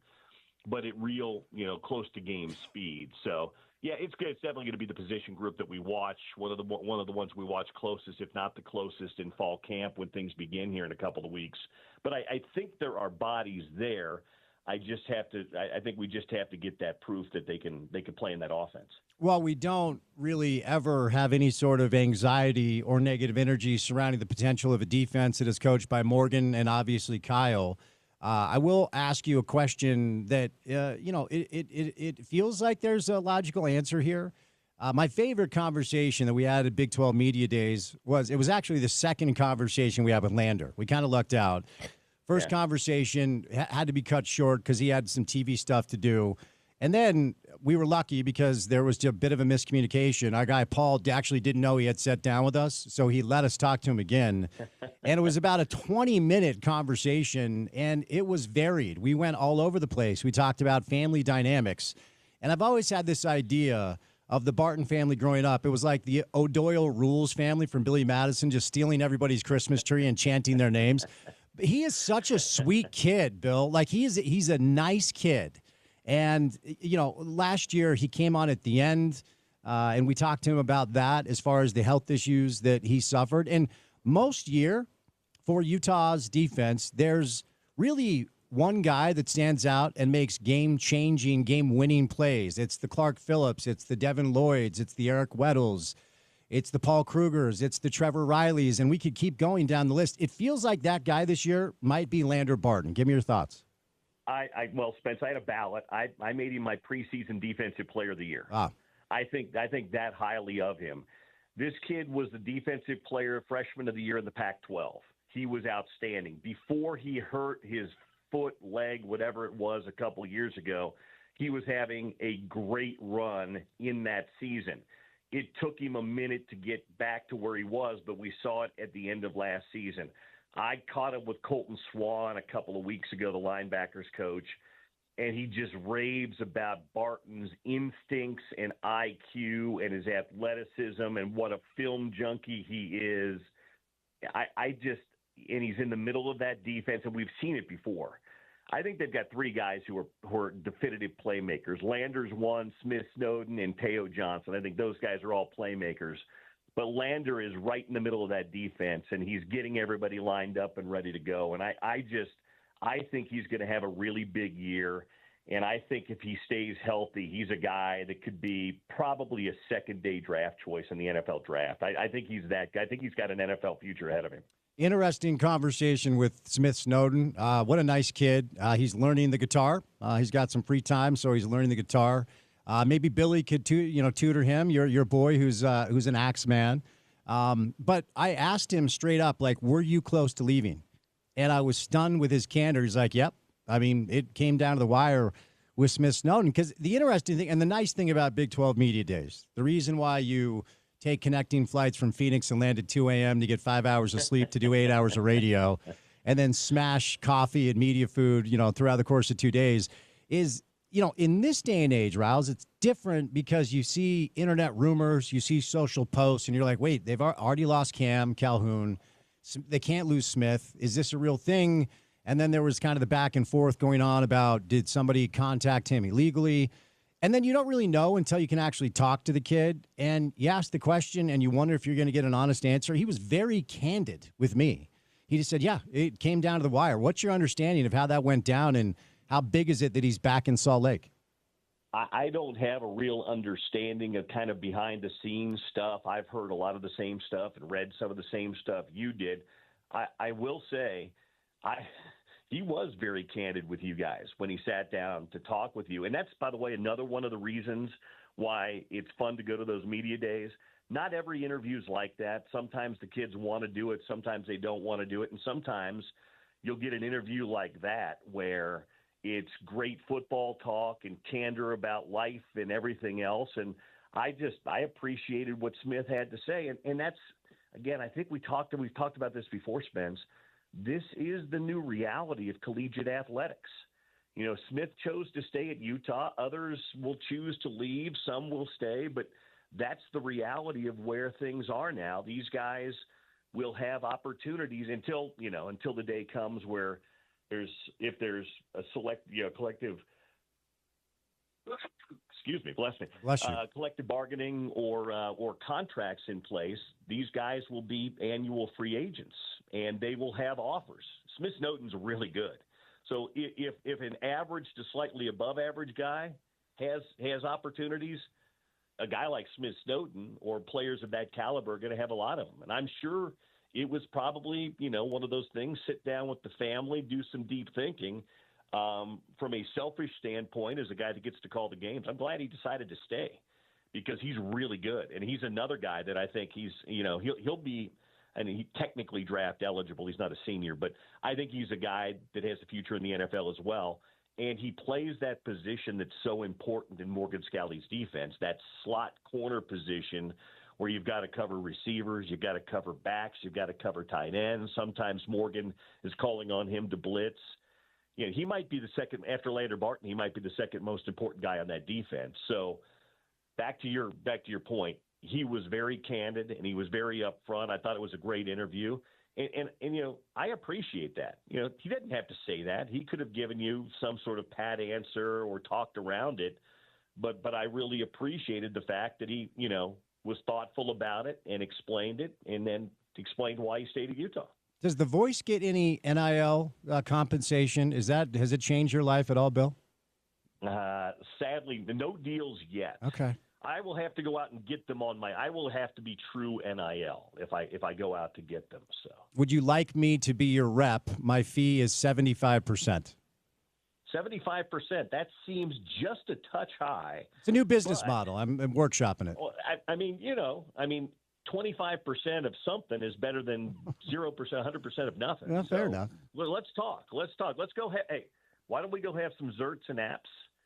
but at real, close to game speed. So, yeah, it's good. It's definitely going to be the position group that we watch. One of the ones we watch closest, if not the closest, in fall camp when things begin here in a couple of weeks. But I think there are bodies there. I think we just have to get that proof that they can play in that offense. Well, we don't really ever have any sort of anxiety or negative energy surrounding the potential of a defense that is coached by Morgan and obviously Kyle. I will ask you a question that, it feels like there's a logical answer here. My favorite conversation that we had at Big 12 Media Days was actually the second conversation we had with Lander. We kind of lucked out. First conversation had to be cut short because he had some TV stuff to do. And then we were lucky because there was a bit of a miscommunication. Our guy Paul actually didn't know he had sat down with us, so he let us talk to him again. And it was about a 20-minute conversation, and it was varied. We went all over the place. We talked about family dynamics. And I've always had this idea of the Barton family growing up. It was like the O'Doyle Rules family from Billy Madison, just stealing everybody's Christmas tree and chanting their names. He is such a sweet kid, Bill. Like, he's a nice kid. And, last year he came on at the end, and we talked to him about that as far as the health issues that he suffered. And most year for Utah's defense, there's really one guy that stands out and makes game-changing, game-winning plays. It's the Clark Phillips. It's the Devin Lloyds. It's the Eric Weddles. It's the Paul Krugers. It's the Trevor Rileys. And we could keep going down the list. It feels like that guy this year might be Lander Barton. Give me your thoughts. Well, Spence, I had a ballot. I made him my preseason defensive player of the year. I think that highly of him. This kid was the defensive player, freshman of the year in the Pac-12. He was outstanding. Before he hurt his foot, leg, whatever it was a couple of years ago, he was having a great run in that season. It took him a minute to get back to where he was, but we saw it at the end of last season. I caught him with Colton Swan a couple of weeks ago, the linebackers coach, and he just raves about Barton's instincts and IQ and his athleticism and what a film junkie he is. And he's in the middle of that defense, and we've seen it before. I think they've got three guys who are definitive playmakers. Lander's one, Smith, Snowden, and Teo Johnson. I think those guys are all playmakers. But Lander is right in the middle of that defense, and he's getting everybody lined up and ready to go. And I think he's going to have a really big year. And I think if he stays healthy, he's a guy that could be probably a second-day draft choice in the NFL draft. I think he's that guy. I think he's got an NFL future ahead of him. Interesting conversation with Smith Snowden. What a nice kid. He's learning the guitar. He's got some free time, so he's learning the guitar. Maybe Billy could tutor him. Your boy who's an axe man. But I asked him straight up, like, were you close to leaving? And I was stunned with his candor. He's like, yep. I mean, it came down to the wire with Smith Snowden. Because the interesting thing and the nice thing about Big 12 Media Days, the reason why you take connecting flights from Phoenix and land at 2 a.m. to get 5 hours of sleep to do 8 hours of radio and then smash coffee and media food, throughout the course of 2 days is, in this day and age, Rouse, it's different because you see internet rumors, you see social posts, and you're like, wait, they've already lost Cam Calhoun. They can't lose Smith. Is this a real thing? And then there was kind of the back and forth going on about, did somebody contact him illegally? And then you don't really know until you can actually talk to the kid. And you ask the question and you wonder if you're going to get an honest answer. He was very candid with me. He just said, yeah, it came down to the wire. What's your understanding of how that went down, and how big is it that he's back in Salt Lake? I don't have a real understanding of kind of behind-the-scenes stuff. I've heard a lot of the same stuff and read some of the same stuff you did. I will say he was very candid with you guys when he sat down to talk with you. And that's, by the way, another one of the reasons why it's fun to go to those media days. Not every interview is like that. Sometimes the kids want to do it. Sometimes they don't want to do it. And sometimes you'll get an interview like that where it's great football talk and candor about life and everything else. And I appreciated what Smith had to say. And that's, again, I think we've talked about this before, Spence. This is the new reality of collegiate athletics. Smith chose to stay at Utah. Others will choose to leave. Some will stay. But that's the reality of where things are now. These guys will have opportunities until the day comes where if there's a collective excuse me, bless me. Bless you. Collective bargaining or contracts in place, these guys will be annual free agents, and they will have offers. Smith Snowden's really good. So if an average to slightly above average guy has opportunities, a guy like Smith Snowden or players of that caliber are going to have a lot of them. And I'm sure it was probably, one of those things, sit down with the family, do some deep thinking. From a selfish standpoint, as a guy that gets to call the games, I'm glad he decided to stay because he's really good. And he's another guy that I think he'll be, and he technically draft eligible. He's not a senior, but I think he's a guy that has a future in the NFL as well. And he plays that position that's so important in Morgan Scalley's defense, that slot corner position where you've got to cover receivers, you've got to cover backs, you've got to cover tight ends. Sometimes Morgan is calling on him to blitz. He might be the second after Lander Barton. He might be the second most important guy on that defense. So back to your point, he was very candid and he was very upfront. I thought it was a great interview, and I appreciate that. He didn't have to say that. He could have given you some sort of pat answer or talked around it, but I really appreciated the fact that he was thoughtful about it and explained it, and then explained why he stayed at Utah. Does The Voice get any NIL compensation? Has it changed your life at all, Bill? Sadly, no deals yet. Okay. I will have to go out and get them I will have to be true NIL if I go out to get them. So. Would you like me to be your rep? My fee is 75%. 75%. That seems just a touch high. It's a new business model. I'm workshopping it. Well, I mean, 25% of something is better than 0%, 100% of nothing. Yeah, fair enough. Well, let's talk. Let's go. Hey, why don't we go have some zerts and apps?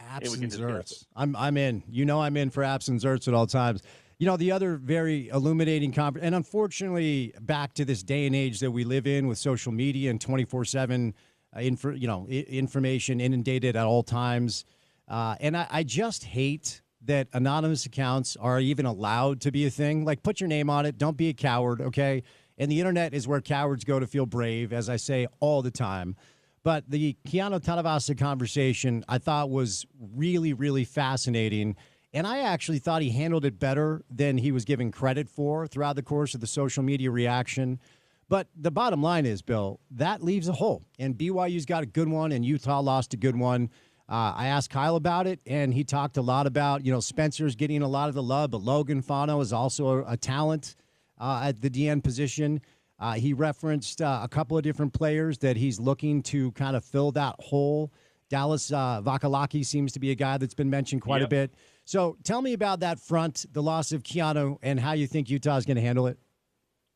Apps and zerts. I'm in. I'm in for apps and zerts at all times. The other very illuminating and unfortunately, back to this day and age that we live in with social media and 24/7 information inundated at all times. And I just hate that anonymous accounts are even allowed to be a thing. Like, put your name on it. Don't be a coward, okay? And the internet is where cowards go to feel brave, as I say all the time. But the Keanu Tanavasa conversation I thought was really, really fascinating. And I actually thought he handled it better than he was given credit for throughout the course of the social media reaction. But the bottom line is, Bill, that leaves a hole. And BYU's got a good one, and Utah lost a good one. I asked Kyle about it, and he talked a lot about, Spencer's getting a lot of the love, but Logan Fano is also a talent at the DN position. He referenced a couple of different players that he's looking to kind of fill that hole. Dallas Vakalaki seems to be a guy that's been mentioned quite a bit. So tell me about that front, the loss of Keanu, and how you think Utah is going to handle it.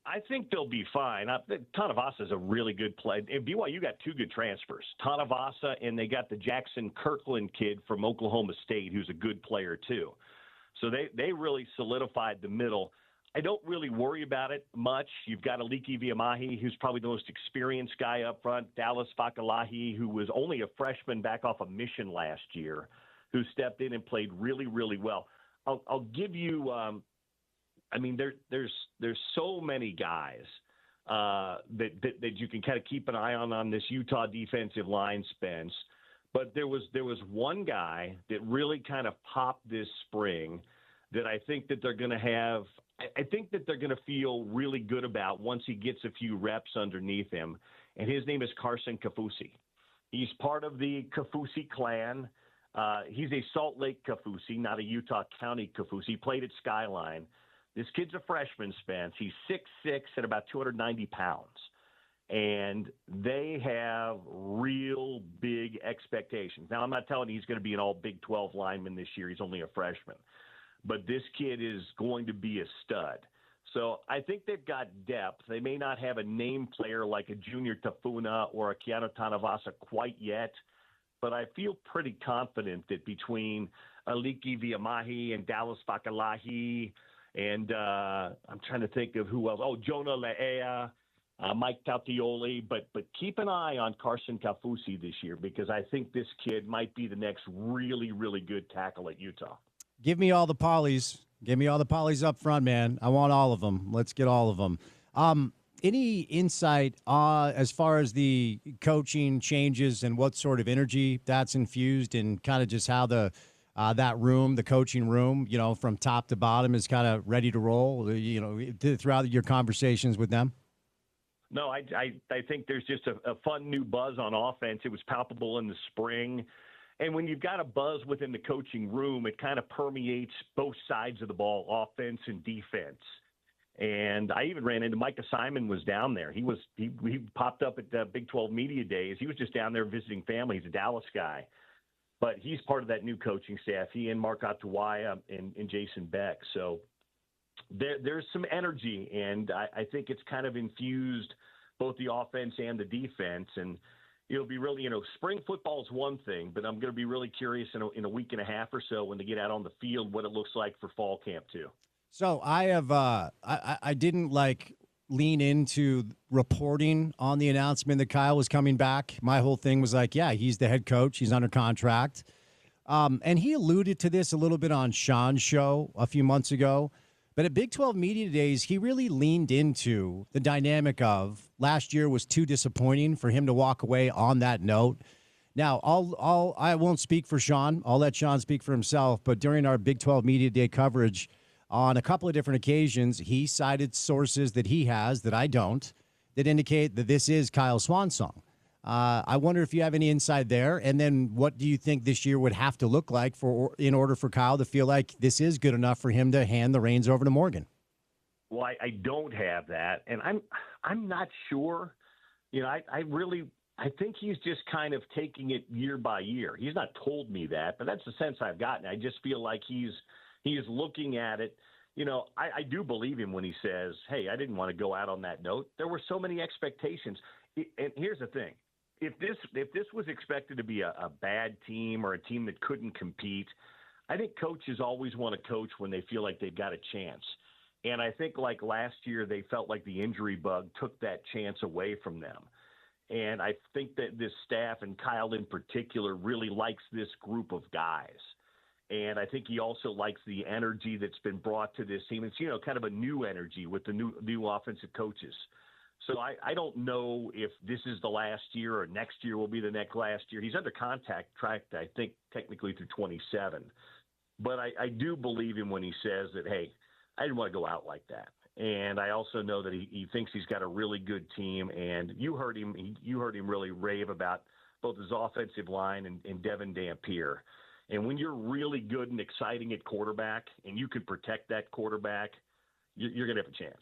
I think they'll be fine. Tanavasa is a really good play. BYU got two good transfers, Tanavasa, and they got the Jackson Kirkland kid from Oklahoma State, who's a good player too. So they really solidified the middle. I don't really worry about it much. You've got Aliki Viamahi, who's probably the most experienced guy up front, Dallas Fakalahi, who was only a freshman back off a mission last year, who stepped in and played really, really well. I'll give you there's so many guys that you can kind of keep an eye on this Utah defensive line, Spence. But there was one guy that really kind of popped this spring that I think that they're going to have. I think that they're going to feel really good about once he gets a few reps underneath him, and his name is Carson Kafusi. He's part of the Kafusi clan. He's a Salt Lake Kafusi, not a Utah County Kafusi. He played at Skyline. This kid's a freshman, Spence. He's 6'6" at about 290 pounds. And they have real big expectations. Now, I'm not telling you he's going to be an all Big 12 lineman this year. He's only a freshman. But this kid is going to be a stud. So I think they've got depth. They may not have a name player like a Junior Tafuna or a Keanu Tanavasa quite yet, but I feel pretty confident that between Aliki Viamahi and Dallas Fakalahi and I'm trying to think of who else. Oh, Jonah Le'ea, Mike Tautioli. But keep an eye on Carson Kafusi this year because I think this kid might be the next really, really good tackle at Utah. Give me all the polys. Give me all the polys up front, man. I want all of them. Let's get all of them. Any insight as far as the coaching changes and what sort of energy that's infused and kind of just how that room, the coaching room, from top to bottom is kind of ready to roll, throughout your conversations with them? No, I think there's just a fun new buzz on offense. It was palpable in the spring. And when you've got a buzz within the coaching room, it kind of permeates both sides of the ball, offense and defense. And I even ran into Micah Simon was down there. He popped up at the Big 12 Media Days. He was just down there visiting family. He's a Dallas guy. But he's part of that new coaching staff. He and Mark Atuwaya and Jason Beck. So there's some energy, and I think it's kind of infused both the offense and the defense. And it'll be really, spring football is one thing, but I'm going to be really curious in a week and a half or so when they get out on the field what it looks like for fall camp too. So I have I didn't lean into reporting on the announcement that Kyle was coming back. My whole thing was he's the head coach. He's under contract. And he alluded to this a little bit on Sean's show a few months ago. But at Big 12 Media Days, he really leaned into the dynamic of last year was too disappointing for him to walk away on that note. Now, I won't speak for Sean. I'll let Sean speak for himself. But during our Big 12 Media Day coverage, on a couple of different occasions, he cited sources that he has that I don't that indicate that this is Kyle's swan song. I wonder if you have any insight there. And then what do you think this year would have to look like in order for Kyle to feel like this is good enough for him to hand the reins over to Morgan? Well, I don't have that, and I'm not sure. I think he's just kind of taking it year by year. He's not told me that, but that's the sense I've gotten. I just feel like he is looking at it. I do believe him when he says, hey, I didn't want to go out on that note. There were so many expectations. And here's the thing. If this was expected to be a bad team or a team that couldn't compete, I think coaches always want to coach when they feel like they've got a chance. And I think like last year, they felt like the injury bug took that chance away from them. And I think that this staff and Kyle in particular really likes this group of guys. And I think he also likes the energy that's been brought to this team. It's, kind of a new energy with the new offensive coaches. So I don't know if this is the last year or next year will be the next last year. He's under contract, I think, technically through 27. But I do believe him when he says that, hey, I didn't want to go out like that. And I also know that he thinks he's got a really good team. And you heard him really rave about both his offensive line and Devin Dampier. And when you're really good and exciting at quarterback and you can protect that quarterback, you're going to have a chance.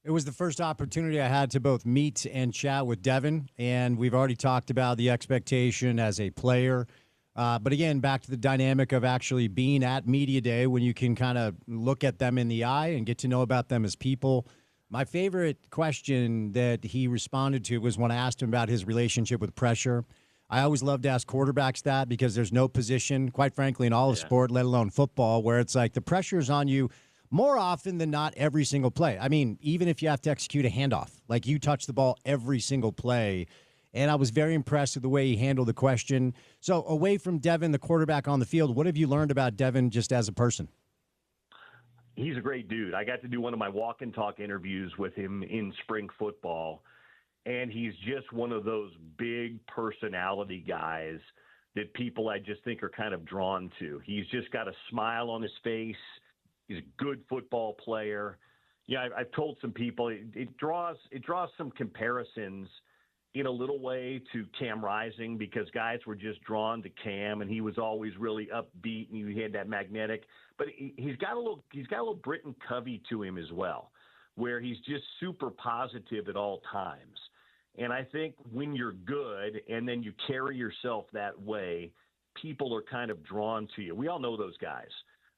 It was the first opportunity I had to both meet and chat with Devin, and we've already talked about the expectation as a player. But again, back to the dynamic of actually being at Media Day when you can kind of look at them in the eye and get to know about them as people. My favorite question that he responded to was when I asked him about his relationship with pressure. I always love to ask quarterbacks that because there's no position, quite frankly, in all of sport, let alone football, where it's like the pressure's on you more often than not every single play. I mean, even if you have to execute a handoff, like you touch the ball every single play. And I was very impressed with the way he handled the question. So away from Devin, the quarterback on the field, what have you learned about Devin just as a person? He's a great dude. I got to do one of my walk and talk interviews with him in spring football. And he's just one of those big personality guys that people I just think are kind of drawn to. He's just got a smile on his face. He's a good football player. Yeah, I've told some people it draws some comparisons in a little way to Cam Rising because guys were just drawn to Cam and he was always really upbeat and he had that magnetic. But he's got a little Britton Covey to him as well, where he's just super positive at all times. And I think when you're good and then you carry yourself that way, people are kind of drawn to you. We all know those guys.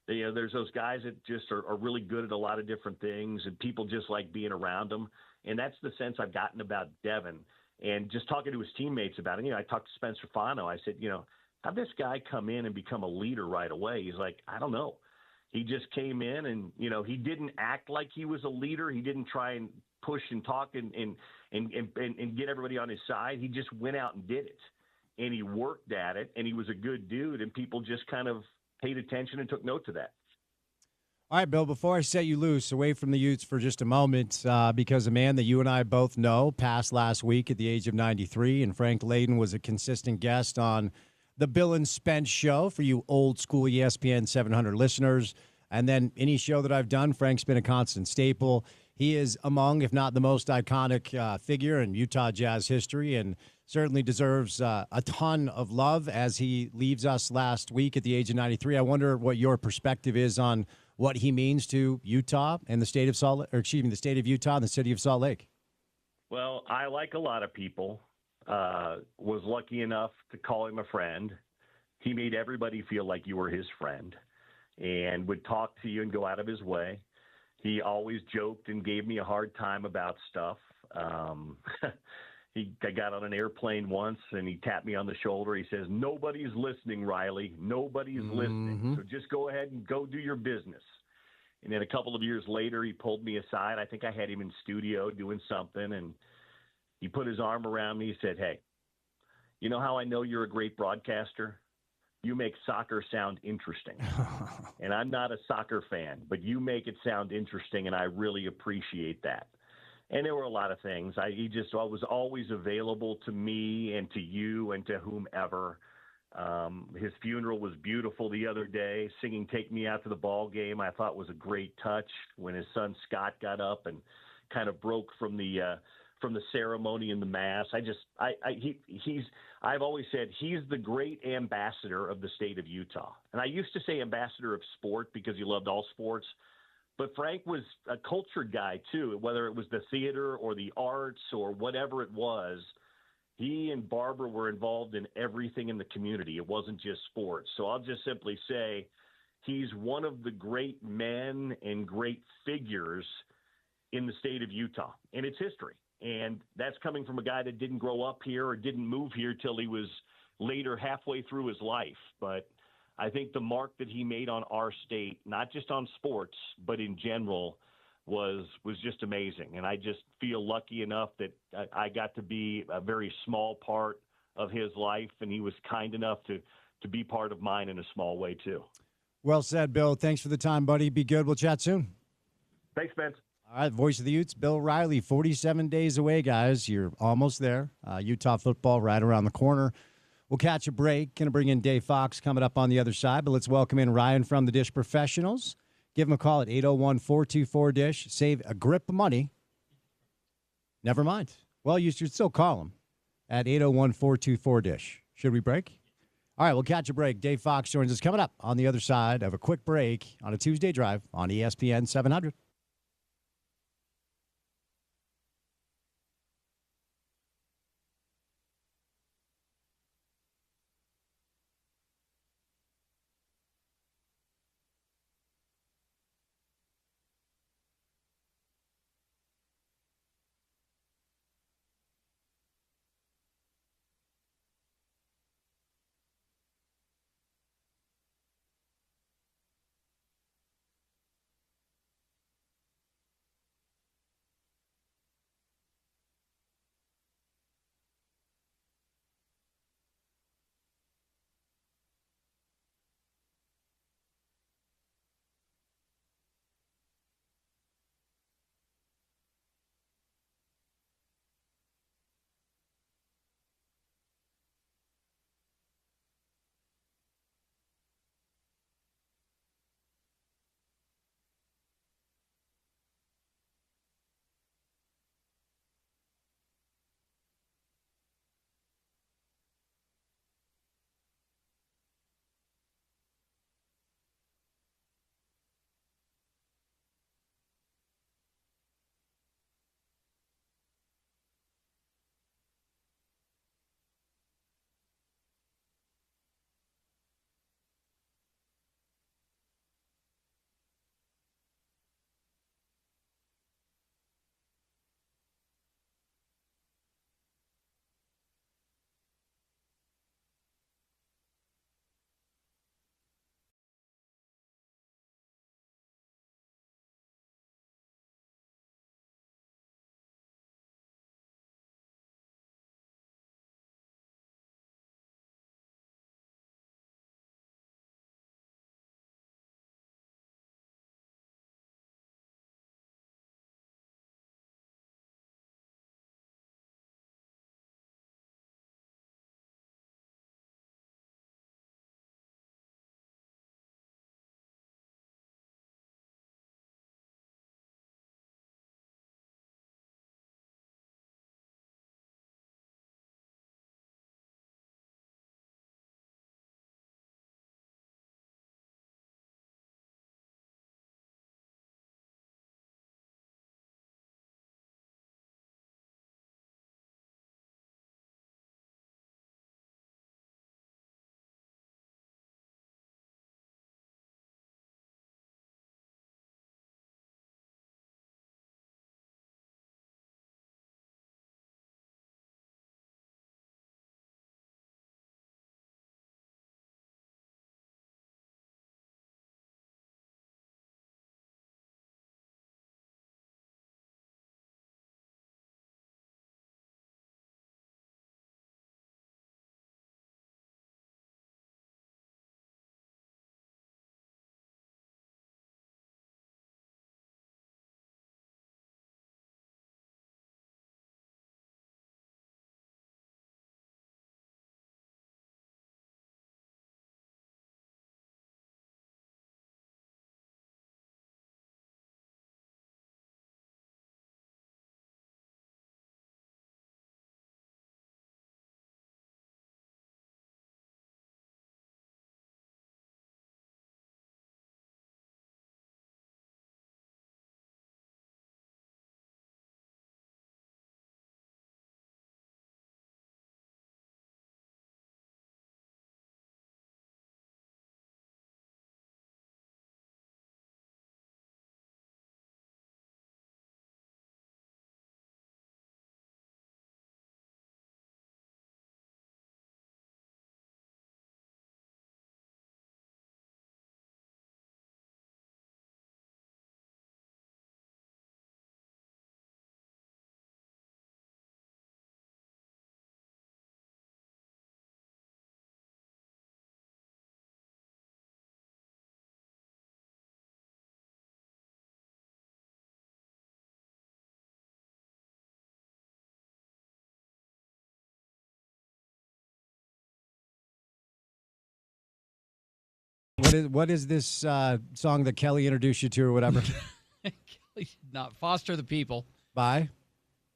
You know, there's those guys that just are really good at a lot of different things, and people just like being around them. And that's the sense I've gotten about Devin. And just talking to his teammates about it, I talked to Spencer Fano. I said, how'd this guy come in and become a leader right away? He's like, I don't know. He just came in and, he didn't act like he was a leader. He didn't try and push and talk and get everybody on his side. He just went out and did it. And he worked at it, and he was a good dude, and people just kind of paid attention and took note to that. All right, Bill, before I set you loose away from the Utes for just a moment, because a man that you and I both know passed last week at the age of 93, and Frank Layden was a consistent guest on the Bill and Spence show for you old school ESPN 700 listeners. And then any show that I've done, Frank's been a constant staple. He is among, if not the most iconic figure in Utah Jazz history, and certainly deserves a ton of love as he leaves us last week at the age of 93. I wonder what your perspective is on what he means to Utah and the state of the state of Utah and the city of Salt Lake. Well, I, like a lot of people, was lucky enough to call him a friend. He made everybody feel like you were his friend and would talk to you and go out of his way. He always joked and gave me a hard time about stuff. I got on an airplane once, and he tapped me on the shoulder. He says, "Nobody's listening, Riley. Nobody's listening. So just go ahead and go do your business." And then a couple of years later, he pulled me aside. I think I had him in studio doing something, and he put his arm around me. He said, "Hey, you know how I know you're a great broadcaster? You make soccer sound interesting." And I'm not a soccer fan, but you make it sound interesting, and I really appreciate that. And there were a lot of things. He was always available to me and to you and to whomever. His funeral was beautiful the other day. Singing "Take Me Out to the Ball Game" I thought was a great touch when his son Scott got up and kind of broke from the ceremony and the mass. I've always said he's the great ambassador of the state of Utah. And I used to say ambassador of sport because he loved all sports. But Frank was a culture guy, too, whether it was the theater or the arts or whatever it was. He and Barbara were involved in everything in the community. It wasn't just sports. So I'll just simply say he's one of the great men and great figures in the state of Utah and its history. And that's coming from a guy that didn't grow up here or didn't move here till he was later halfway through his life. But I think the mark that he made on our state, not just on sports, but in general, was just amazing. And I just feel lucky enough that I got to be a very small part of his life, and he was kind enough to be part of mine in a small way, too. Well said, Bill. Thanks for the time, buddy. Be good. We'll chat soon. Thanks, Spence. All right, voice of the Utes, Bill Riley, 47 days away, guys. You're almost there. Utah football right around the corner. We'll catch a break. Going to bring in Dave Fox coming up on the other side, but let's welcome in Ryan from the Dish Professionals. Give him a call at 801-424-DISH. Save a grip of money. Never mind. Well, you should still call him at 801-424-DISH. Should we break? All right, we'll catch a break. Dave Fox joins us coming up on the other side of a quick break on a Tuesday drive on ESPN 700. What is this song that Kelly introduced you to or whatever? Not Foster the People. By?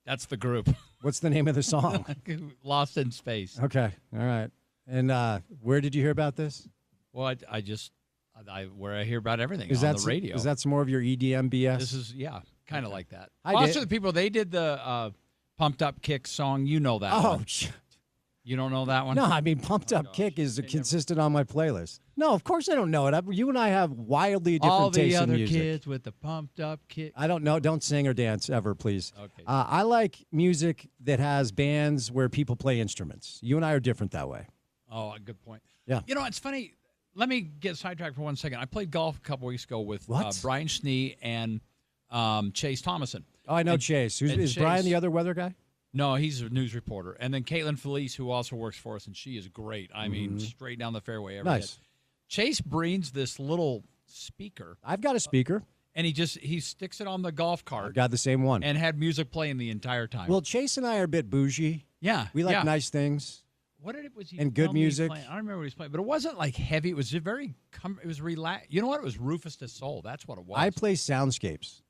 That's the group. What's the name of the song? Lost in Space. Okay. All right. And where did you hear about this? Well, where I hear about everything on the radio. Is that some more of your EDM BS? This is, kind of like that. I Foster did. the People, they did the Pumped Up Kick song. You know that one. You don't know that one? No, I mean, Pumped Up Kick is consistent on my playlist. No, of course I don't know it. You and I have wildly different All the tastes in other music. kids with the Pumped Up Kick. I don't know. Don't sing or dance ever, please. Okay. I like music that has bands where people play instruments. You and I are different that way. Oh, a good point. Yeah. You know, it's funny. Let me get sidetracked for 1 second. I played golf a couple weeks ago with What? Brian Schnee and Chase Thomason. Oh, I know Chase. Is Brian the other weather guy? No, he's a news reporter. And then Caitlin Felice, who also works for us, and she is great. I mean, straight down the fairway every Nice. hit. Chase brings this little speaker, I've got a speaker. and he sticks it on the golf I've cart got the same one. and had music playing the entire time. Well, Chase and I are a bit bougie. yeah. We like yeah. nice things. What was he and good tell me he music. playing? I don't remember what he was playing, but it wasn't like heavy. It was just it was relaxed. You know what? It was Rufus to Soul. That's what it was. I play soundscapes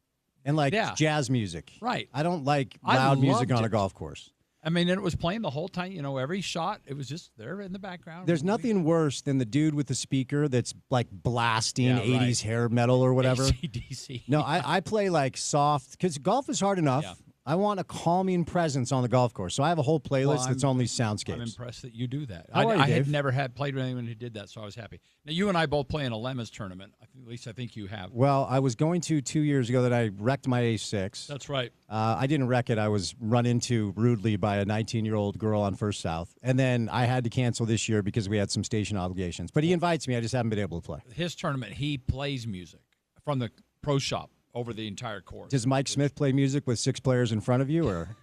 and like jazz music. Right. I don't like I loud music loved on a it. golf course. I mean, and it was playing the whole time. You know, every shot, it was just there in the background. There's nothing worse than the dude with the speaker that's like blasting Yeah, 80s right. hair metal or whatever. AC/DC. No, I play like soft because golf is hard enough. Yeah. I want a calming presence on the golf course. So I have a whole playlist that's only soundscapes. I'm impressed that you do that. How are you, I had Dave? never played with anyone who did that, so I was happy. Now, you and I both play in a Lemons tournament. At least I think you have. Well, I was going to 2 years ago that I wrecked my A6. That's right. I didn't wreck it. I was run into rudely by a 19-year-old girl on First South. And then I had to cancel this year because we had some station obligations. But he invites me. I just haven't been able to play. His tournament, he plays music from the pro shop over the entire course. Does Mike Smith play music with 6 players in front of you? Or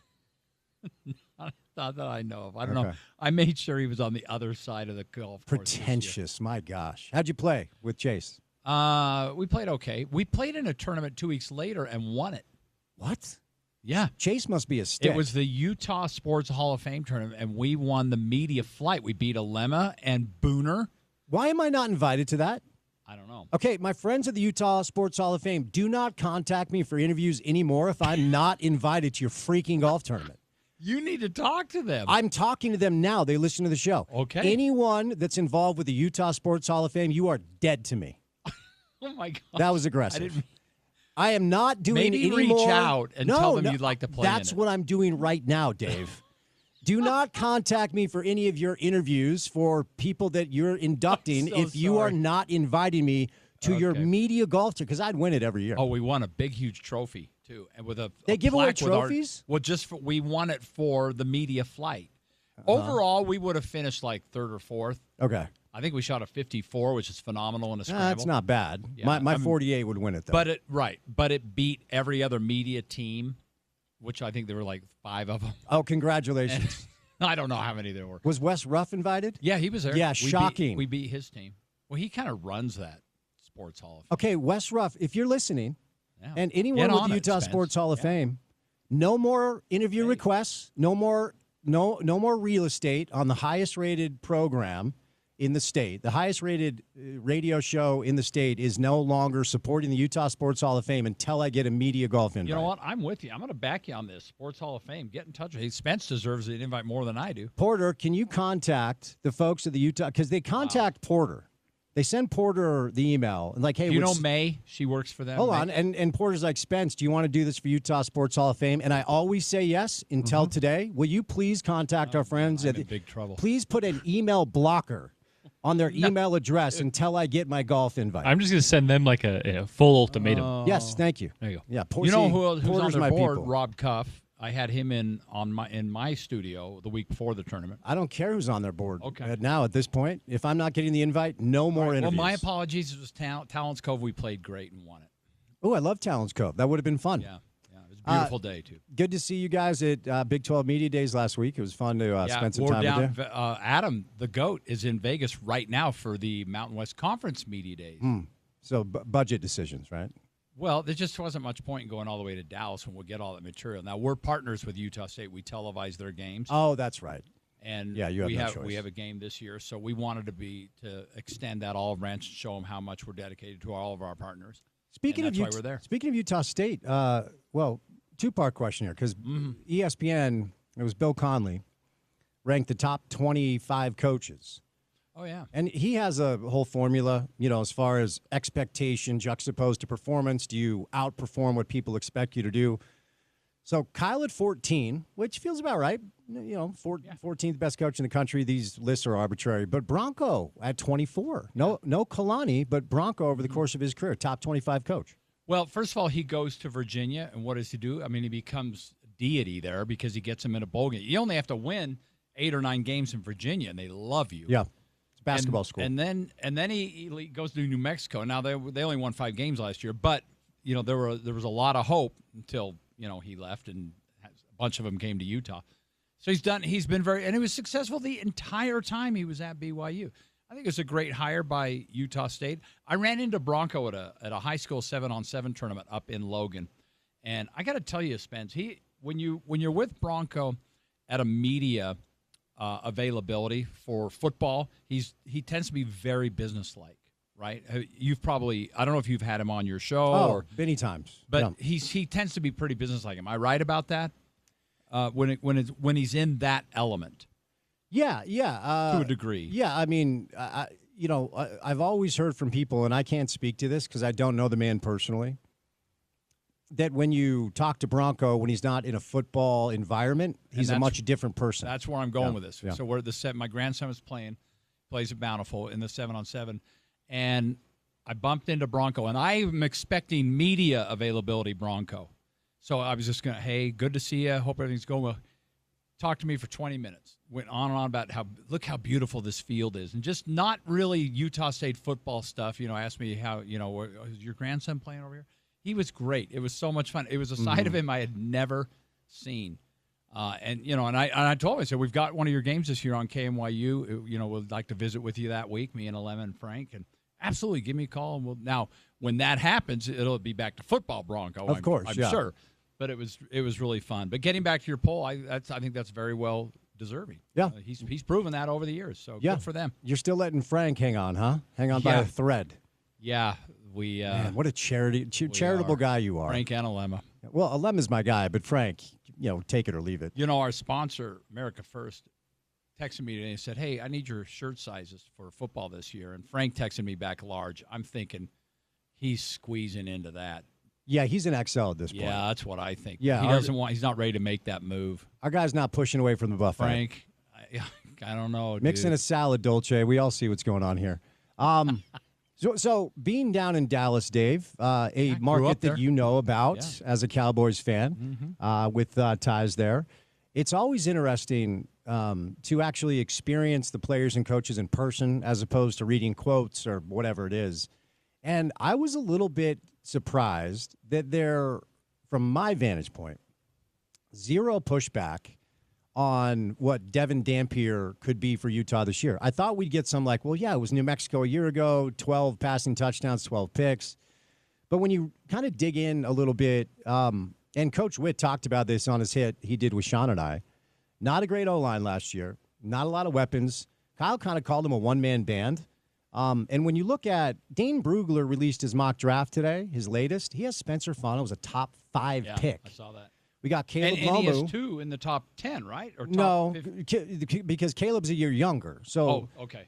Not that I know of. I don't know. Okay. I made sure he was on the other side of the golf course. this year. Pretentious. My gosh. How'd you play with Chase? We played okay. We played in a tournament 2 weeks later and won it. What? Yeah. Chase must be a stick. It was the Utah Sports Hall of Fame tournament, and we won the media flight. We beat Alema and Booner. Why am I not invited to that? I don't know. Okay, my friends at the Utah Sports Hall of Fame, do not contact me for interviews anymore if I'm not invited to your freaking golf tournament. You need to talk to them. I'm talking to them now. They listen to the show. Okay. Anyone that's involved with the Utah Sports Hall of Fame, you are dead to me. Oh, my God. That was aggressive. I am not doing Maybe any reach more. out and tell them you'd like to play That's in it. what I'm doing right now, Dave. Do not contact me for any of your interviews for people that you're inducting so if you are sorry. not inviting me to your Okay. media golf tour, because I'd win it every year. Oh, we won a big, huge trophy, too. And with They give away plaque with our- trophies? well, we won it for the media flight. Overall, we would have finished like third or fourth. Okay. I think we shot a 54, which is phenomenal in a scramble. That's not bad. Yeah, My 48 would win it, though. But it beat every other media team, which I think there were like 5 of them. Oh, congratulations. I don't know how many there were. Was Wes Ruff invited? Yeah, he was there. Yeah, We shocking. we beat his team. Well, he kind of runs that sports hall of fame. Okay, Wes Ruff, if you're listening, Yeah. and anyone Get with on the it, Utah Spence. Sports Hall of Fame, no more interview requests, no more real estate on the highest rated program in the state. The highest rated radio show in the state is no longer supporting the Utah Sports Hall of Fame until I get a media golf invite. You know what? I'm with you. I'm going to back you on this. Sports Hall of Fame. Get in touch with me. Spence deserves an invite more than I do. Porter, can you contact the folks at the Utah? Because they contact Porter. They send Porter the email and like, hey, Do you know what's- May? She works for them. Hold May? on, and Porter's like, Spence, do you want to do this for Utah Sports Hall of Fame? And I always say yes until today. Will you please contact our friends? I'm at in big trouble. Please put an email blocker on their email address until I get my golf invite. I'm just going to send them like a full ultimatum. Yes, thank you. There you go. Yeah, You know who's on Porter's their my board? people. Rob Cuff. I had him in my studio the week before the tournament. I don't care who's on their board. Okay. Now at this point, if I'm not getting the invite, no more Well, interviews. my apologies. It was Talents Cove. We played great and won it. Oh, I love Talons Cove. That would have been fun. Yeah. It was a beautiful day, too. Good to see you guys at Big 12 Media Days last week. It was fun to spend some we're time down, with you. Adam, the GOAT, is in Vegas right now for the Mountain West Conference Media Days. So budget decisions, right? Well, there just wasn't much point in going all the way to Dallas when we'll get all that material. Now, we're partners with Utah State. We televise their games. Oh, that's right. And yeah, you have we no have choice. we have a game this year, so we wanted to extend that olive branch and show them how much we're dedicated to all of our partners. Speaking and of that's why we're there. Speaking of Utah State, well, two-part question here because ESPN, it was Bill Conley, ranked the top 25 coaches. Oh, yeah. And he has a whole formula, as far as expectation juxtaposed to performance. Do you outperform what people expect you to do? So Kyle at 14, which feels about right. 14th best coach in the country. These lists are arbitrary. But Bronco at 24. No Kalani, but Bronco over the course of his career, top 25 coach. Well, first of all, he goes to Virginia, and what does he do? I mean, he becomes deity there because he gets him in a bowl game. You only have to win 8 or 9 games in Virginia, and they love you. Yeah. Basketball school. And then he goes to New Mexico. Now they only won 5 games last year, but there was a lot of hope until he left, and a bunch of them came to Utah. So he's been and he was successful the entire time he was at BYU. I think it's a great hire by Utah State. I ran into Bronco at a high school 7-on-7 tournament up in Logan, and I got to tell you, Spence, when you're with Bronco at a media availability for football, he tends to be very businesslike, right? You've probably, I don't know if you've had him on your show or many times, but he tends to be pretty businesslike. Am I right about that? When he's in that element, yeah, to a degree, yeah. I mean, I've always heard from people, and I can't speak to this because I don't know the man personally, that when you talk to Bronco, when he's not in a football environment, he's a much different person. That's where I'm going with this. Yeah. So we're my grandson was plays at Bountiful in the 7-on-7, and I bumped into Bronco, and I'm expecting media availability Bronco. So I was just going to, hey, good to see you. Hope everything's going well. Talked to me for 20 minutes. Went on and on about look how beautiful this field is. And just not really Utah State football stuff. Asked me how, is your grandson playing over here? He was great. It was so much fun. It was a side of him I had never seen. And I told him, I said, we've got one of your games this year on KMYU. We'd like to visit with you that week, me and Alem and Frank. And absolutely, give me a call. And now, when that happens, it'll be back to football, Bronco. Of course, I'm sure. But it was really fun. But getting back to your poll, I think that's very well deserving. Yeah, he's proven that over the years. So good for them. You're still letting Frank hang on, huh? Hang on by a thread. Yeah, we. Man, what a charitable guy you are, Frank and Alema. Well, Alema's my guy, but Frank, take it or leave it. Our sponsor, America First, texted me today and said, "Hey, I need your shirt sizes for football this year." And Frank texted me back large. I'm thinking he's squeezing into that. Yeah, he's an XL at this point. Yeah, that's what I think. Yeah, he's not ready to make that move. Our guy's not pushing away from the buffet. Frank, I don't know. Mixing a salad, Dolce. We all see what's going on here. So being down in Dallas, Dave, a market that you know about as a Cowboys fan, with ties there, it's always interesting to actually experience the players and coaches in person as opposed to reading quotes or whatever it is. And I was a little bit surprised that there, from my vantage point, zero pushback on what Devin Dampier could be for Utah this year. I thought we'd get some it was New Mexico a year ago, 12 passing touchdowns, 12 picks. But when you kind of dig in a little bit, and Coach Witt talked about this on his hit he did with Sean and I, not a great O-line last year, not a lot of weapons. Kyle kind of called him a one-man band. And when you look at Dane Brugler released his mock draft today, his latest, he has Spencer Fano as a top 5 pick. I saw that. We got Caleb and Lomu. he has 2 in the top 10, right? Or top no, 50? Because Caleb's a year younger. So okay.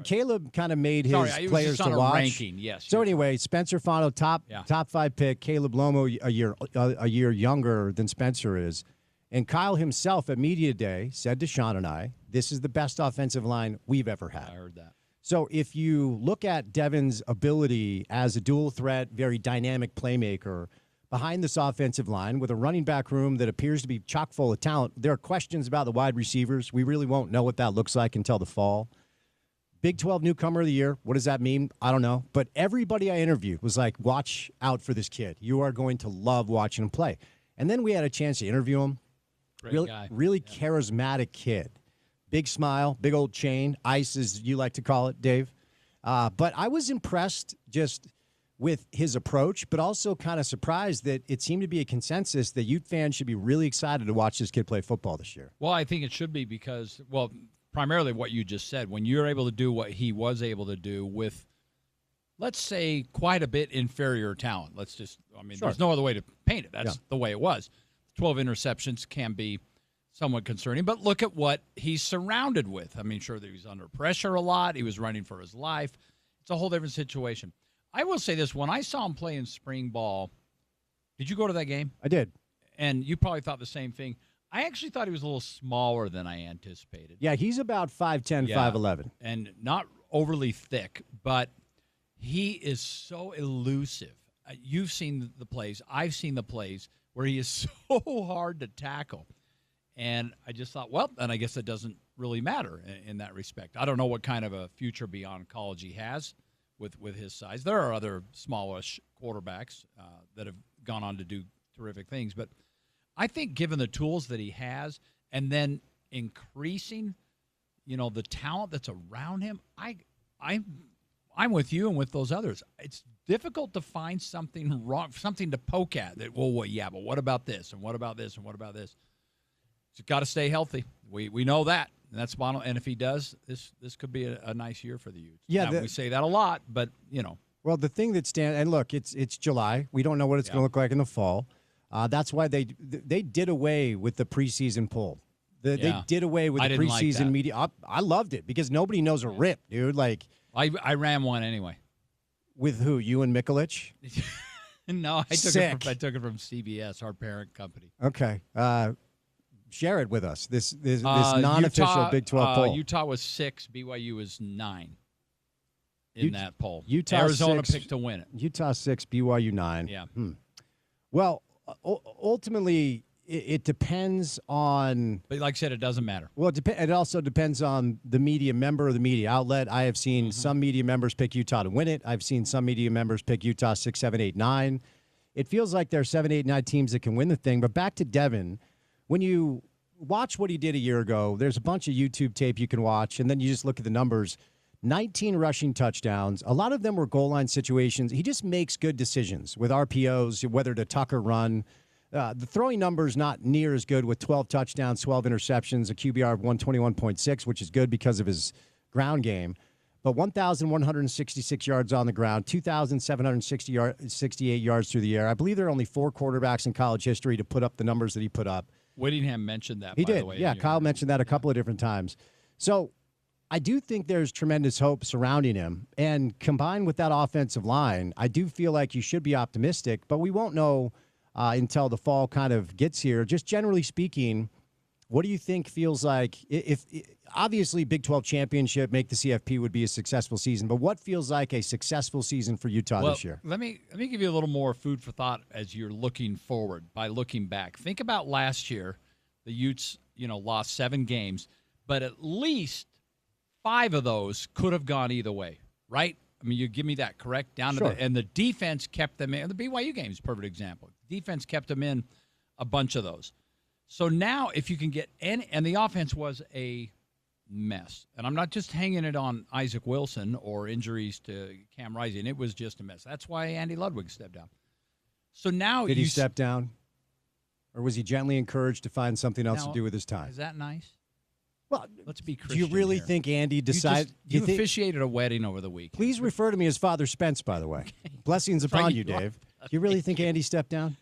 Caleb kind of made his players to watch. Ranking, yes. So anyway, Spencer Fano, top 5 pick. Caleb Lomu a year younger than Spencer is. And Kyle himself at Media Day said to Sean and I, this is the best offensive line we've ever had. I heard that. So if you look at Devin's ability as a dual threat, very dynamic playmaker behind this offensive line with a running back room that appears to be chock full of talent, there are questions about the wide receivers. We really won't know what that looks like until the fall. Big 12 newcomer of the year. What does that mean? I don't know. But everybody I interviewed was like, watch out for this kid. You are going to love watching him play. And then we had a chance to interview him. Great guy. Really charismatic kid. Big smile, big old chain, ice as you like to call it, Dave. But I was impressed just with his approach, but also kind of surprised that it seemed to be a consensus that Ute fans should be really excited to watch this kid play football this year. Well, I think it should be because, well, primarily what you just said, when you're able to do what he was able to do with, let's say, quite a bit inferior talent. There's no other way to paint it. That's the way it was. 12 interceptions can be somewhat concerning, but look at what he's surrounded with. I mean, sure that he was under pressure a lot. He was running for his life. It's a whole different situation. I will say this. When I saw him play in spring ball, did you go to that game? I did. And you probably thought the same thing. I actually thought he was a little smaller than I anticipated. Yeah, he's about 5'10", 5'11". And not overly thick, but he is so elusive. You've seen the plays. I've seen the plays where he is so hard to tackle. And I just thought, well, and I guess it doesn't really matter in that respect. I don't know what kind of a future beyond college he has with his size. There are other smallish quarterbacks that have gone on to do terrific things. But I think given the tools that he has and then increasing, the talent that's around him, I'm with you and with those others. It's difficult to find something wrong, something to poke at. But what about this? And what about this? And what about this? He's got to stay healthy. We know that. And that's bottom. And if he does, this could be a nice year for the Utes. Yeah, we say that a lot, but Well, the thing that stands, and look, it's July. We don't know what it's going to look like in the fall. That's why they did away with the preseason poll. They did away with the preseason media. I loved it because nobody knows a rip, dude. Like I ran one anyway. With who? You and Mikulich? No, I took it from CBS, our parent company. Okay. Share it with us. This non-official Big 12 poll. Utah was 6. BYU was 9 in that poll. Arizona picked to win it. Utah 6, BYU 9. Yeah. Well, ultimately, it depends on. But like I said, it doesn't matter. Well, it also depends on the media member or the media outlet. I have seen some media members pick Utah to win it. I've seen some media members pick Utah 6, 7, 8, 9. It feels like there are 7, 8, 9 teams that can win the thing. But back to Devin. When you watch what he did a year ago, there's a bunch of YouTube tape you can watch, and then you just look at the numbers. 19 rushing touchdowns. A lot of them were goal line situations. He just makes good decisions with RPOs, whether to tuck or run. The throwing number's not near as good with 12 touchdowns, 12 interceptions, a QBR of 121.6, which is good because of his ground game. But 1,166 yards on the ground, 2,768 yards through the air. I believe there are only 4 quarterbacks in college history to put up the numbers that he put up. Whittingham mentioned that, He by did. the way. Yeah, Kyle mentioned that a couple of different times. So I do think there's tremendous hope surrounding him. And combined with that offensive line, I do feel like you should be optimistic, but we won't know until the fall kind of gets here. Just generally speaking, what do you think feels like if obviously Big 12 championship, make the CFP would be a successful season, but what feels like a successful season for Utah this year? Let me give you a little more food for thought as you're looking forward by looking back. Think about last year. The Utes, lost 7 games, but at least 5 of those could have gone either way, right? I mean, you give me that, correct? And the defense kept them in. The BYU game is a perfect example. Defense kept them in a bunch of those. So now if you can get and the offense was a mess. And I'm not just hanging it on Isaac Wilson or injuries to Cam Rising. It was just a mess. That's why Andy Ludwig stepped down. So now Did he step down? Or was he gently encouraged to find something else to do with his time? Is that nice? Well, let's be Christian. Do you really here. think Andy decided? You officiated a wedding over the week. Please refer to me as Father Spence, by the way. Blessings upon you, Dave. Do you really think Andy stepped down?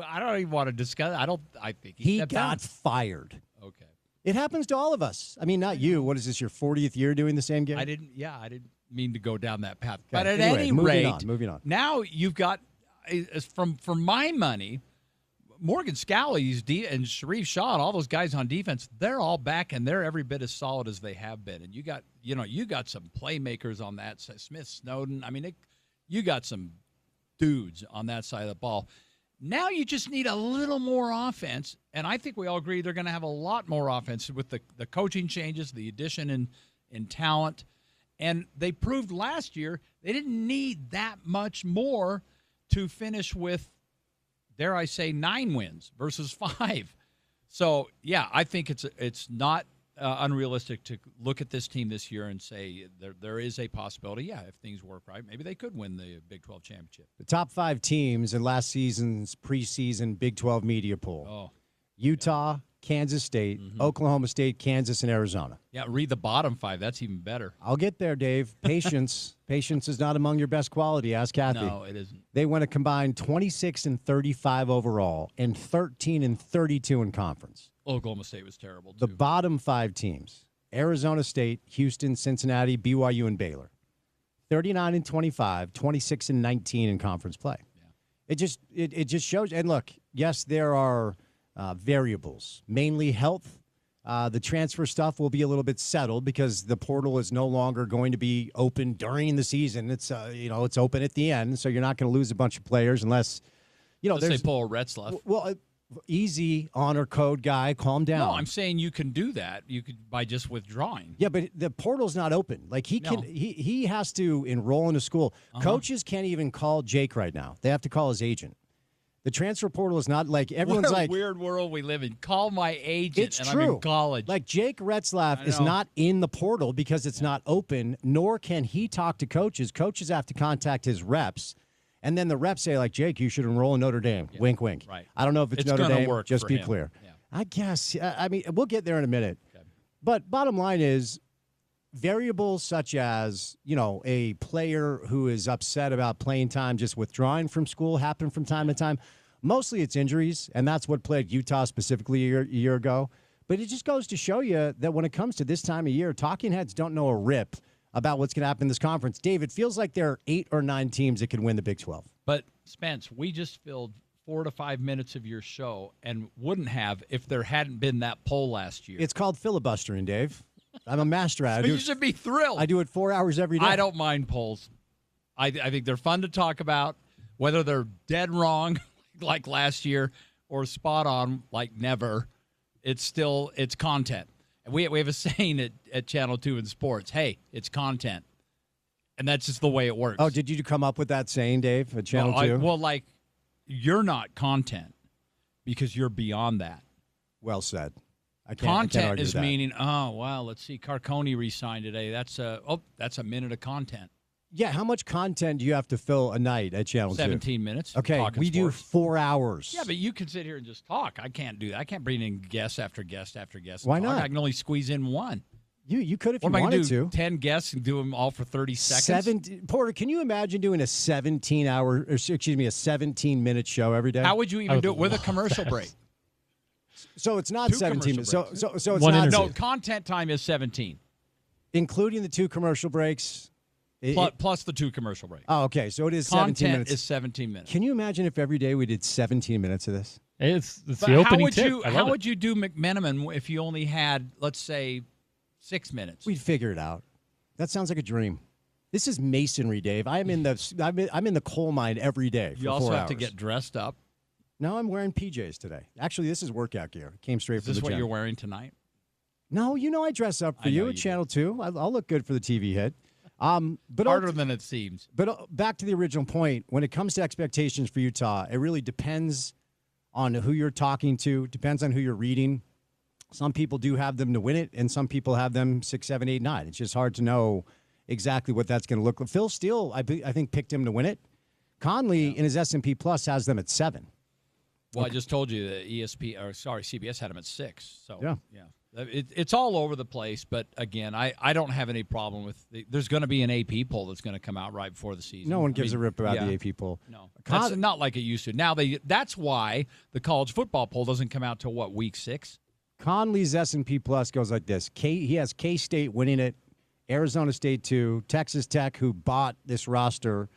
I don't even want to discuss. I think he got fired. Okay. It happens to all of us. I mean, not you. What is this, your 40th year doing the same game? I didn't mean to go down that path. Okay. But at Anyway, any rate, moving on. Now you've got, for my money, Morgan Scalley's and Sharif Shaw and all those guys on defense, they're all back and they're every bit as solid as they have been. And you got some playmakers on that side. Smith, Snowden. I mean, you got some dudes on that side of the ball. Now you just need a little more offense, and I think we all agree they're going to have a lot more offense with the coaching changes, the addition in talent. And they proved last year they didn't need that much more to finish with, dare I say, 9 wins versus 5. So, yeah, I think it's not unrealistic to look at this team this year and say there is a possibility. Yeah, if things work right, maybe they could win the Big 12 championship. The top 5 teams in last season's preseason Big 12 media poll. Oh, Utah, Kansas State, Oklahoma State, Kansas, and Arizona. yeah. Read the bottom 5. That's even better. I'll get there, Dave. Patience. Patience is not among your best quality. Ask Kathy. No, it isn't. They went a combined 26-35 overall and 13-32 in conference. Oklahoma State was terrible, too. The bottom 5 teams, Arizona State, Houston, Cincinnati, BYU, and Baylor. 39-25, 26-19 in conference play. Yeah. It just shows. And look, yes, there are variables, mainly health. The transfer stuff will be a little bit settled because the portal is no longer going to be open during the season. It's it's open at the end, so you're not going to lose a bunch of players unless they pull a Retzlaff. Well, easy honor code guy, calm down. No, I'm saying you can do that. You could by just withdrawing. Yeah, but the portal's not open. Like he has to enroll in a school. Coaches can't even call Jake right now. They have to call his agent. The transfer portal is not like everyone's what a like weird world we live in. Call my agent. It's and true. I'm in college. Like Jake Retzlaff is not in the portal because it's not open, nor can he talk to coaches. Coaches have to contact his reps, and then the reps say, like, Jake, you should enroll in Notre Dame. Yeah. Wink, wink. Right. I don't know if it's Notre Dame. Work just be him. clear. Yeah. I guess. I mean, we'll get there in a minute. Okay. But bottom line is, variables such as, a player who is upset about playing time just withdrawing from school happen from time to time. Mostly it's injuries, and that's what plagued Utah specifically a year ago. But it just goes to show you that when it comes to this time of year, talking heads don't know a rip about what's going to happen in this conference. Dave, it feels like there are 8 or 9 teams that can win the Big 12. But, Spence, we just filled 4 to 5 minutes of your show and wouldn't have if there hadn't been that poll last year. It's called filibustering, Dave. I'm a master at it. You should be thrilled. I do it 4 hours every day. I don't mind polls. I think they're fun to talk about, whether they're dead wrong like last year or spot on like never. It's content. And we have a saying at Channel 2 in sports, hey, it's content. And that's just the way it works. Oh, did you come up with that saying, Dave, at Channel 2? You're not content because you're beyond that. Well said. Content is meaning, let's see, Carcone re-signed today. That's a minute of content. Yeah, how much content do you have to fill a night at Channel 2? 17 minutes. Okay, we do 4 hours. Yeah, but you can sit here and just talk. I can't do that. I can't bring in guest after guest after guest. Why not? I can only squeeze in one. You could if you wanted to. What am I going to do? 10 guests and do them all for 30 seconds? Porter, can you imagine doing a 17-minute show every day? How would you even do it with a commercial break? So it's not 17 minutes. So it's one not. No, content time is 17. Including the 2 commercial breaks. Plus the 2 commercial breaks. Oh, okay. So it is 17 minutes. Content is 17 minutes. Can you imagine if every day we did 17 minutes of this? It's the opening tip. How would you do McMenamin if you only had, let's say, 6 minutes? We'd figure it out. That sounds like a dream. This is masonry, Dave. I'm in the coal mine every day. For you also 4 have hours. to get dressed up. No, I'm wearing PJs today. Actually, this is workout gear. Came straight from the gym. Is this what you're wearing tonight? No, I dress up for you at Channel 2. I'll look good for the TV hit. But harder than it seems. But back to the original point, when it comes to expectations for Utah, it really depends on who you're talking to, depends on who you're reading. Some people do have them to win it, and some people have them 6, 7, 8, 9. It's just hard to know exactly what that's going to look like. Phil Steele, I think, picked him to win it. Conley in his S&P Plus has them at 7. Well, I just told you that CBS had him at 6. So yeah. It's all over the place. But again, I don't have any problem with. There's going to be an AP poll that's going to come out right before the season. No one gives a rip about the AP poll. No, that's not like it used to. Now that's why the college football poll doesn't come out till week 6. Conley's S&P Plus goes like this. He has K-State winning it, Arizona State 2, Texas Tech, who bought this roster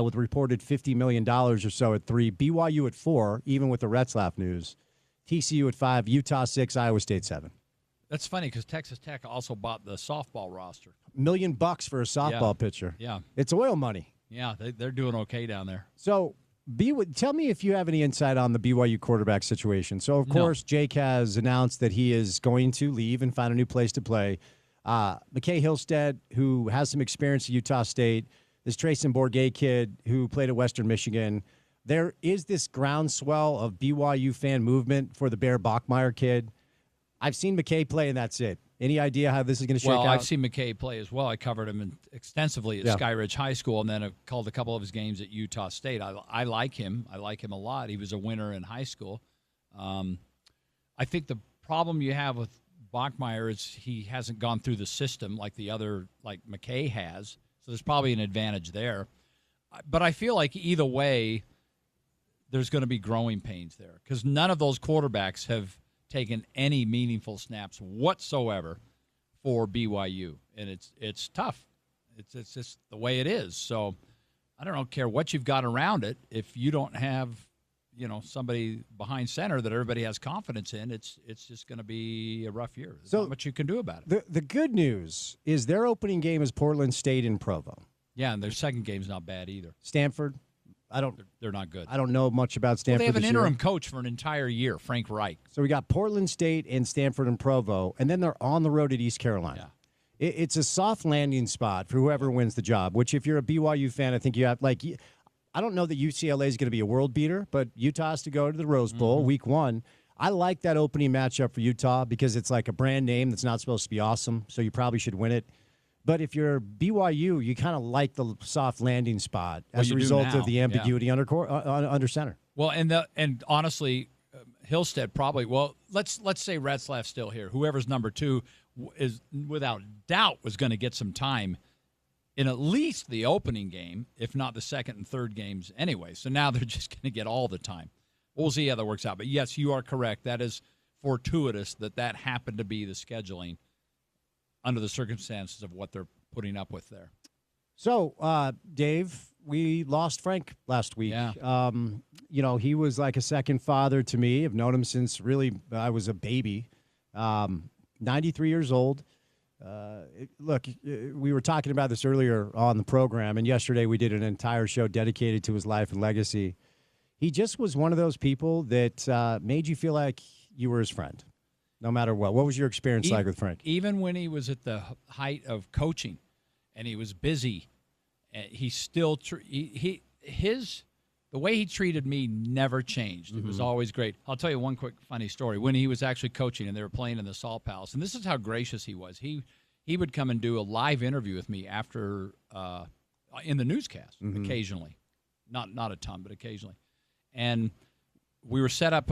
with reported $50 million or so at 3, BYU at 4, even with the Retzlaff news, TCU at 5, Utah 6, Iowa State 7. That's funny because Texas Tech also bought the softball roster. $1 million for a softball pitcher. Yeah. It's oil money. Yeah, they're doing okay down there. So tell me if you have any insight on the BYU quarterback situation. So, of course, Jake has announced that he is going to leave and find a new place to play. McKay Hillstead, who has some experience at Utah State, this Trayson Bourget kid who played at Western Michigan. There is this groundswell of BYU fan movement for the Bear Bachmeier kid. I've seen McKay play, and that's it. Any idea how this is going to shake out? Well, I've seen McKay play as well. I covered him extensively at Sky Ridge High School, and then I called a couple of his games at Utah State. I like him. I like him a lot. He was a winner in high school. I think the problem you have with Bachmeier is he hasn't gone through the system like McKay has, so there's probably an advantage there. But I feel like either way, there's going to be growing pains there because none of those quarterbacks have taken any meaningful snaps whatsoever for BYU, and it's tough. It's just the way it is. So I don't care what you've got around it. If you don't have somebody behind center that everybody has confidence in, it's just going to be a rough year. There's not much you can do about it. The good news is their opening game is Portland State in Provo. Yeah, and their second game's not bad either. Stanford, they're not good. I don't know much about Stanford. Well, they have an this interim year. coach for an entire year, Frank Reich. So we got Portland State and Stanford and Provo, and then they're on the road at East Carolina. Yeah. It's a soft landing spot for whoever wins the job, which if you're a BYU fan, I think you have, I don't know that UCLA is going to be a world beater, but Utah has to go to the Rose Bowl week 1. I like that opening matchup for Utah because it's like a brand name that's not supposed to be awesome, so you probably should win it. But if you're BYU, you kind of like the soft landing spot as a result of the ambiguity under center. Well, and honestly, Hillstead probably. Well, let's say Retzlaff's still here. Whoever's number 2 is without doubt was going to get some time in at least the opening game, if not the second and third games anyway. So now they're just going to get all the time. We'll see how that works out. But yes, you are correct. That is fortuitous that happened to be the scheduling under the circumstances of what they're putting up with there. So, Dave, we lost Frank last week. Yeah. He was like a second father to me. I've known him since really I was a baby. 93 years old. Look, we were talking about this earlier on the program, and yesterday we did an entire show dedicated to his life and legacy. He just was one of those people that made you feel like you were his friend. No matter what. What was your experience like with Frank? Even when he was at the height of coaching and he was busy, he still the way he treated me never changed. It was always great. I'll tell you one quick funny story. When he was actually coaching and they were playing in the Salt Palace, and this is how gracious he was. He would come and do a live interview with me after in the newscast occasionally. Not a ton, but occasionally. And we were set up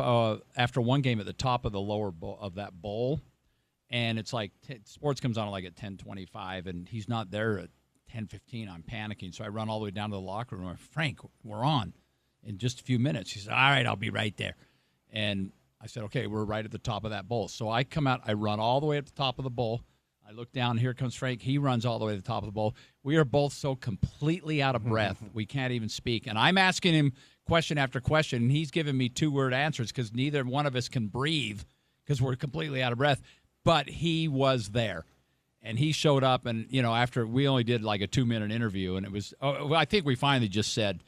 after one game at the top of the lower bowl of that bowl, and it's like sports comes on like at 10:25, and he's not there at 10:15. I'm panicking, so I run all the way down to the locker room. Frank, we're on in just a few minutes. He said, "All right, I'll be right there." And I said, "Okay, we're right at the top of that bowl." So I come out, I run all the way at the top of the bowl. I look down, here comes Frank. He runs all the way to the top of the bowl. We are both so completely out of breath, we can't even speak. And I'm asking him question after question, and he's giving me 2-word answers because neither one of us can breathe because we're completely out of breath. But he was there, and he showed up. And, after we only did like a 2-minute interview, and it was I think we finally just said,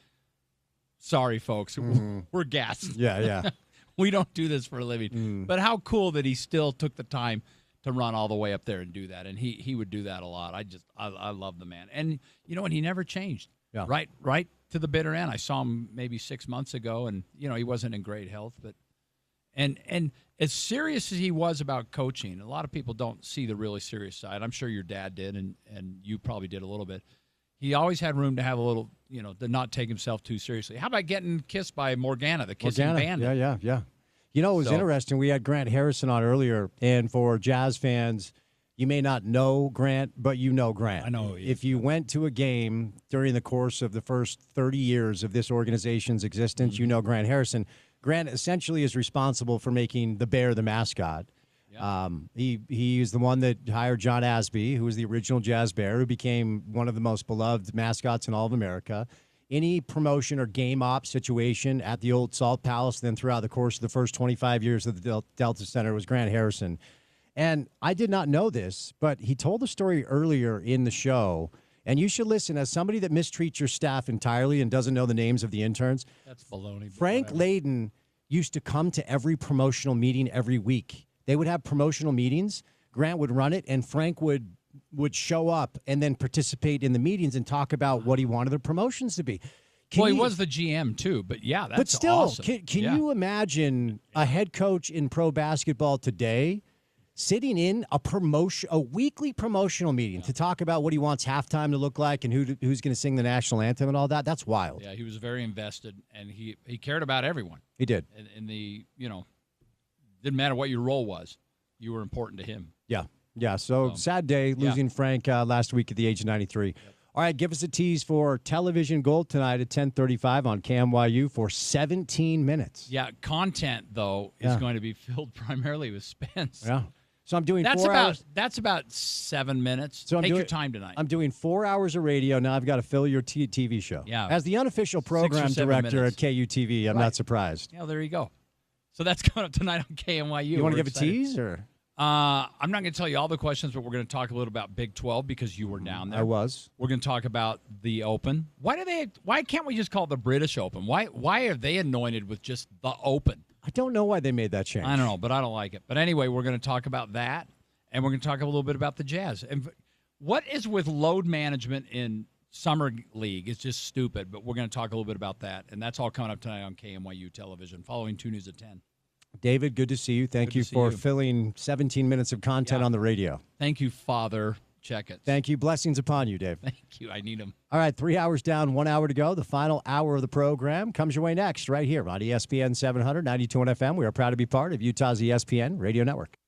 sorry, folks, we're gassed. Yeah. We don't do this for a living. But how cool that he still took the time to run all the way up there and do that. And he would do that a lot. I love the man. And, and he never changed. Yeah. Right to the bitter end. I saw him maybe 6 months ago, and, he wasn't in great health. But and as serious as he was about coaching, a lot of people don't see the really serious side. I'm sure your dad did, and you probably did a little bit. He always had room to have a little, to not take himself too seriously. How about getting kissed by Morgana, the kissing bandit? Yeah. It was interesting. We had Grant Harrison on earlier, and for Jazz fans, you may not know Grant, but you know Grant. I know. If you went to a game during the course of the first 30 years of this organization's existence, you know Grant Harrison. Grant essentially is responsible for making the Bear the mascot. Yeah. He is the one that hired John Asby, who was the original Jazz Bear, who became one of the most beloved mascots in all of America. Any promotion or game op situation at the old Salt Palace, then throughout the course of the first 25 years of the Delta Center, was Grant Harrison. And I did not know this, but he told the story earlier in the show, and you should listen. As somebody that mistreats your staff entirely and doesn't know the names of the interns, that's baloney. Frank Layden used to come to every promotional meeting every week. They would have promotional meetings. Grant would run it, and Frank would show up and then participate in the meetings and talk about what he wanted the promotions to be. He was the GM too, but yeah, that's but still, awesome. Can you imagine a head coach in pro basketball today sitting in a weekly promotional meeting to talk about what he wants halftime to look like and who's going to sing the national anthem and all that. That's wild. Yeah, he was very invested, and he cared about everyone. He did. And didn't matter what your role was. You were important to him. Yeah. Yeah, so sad day losing Frank last week at the age of 93. Yep. All right, give us a tease for television gold tonight at 10:35 on KMYU for 17 minutes. Yeah, content, though, is going to be filled primarily with Spence. Yeah. So I'm doing 4 hours. That's about 7 minutes. So Take your time tonight. I'm doing 4 hours of radio. Now I've got to fill your TV show. Yeah. As the unofficial program director at KUTV, I'm not surprised. Yeah, there you go. So that's coming up tonight on KMYU. You want to give a tease? Or? I'm not going to tell you all the questions, but we're going to talk a little about Big 12 because you were down there. I was. We're going to talk about the Open. Why can't we just call it the British Open? Why are they anointed with just the Open? I don't know why they made that change. I don't know, but I don't like it. But anyway, we're going to talk about that, and we're going to talk a little bit about the Jazz. And what is with load management in Summer League? It's just stupid, but we're going to talk a little bit about that, and that's all coming up tonight on KMYU Television, following 2 News at 10. David, good to see you. Thank you for filling 17 minutes of content on the radio. Thank you, Father Checketts. Thank you. Blessings upon you, Dave. Thank you. I need them. All right, 3 hours down, 1 hour to go. The final hour of the program comes your way next, right here on ESPN 700, 92 FM. We are proud to be part of Utah's ESPN Radio Network.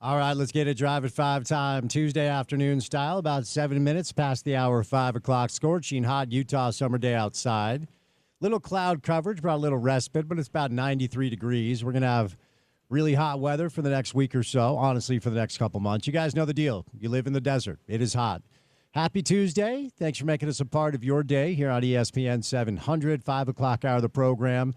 All right, let's get it Drive at 5 time, Tuesday afternoon style, about 7 minutes past the hour of 5 o'clock. Scorching hot Utah summer day outside. Little cloud coverage, brought a little respite, but it's about 93 degrees. We're going to have really hot weather for the next week or so, honestly, for the next couple months. You guys know the deal. You live in the desert. It is hot. Happy Tuesday. Thanks for making us a part of your day here on ESPN 700, 5 o'clock hour of the program.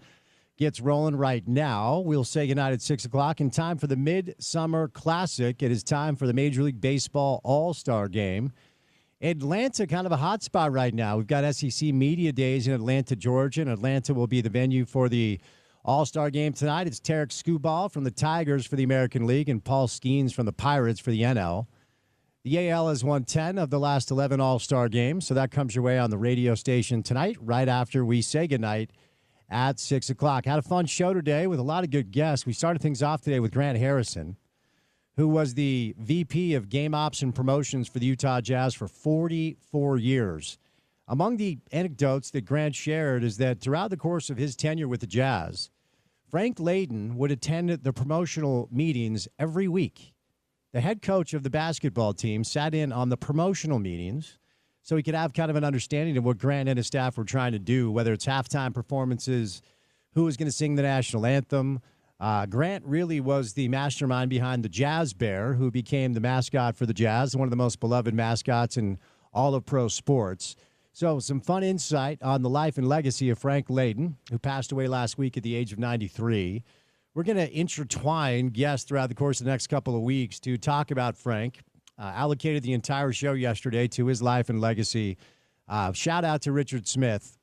Gets rolling right now. We'll say goodnight at 6 o'clock. In time for the Midsummer Classic, it is time for the Major League Baseball All-Star Game. Atlanta, kind of a hot spot right now. We've got SEC Media Days in Atlanta, Georgia, and Atlanta will be the venue for the All-Star Game tonight. It's Tarek Skubal from the Tigers for the American League and Paul Skeens from the Pirates for the NL. The AL has won 10 of the last 11 All-Star games, so that comes your way on the radio station tonight, right after we say goodnight at 6 o'clock. Had a fun show today with a lot of good guests. We started things off today with Grant Harrison, who was the VP of Game Ops and Promotions for the Utah Jazz for 44 years. Among the anecdotes that Grant shared is that throughout the course of his tenure with the Jazz, Frank Layden would attend the promotional meetings every week. The head coach of the basketball team sat in on the promotional meetings so he could have kind of an understanding of what Grant and his staff were trying to do, whether it's halftime performances, who was going to sing the national anthem. Grant really was the mastermind behind the Jazz Bear, who became the mascot for the Jazz, one of the most beloved mascots in all of pro sports. So some fun insight on the life and legacy of Frank Layden, who passed away last week at the age of 93. We're going to intertwine guests throughout the course of the next couple of weeks to talk about Frank. Allocated the entire show yesterday to his life and legacy. Shout out to Richard Smith,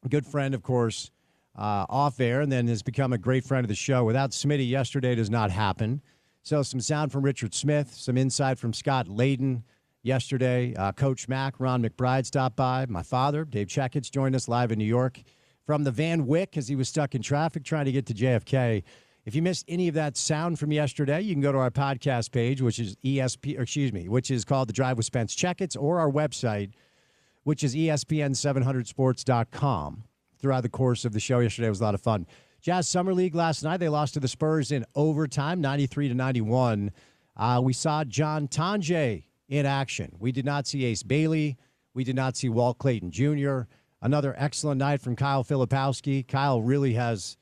a good friend, of course, off air, and then has become a great friend of the show. Without Smitty, yesterday does not happen. So some sound from Richard Smith, some insight from Scott Layden yesterday. Coach Mack, Ron McBride stopped by. My father, Dave Checketts, joined us live in New York from the Van Wyck as he was stuck in traffic trying to get to JFK. If you missed any of that sound from yesterday, you can go to our podcast page, which is which is called The Drive with Spence Checketts, or our website, which is ESPN700sports.com. Throughout the course of the show yesterday, was a lot of fun. Jazz Summer League last night, they lost to the Spurs in overtime, 93-91. We saw John Tonje in action. We did not see Ace Bailey. We did not see Walt Clayton Jr. Another excellent night from Kyle Filipowski. Kyle really has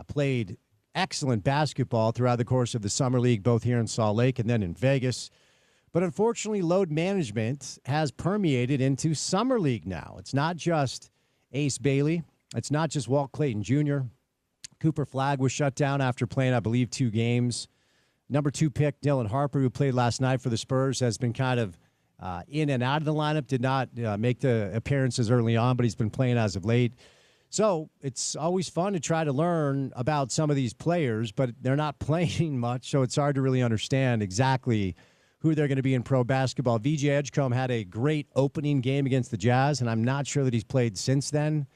played excellent basketball throughout the course of the Summer League, both here in Salt Lake and then in Vegas. But unfortunately, load management has permeated into Summer League now. It's not just Ace Bailey. It's not just Walt Clayton Jr. Cooper Flagg was shut down after playing, I believe, 2 games. Number 2 pick, Dylan Harper, who played last night for the Spurs, has been kind of in and out of the lineup, did not make the appearances early on, but he's been playing as of late. So it's always fun to try to learn about some of these players, but they're not playing much, so it's hard to really understand exactly who they're going to be in pro basketball. VJ Edgecombe had a great opening game against the Jazz, and I'm not sure that he's played since then.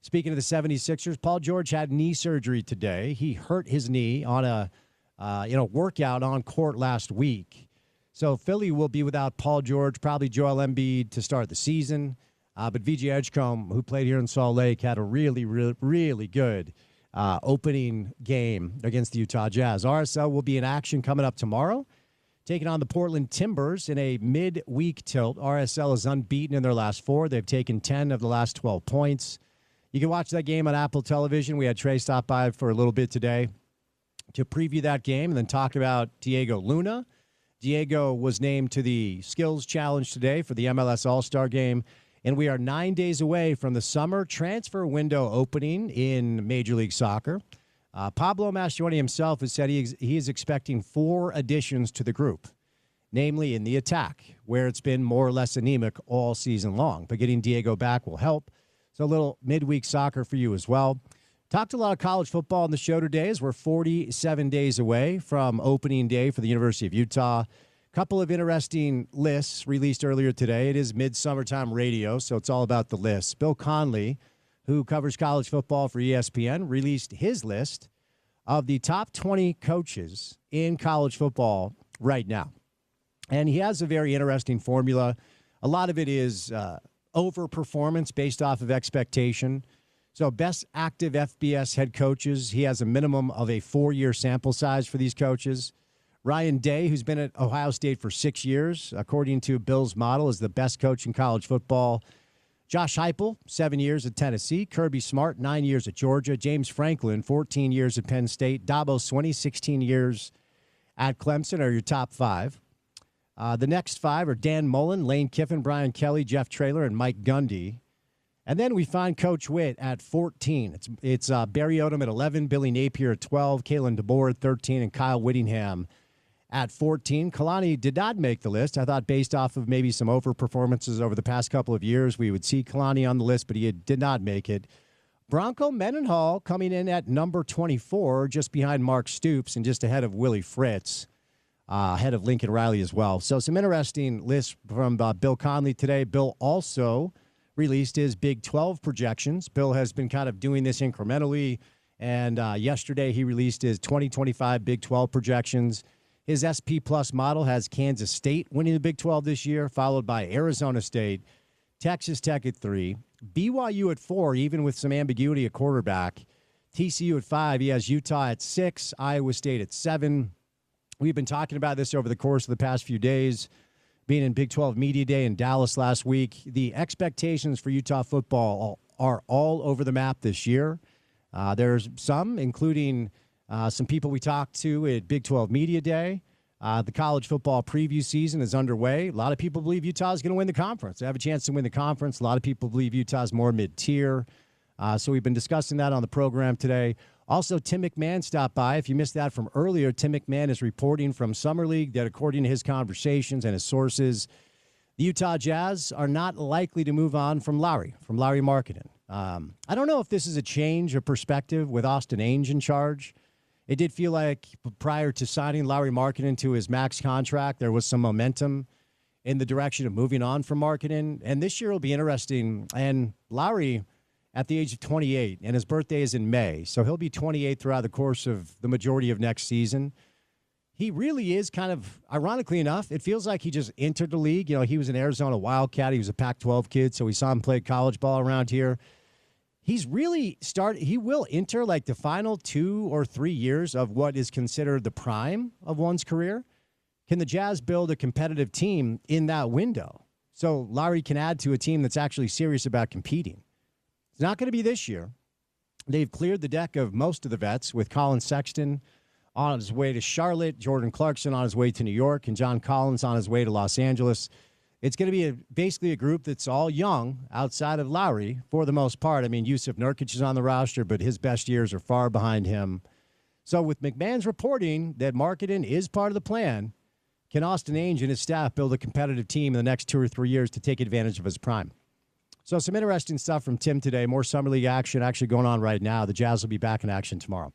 Speaking of the 76ers, Paul George had knee surgery today. He hurt his knee on a workout on court last week. So Philly will be without Paul George, probably Joel Embiid to start the season. But VJ Edgecombe, who played here in Salt Lake, had a really, really, really good opening game against the Utah Jazz. RSL will be in action coming up tomorrow, taking on the Portland Timbers in a midweek tilt. RSL is unbeaten in their last 4. They've taken 10 of the last 12 points. You can watch that game on Apple Television. We had Trey stop by for a little bit today to preview that game and then talk about Diego Luna. Diego was named to the Skills Challenge today for the MLS All-Star Game. And we are 9 days away from the summer transfer window opening in Major League Soccer. Pablo Mastroeni himself has said he is expecting 4 additions to the group, namely in the attack, where it's been more or less anemic all season long. But getting Diego back will help. So a little midweek soccer for you as well. Talked a lot of college football on the show today as we're 47 days away from opening day for the University of Utah. Couple of interesting lists released earlier today. It is midsummertime radio, so it's all about the lists. Bill Conley, who covers college football for ESPN, released his list of the top 20 coaches in college football right now. And he has a very interesting formula. A lot of it is overperformance based off of expectation. So best active FBS head coaches, he has a minimum of a 4-year sample size for these coaches. Ryan Day, who's been at Ohio State for 6 years, according to Bill's model, is the best coach in college football. Josh Heupel, 7 years at Tennessee. Kirby Smart, 9 years at Georgia. James Franklin, 14 years at Penn State. Dabo Swinney, 16 years at Clemson are your top 5. The next 5 are Dan Mullen, Lane Kiffin, Brian Kelly, Jeff Traylor, and Mike Gundy. And then we find Coach Witt at 14. It's Barry Odom at 11, Billy Napier at 12, Kalen DeBoer at 13, and Kyle Whittingham at 14. Kalani did not make the list. I thought based off of maybe some over-performances over the past couple of years, we would see Kalani on the list, but he did not make it. Bronco Mendenhall coming in at number 24, just behind Mark Stoops and just ahead of Willie Fritz, ahead of Lincoln Riley as well. So some interesting lists from Bill Conley today. Bill also released his Big 12 projections. Bill has been kind of doing this incrementally, and yesterday he released his 2025 Big 12 projections. His SP Plus model has Kansas State winning the Big 12 this year, followed by Arizona State, Texas Tech at 3, BYU at 4, even with some ambiguity at quarterback, TCU at 5. He has Utah at 6, Iowa State at 7. We've been talking about this over the course of the past few days, being in Big 12 Media Day in Dallas last week. The expectations for Utah football are all over the map this year. There's some, including some people we talked to at Big 12 Media Day. The college football preview season is underway. A lot of people believe Utah is going to win the conference. They have a chance to win the conference. A lot of people believe Utah is more mid-tier. So we've been discussing that on the program today. Also, Tim McMahon stopped by. If you missed that from earlier, Tim McMahon is reporting from Summer League that according to his conversations and his sources, the Utah Jazz are not likely to move on from Larry Markkanen. I don't know if this is a change of perspective with Austin Ainge in charge. It did feel like prior to signing Larry Markkanen to his max contract, there was some momentum in the direction of moving on from Markkanen. And this year will be interesting. And Larry, at the age of 28, and his birthday is in May, so he'll be 28 throughout the course of the majority of next season. He really is kind of, ironically enough, it feels like he just entered the league. You know, he was an Arizona Wildcat. He was a Pac-12 kid, so we saw him play college ball around here. He's really he will enter like the final 2 or 3 years of what is considered the prime of one's career. Can the Jazz build a competitive team in that window so Larry can add to a team that's actually serious about competing? It's not going to be this year. They've cleared the deck of most of the vets with Colin Sexton on his way to Charlotte, Jordan Clarkson on his way to New York, and John Collins on his way to Los Angeles. It's going to be basically a group that's all young outside of Lowry for the most part. I mean, Yusuf Nurkic is on the roster, but his best years are far behind him. So with McMahon's reporting that Markkanen is part of the plan, can Austin Ainge and his staff build a competitive team in the next 2 or 3 years to take advantage of his prime? So some interesting stuff from Tim today. More Summer League action actually going on right now. The Jazz will be back in action tomorrow.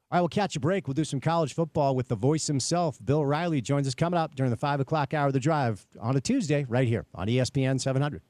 All right, we'll catch a break. We'll do some college football with the voice himself. Bill Riley joins us coming up during the 5 o'clock hour of the drive on a Tuesday right here on ESPN 700.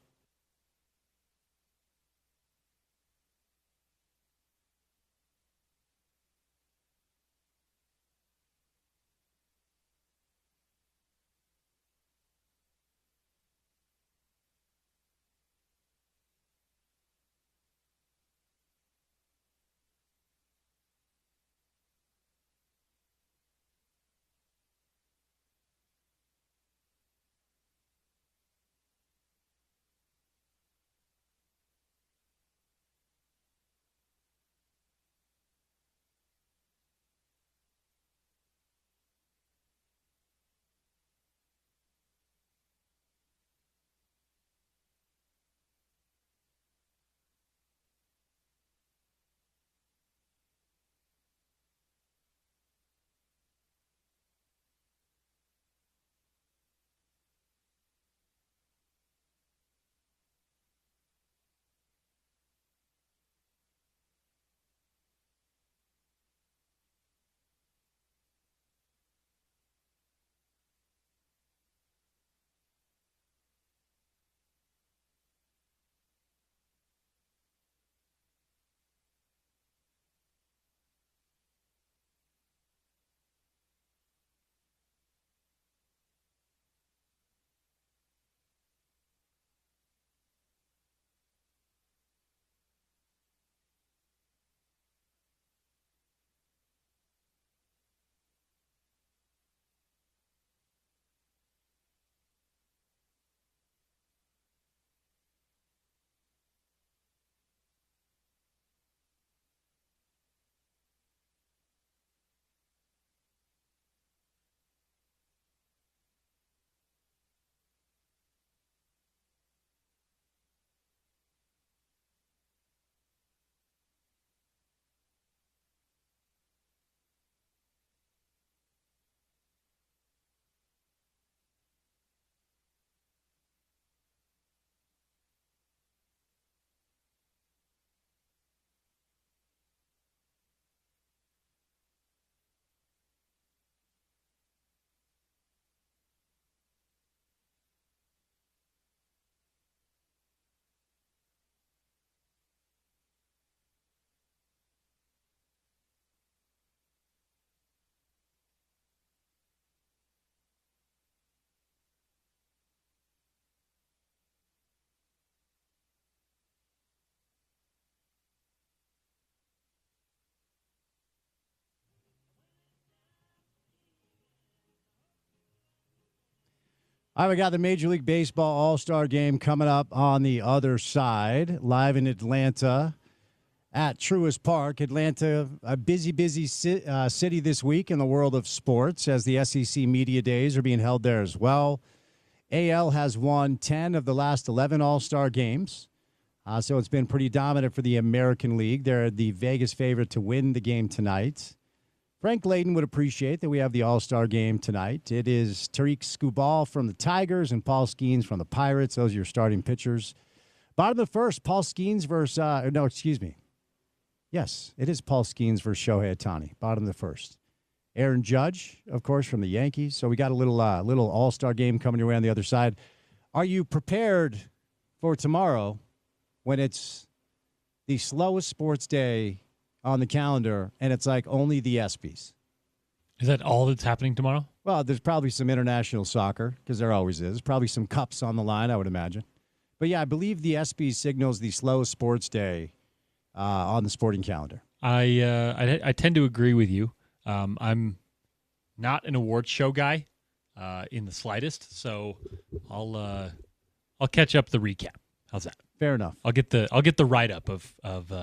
All right, we got the Major League Baseball All-Star Game coming up on the other side, live in Atlanta at Truist Park. Atlanta, a busy city this week in the world of sports, as the SEC Media Days are being held there as well. AL has won 10 of the last 11 All-Star games, so it's been pretty dominant for the American League. They're the Vegas favorite to win the game tonight. Frank Layden would appreciate that we have the All-Star Game tonight. It is Tariq Skubal from the Tigers and Paul Skeens from the Pirates. Those are your starting pitchers. Bottom of the first, Paul Skeens versus Yes, it is Paul Skeens versus Shohei Ohtani. Bottom of the first. Aaron Judge, of course, from the Yankees. So we got a little All-Star Game coming your way on the other side. Are you prepared for tomorrow when it's the slowest sports day on the calendar, and it's like only the ESPYs? Is that all that's happening tomorrow? Well, there's probably some international soccer, because there always is. Probably some cups on the line, I would imagine. But, yeah, I believe the ESPYs signals the slowest sports day on the sporting calendar. I tend to agree with you. I'm not an awards show guy in the slightest, so I'll catch up the recap. How's that? Fair enough. I'll get the write-up of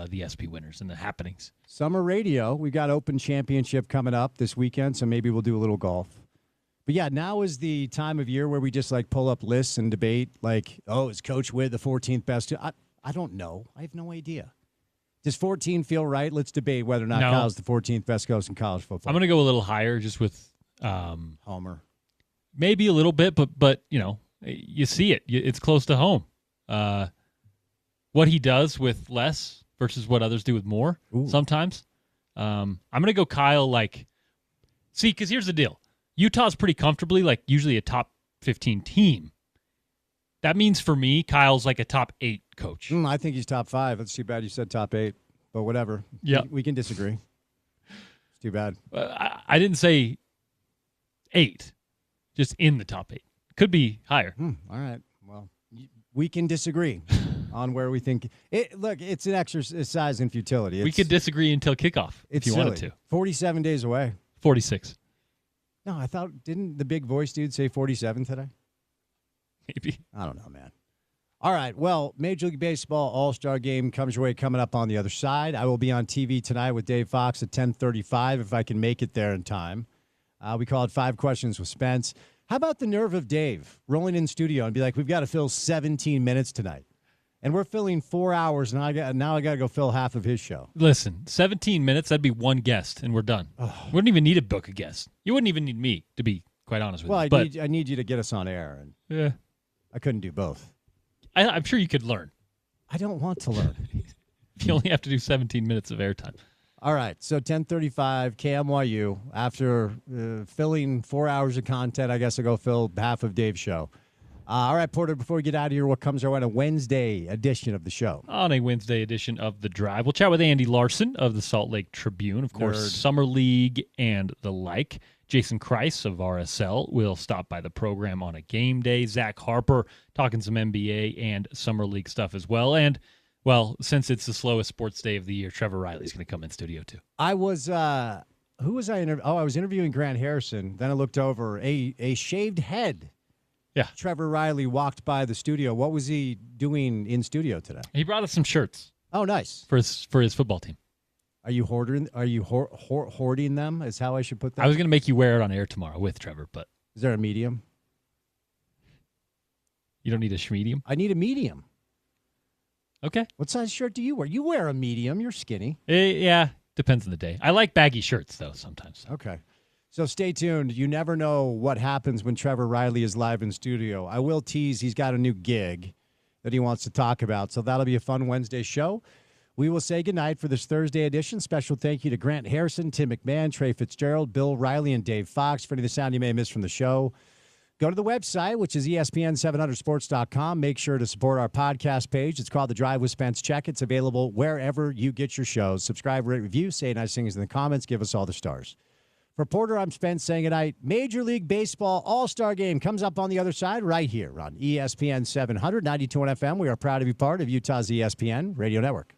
the ESPY winners and the happenings. Summer radio, we got Open Championship coming up this weekend, so maybe we'll do a little golf. But, yeah, now is the time of year where we just, pull up lists and debate, is Coach Witt the 14th best? I don't know. I have no idea. Does 14 feel right? Let's debate whether or not Kyle's the 14th best coach in college football. I'm going to go a little higher just with Homer. Maybe a little bit, but you see it. It's close to home. What he does with less versus what others do with more sometimes. I'm going to go Kyle because here's the deal. Utah's pretty comfortably usually a top 15 team. That means for me, Kyle's a top 8 coach. I think he's top 5. It's too bad you said top 8, but whatever. Yeah. We can disagree. It's too bad. I didn't say 8, just in the top 8. Could be higher. All right. Well, we can disagree on where we think look, it's an exercise in futility. We could disagree until kickoff if you wanted to. 47 days away. 46. No, I thought, didn't the big voice dude say 47 today? Maybe. I don't know, man. All right. Well, Major League Baseball All-Star Game comes your way coming up on the other side. I will be on TV tonight with Dave Fox at 10:35 if I can make it there in time. We call it 5 Questions with Spence. How about the nerve of Dave rolling in studio and be like, we've got to fill 17 minutes tonight. And we're filling 4 hours, and now I got to go fill half of his show. Listen, 17 minutes, that'd be one guest, and we're done. We wouldn't even need to book a guest. You wouldn't even need me, to be quite honest with you. Well, I need you to get us on air. And yeah. I couldn't do both. I'm sure you could learn. I don't want to learn. You only have to do 17 minutes of airtime. All right, so 10:35, KMYU. After filling 4 hours of content, I guess I'll go fill half of Dave's show. All right, Porter, before we get out of here, what comes our way on a Wednesday edition of the show? On a Wednesday edition of The Drive, we'll chat with Andy Larson of the Salt Lake Tribune, of course, Summer League and the like. Jason Kreis of RSL will stop by the program on a game day. Zach Harper talking some NBA and Summer League stuff as well. And, well, since it's the slowest sports day of the year, Trevor Riley's going to come in studio too. I was, who was I interviewing? I was interviewing Grant Harrison. Then I looked over, a shaved head. Yeah. Trevor Riley walked by the studio. What was he doing in studio today? He brought us some shirts. Oh, nice. For his football team. Are you hoarding? Are you hoarding them? Is how I should put that. I was going to make you wear it on air tomorrow with Trevor, but is there a medium? You don't need a schmedium? I need a medium. Okay. What size shirt do you wear? You wear a medium. You're skinny. Yeah, depends on the day. I like baggy shirts though sometimes. Okay. So stay tuned. You never know what happens when Trevor Riley is live in studio. I will tease he's got a new gig that he wants to talk about. So that'll be a fun Wednesday show. We will say goodnight for this Thursday edition. Special thank you to Grant Harrison, Tim McMahon, Trey Fitzgerald, Bill Riley, and Dave Fox for any of the sound you may have missed from the show. Go to the website, which is ESPN700sports.com. Make sure to support our podcast page. It's called The Drive with Spence Checketts. It's available wherever you get your shows. Subscribe, rate, review, say nice things in the comments. Give us all the stars. For Porter, I'm Spence saying goodnight. Major League Baseball All-Star Game comes up on the other side right here on ESPN 700, 92 FM. We are proud to be part of Utah's ESPN Radio Network.